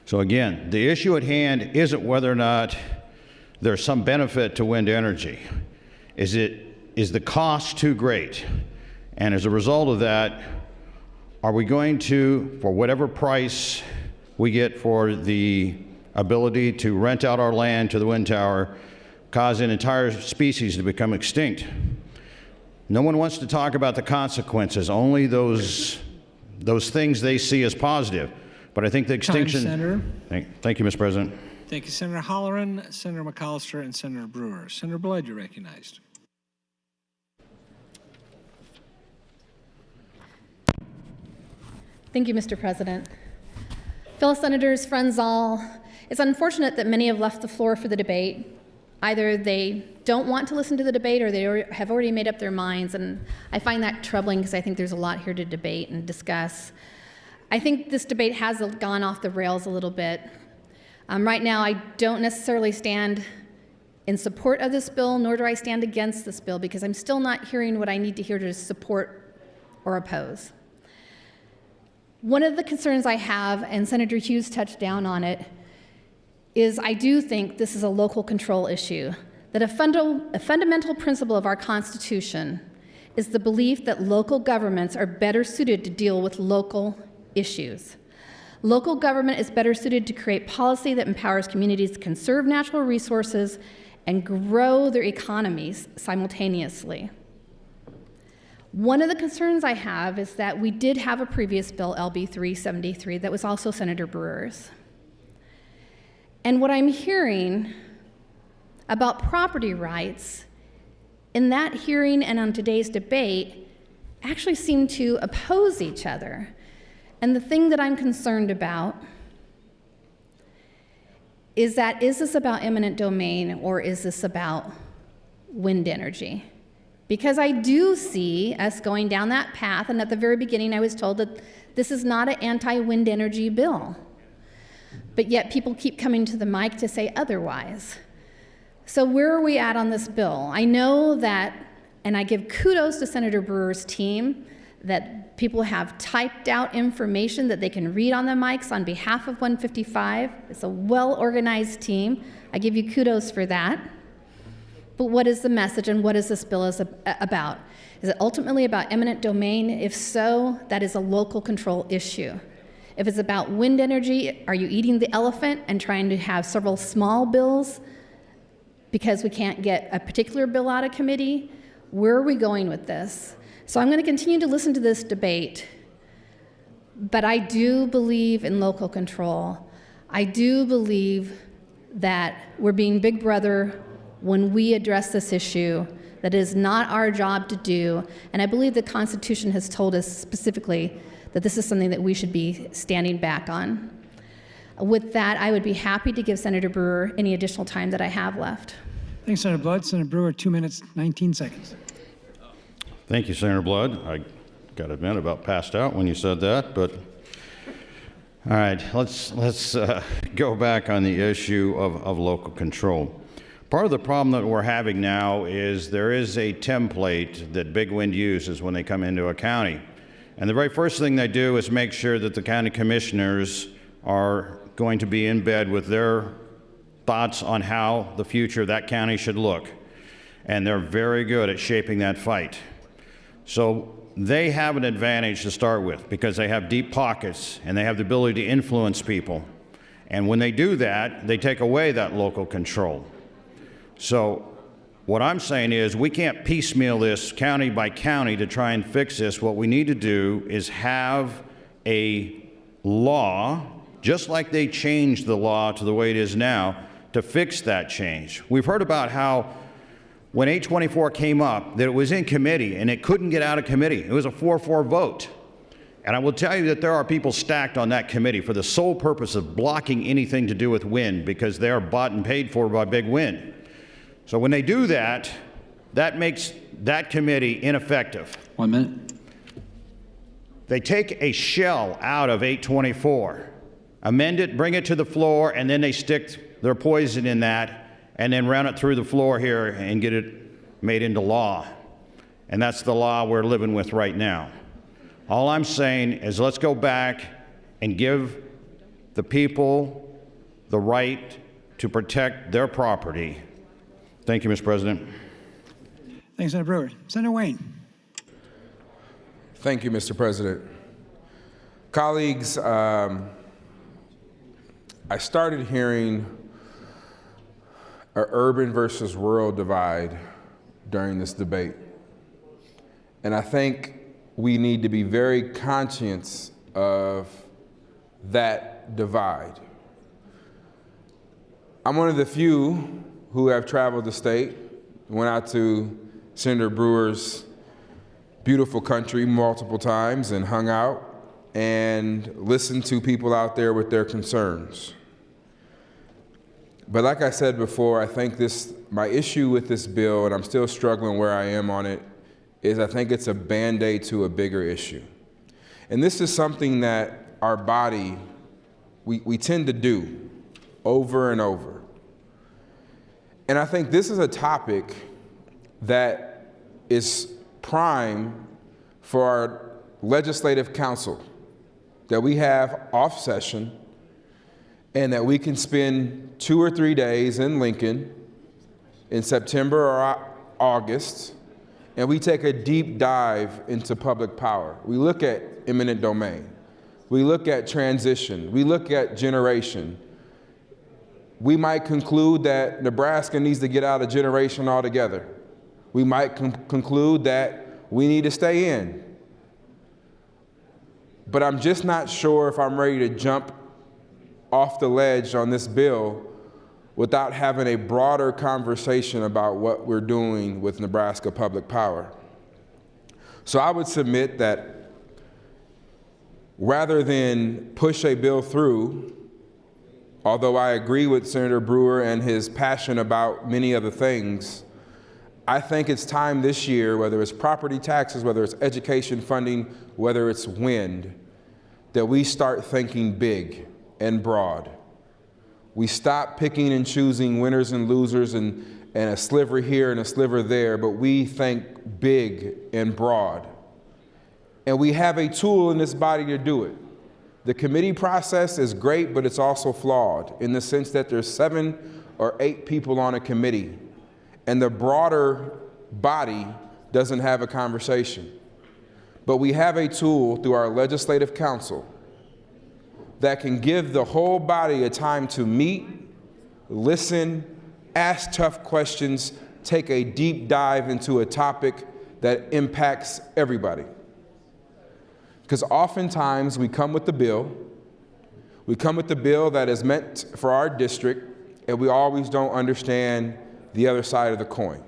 So again, the issue at hand isn't whether or not there's some benefit to wind energy. Is the cost too great? And as a result of that, are we going to, for whatever price we get for the ability to rent out our land to the wind tower, cause an entire species to become extinct? No one wants to talk about the consequences, only those things they see as positive. But I think the extinction... Senator. Thank you, Mr. President. Thank you, Senator Halloran, Senator McAllister, and Senator Brewer. Senator Blood, you're recognized. Thank you, Mr. President. Fellow senators, friends all, it's unfortunate that many have left the floor for the debate. Either they don't want to listen to the debate or they have already made up their minds, and I find that troubling because I think there's a lot here to debate and discuss. I think this debate has gone off the rails a little bit. Right now, I don't necessarily stand in support of this bill, nor do I stand against this bill, because I'm still not hearing what I need to hear to support or oppose. One of the concerns I have, and Senator Hughes touched down on it, is I do think this is a local control issue, that a fundamental principle of our Constitution is the belief that local governments are better suited to deal with local issues. Local government is better suited to create policy that empowers communities to conserve natural resources and grow their economies simultaneously. One of the concerns I have is that we did have a previous bill, LB 373, that was also Senator Brewer's. And what I'm hearing about property rights in that hearing and on today's debate actually seem to oppose each other. And the thing that I'm concerned about is this about eminent domain or is this about wind energy? Because I do see us going down that path, and at the very beginning I was told that this is not an anti-wind energy bill. But yet people keep coming to the mic to say otherwise. So where are we at on this bill? I know that, and I give kudos to Senator Brewer's team, that people have typed out information that they can read on the mics on behalf of 155. It's a well-organized team. I give you kudos for that. But what is the message and what is this bill about? Is it ultimately about eminent domain? If so, that is a local control issue. If it's about wind energy, are you eating the elephant and trying to have several small bills because we can't get a particular bill out of committee? Where are we going with this? So I'm going to continue to listen to this debate, but I do believe in local control. I do believe that we're being big brother when we address this issue, that it is not our job to do, and I believe the Constitution has told us specifically that this is something that we should be standing back on. With that, I would be happy to give Senator Brewer any additional time that I have left. Thanks, Senator Blood. Senator Brewer, 2 minutes, 19 seconds. Thank you, Senator Blood. I got to admit, about passed out when you said that, but all right, let's go back on the issue of local control. Part of the problem that we're having now is there is a template that Big Wind uses when they come into a county. And the very first thing they do is make sure that the county commissioners are going to be in bed with their thoughts on how the future of that county should look. And they're very good at shaping that fight. So they have an advantage to start with because they have deep pockets and they have the ability to influence people. And when they do that, they take away that local control. So what I'm saying is we can't piecemeal this county by county to try and fix this. What we need to do is have a law, just like they changed the law to the way it is now, to fix that change. We've heard about how when 824 came up, that it was in committee and it couldn't get out of committee. It was a 4-4 vote. And I will tell you that there are people stacked on that committee for the sole purpose of blocking anything to do with wind because they are bought and paid for by big wind. So when they do that, that makes that committee ineffective. 1 minute. They take a shell out of 824, amend it, bring it to the floor, and then they stick their poison in that and then run it through the floor here and get it made into law. And that's the law we're living with right now. All I'm saying is let's go back and give the people the right to protect their property. Thank you, Mr. President. Thanks, Senator Brewer. Senator Wayne. Thank you, Mr. President. Colleagues, I started hearing an urban versus rural divide during this debate. And I think we need to be very conscious of that divide. I'm one of the few who have traveled the state, went out to Senator Brewer's beautiful country multiple times and hung out and listened to people out there with their concerns. But like I said before, I think my issue with this bill, and I'm still struggling where I am on it, is I think it's a Band-Aid to a bigger issue. And this is something that our body, we tend to do over and over. And I think this is a topic that is prime for our legislative council, that we have off session and that we can spend 2 or 3 days in Lincoln in September or August, and we take a deep dive into public power. We look at eminent domain. We look at transition. We look at generation. We might conclude that Nebraska needs to get out of generation altogether. We might conclude that we need to stay in. But I'm just not sure if I'm ready to jump off the ledge on this bill without having a broader conversation about what we're doing with Nebraska public power. So I would submit that rather than push a bill through, although I agree with Senator Brewer and his passion about many other things, I think it's time this year, whether it's property taxes, whether it's education funding, whether it's wind, that we start thinking big and broad. We stop picking and choosing winners and losers and a sliver here and a sliver there, but we think big and broad. And we have a tool in this body to do it. The committee process is great, but it's also flawed in the sense that there's 7 or 8 people on a committee, and the broader body doesn't have a conversation. But we have a tool through our legislative council that can give the whole body a time to meet, listen, ask tough questions, take a deep dive into a topic that impacts everybody. Because oftentimes we come with the bill that is meant for our district, and we always don't understand the other side of the coin.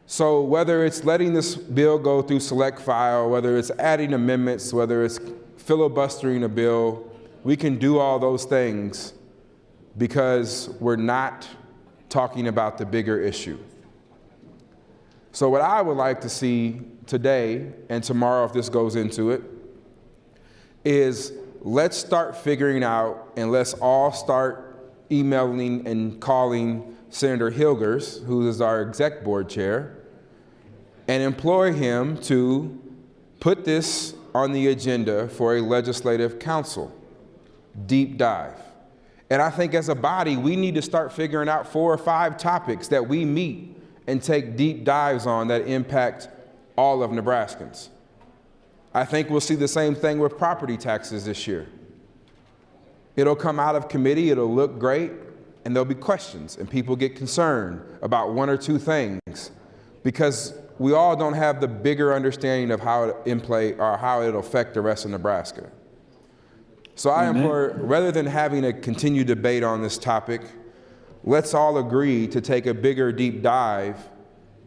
So whether it's letting this bill go through select file, whether it's adding amendments, whether it's filibustering a bill, we can do all those things because we're not talking about the bigger issue. So what I would like to see today and tomorrow, if this goes into it, is let's start figuring out and let's all start emailing and calling Senator Hilgers, who is our exec board chair, and employ him to Put this on the agenda for a legislative council deep dive. And I think as a body, we need to start figuring out 4 or 5 topics that we meet and take deep dives on that impact all of Nebraskans. I think we'll see the same thing with property taxes this year. It'll come out of committee, it'll look great, and there'll be questions, and people get concerned about 1 or 2 things because we all don't have the bigger understanding of how it'll affect the rest of Nebraska. So I implore, rather than having a continued debate on this topic, let's all agree to take a bigger deep dive,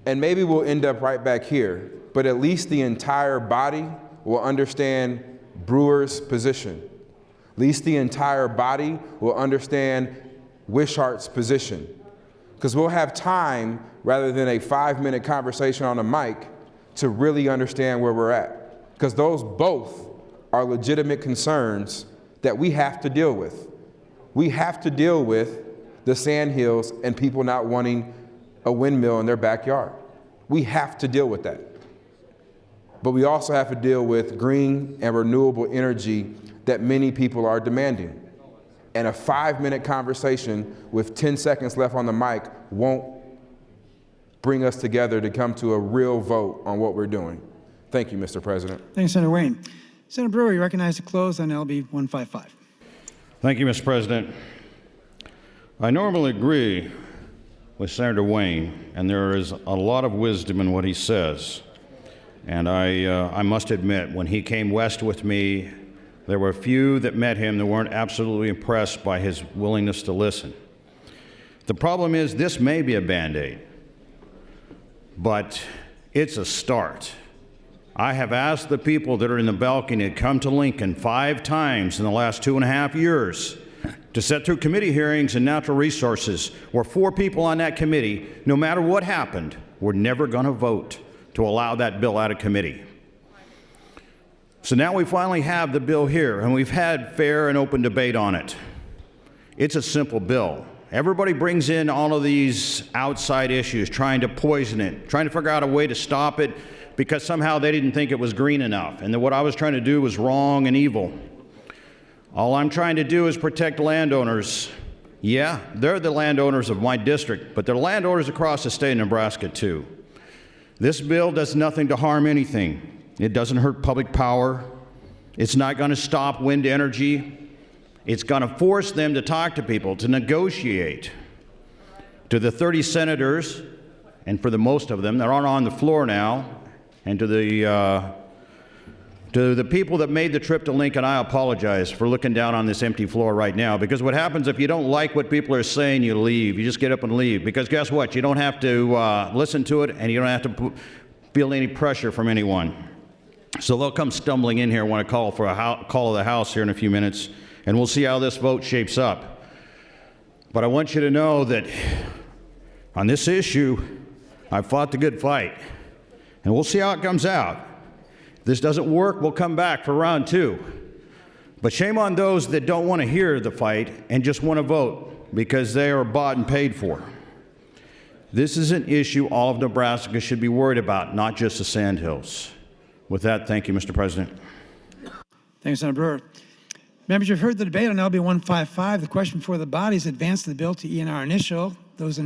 and maybe we'll end up right back here, but at least the entire body will understand Brewer's position. At least the entire body will understand Wishart's position. Because we'll have time, rather than a 5-minute conversation on a mic, to really understand where we're at. Because those both are legitimate concerns that we have to deal with. We have to deal with the sandhills and people not wanting a windmill in their backyard. We have to deal with that. But we also have to deal with green and renewable energy that many people are demanding. And a 5-minute conversation with 10 seconds left on the mic won't bring us together to come to a real vote on what we're doing. Thank you, Mr. President. Thank you, Senator Wayne. Senator Brewer, you recognize to close on LB 155. Thank you, Mr. President. I normally agree with Senator Wayne, and there is a lot of wisdom in what he says. And I must admit, when he came west with me, there were a few that met him that weren't absolutely impressed by his willingness to listen. The problem is, this may be a Band-Aid, but it's a start. I have asked the people that are in the balcony to come to Lincoln 5 times in the last 2.5 years to sit through committee hearings and natural resources where 4 people on that committee, no matter what happened, were never going to vote to allow that bill out of committee. So now we finally have the bill here, and we've had fair and open debate on it. It's a simple bill. Everybody brings in all of these outside issues, trying to poison it, trying to figure out a way to stop it because somehow they didn't think it was green enough, and that what I was trying to do was wrong and evil. All I'm trying to do is protect landowners. Yeah, they're the landowners of my district, but they're landowners across the state of Nebraska too. This bill does nothing to harm anything. It doesn't hurt public power. It's not going to stop wind energy. It's going to force them to talk to people, to negotiate. To the 30 senators, and for the most of them that aren't on the floor now, and to the people that made the trip to Lincoln, I apologize for looking down on this empty floor right now, because what happens if you don't like what people are saying, you leave. You just get up and leave, because guess what? You don't have to listen to it, and you don't have to feel any pressure from anyone. So they'll come stumbling in here when I call for a call of the House here in a few minutes, and we'll see how this vote shapes up. But I want you to know that on this issue, I fought the good fight, and we'll see how it comes out. If this doesn't work, we'll come back for round 2. But shame on those that don't want to hear the fight and just want to vote because they are bought and paid for. This is an issue all of Nebraska should be worried about, not just the Sandhills. With that, thank you, Mr. President. Thank you, Senator Brewer. Members, you've heard the debate on LB 155. The question before the body is advance the bill to E&R initial. It's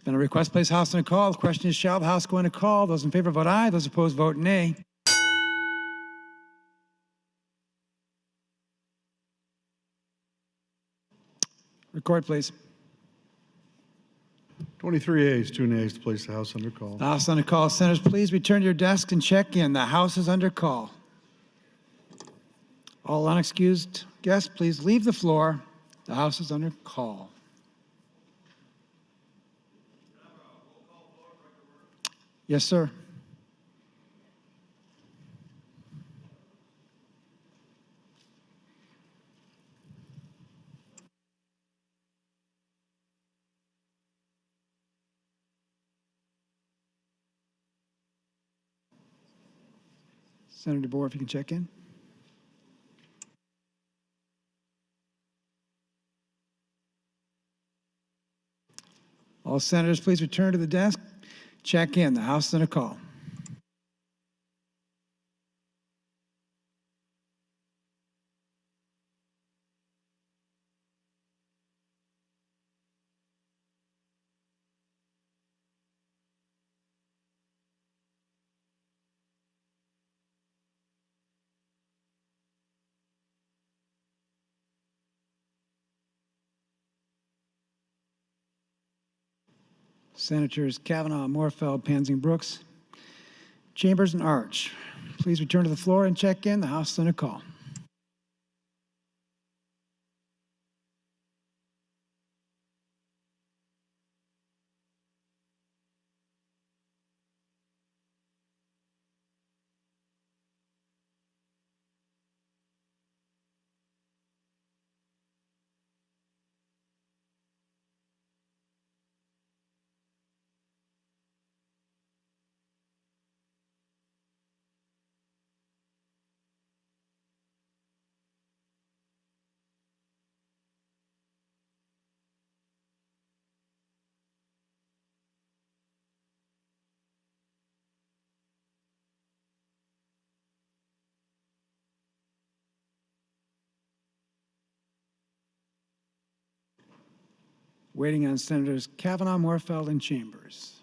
been a request to place House on a call. The question is, shall the House go into call? Those in favor vote aye. Those opposed vote nay. Record, please. 23 ayes, 2 nays to place the House under call. The House under call. Senators, please return to your desk and check in. The House is under call. All unexcused guests, please leave the floor. The House is under call. Yes, sir. Senator DeBoer, if you can check in. All senators, please return to the desk. Check in. The House is under call. Senators Kavanaugh, Morfeld, Pansing Brooks, Chambers, and Arch. Please return to the floor and check in. The House is under call. Waiting on Senators Kavanaugh, Morfeld, and Chambers.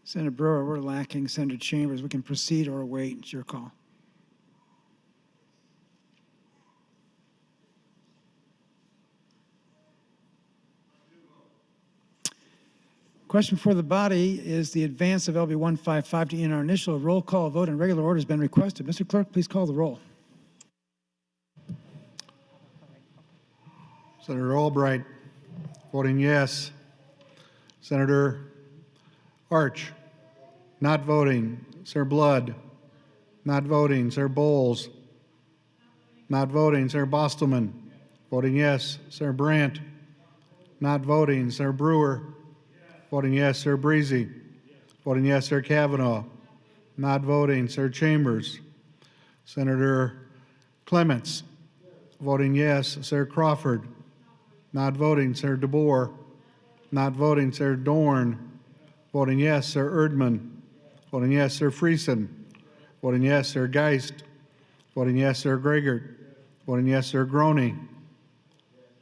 Senator Brewer, we're lacking Senator Chambers. We can proceed or wait. It's your call. Question for the body is the advance of LB 155 to our initial roll call vote in regular order has been requested. Mr. Clerk, please call the roll. Senator Albright, voting yes. Senator Arch, not voting. Sir Blood, not voting. Sir Bowles, not voting. Sir Bostelman, voting yes. Sir Brandt, not voting. Sir Brewer, voting yes. Sir Breezy, voting yes. Sir Kavanaugh, not voting. Sir Chambers, Senator Clements, voting yes. Sir Crawford, not voting. Sir DeBoer, not voting. Sir Dorn, voting yes. Sir Erdman, voting yes. Sir Friesen, voting yes. Sir Geist, voting yes. Sir Gregert, voting yes. Sir Groene,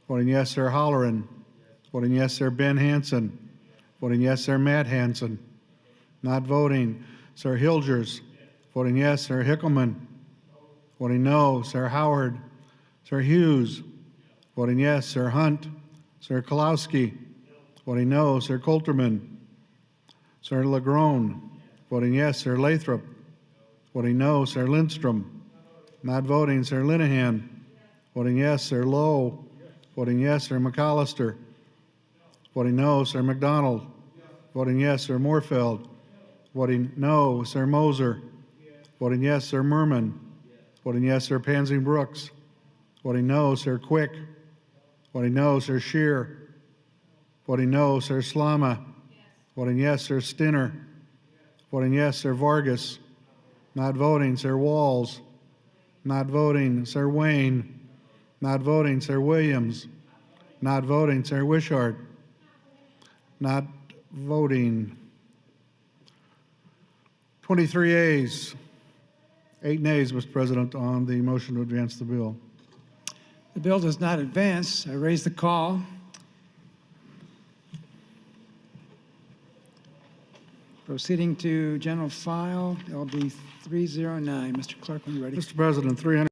voting yes. Sir Holleran, voting yes. Sir Ben Hansen, voting yes. Sir Matt Hansen, not voting. Sir Hilgers, voting yes. Sir Hickelman, voting no. Sir Howard, Sir Hughes, voting yes. Sir Hunt, Sir Kalowski, voting no. Sir Coulterman, Sir Lagrone, voting yes. Sir Lathrop, voting no. Sir Lindstrom, not voting. Sir Linehan, voting yes. Sir Lowe, voting yes. Sir McAllister, voting no. Sir McDonald, voting yes. Sir Morfeld, voting no. Sir Moser, voting yes. Sir Merman, voting yes. Sir Pansing Brooks, Voting no, Sir Quick. Voting no, Sir Shear. Voting no, Sir Slama. Voting yes, Sir Stinner. Voting yes, Sir Vargas. Not voting, Sir Walls. Not voting, Sir Wayne. Not voting, Sir Williams. Not voting, Sir Wishart. Not voting, 23 ayes, 8 nays, Mr. President, on the motion to advance the bill. The bill does not advance. I raise the call. Proceeding to general file, LB 309. Mr. Clerk, when you're ready. Mr. President, 300.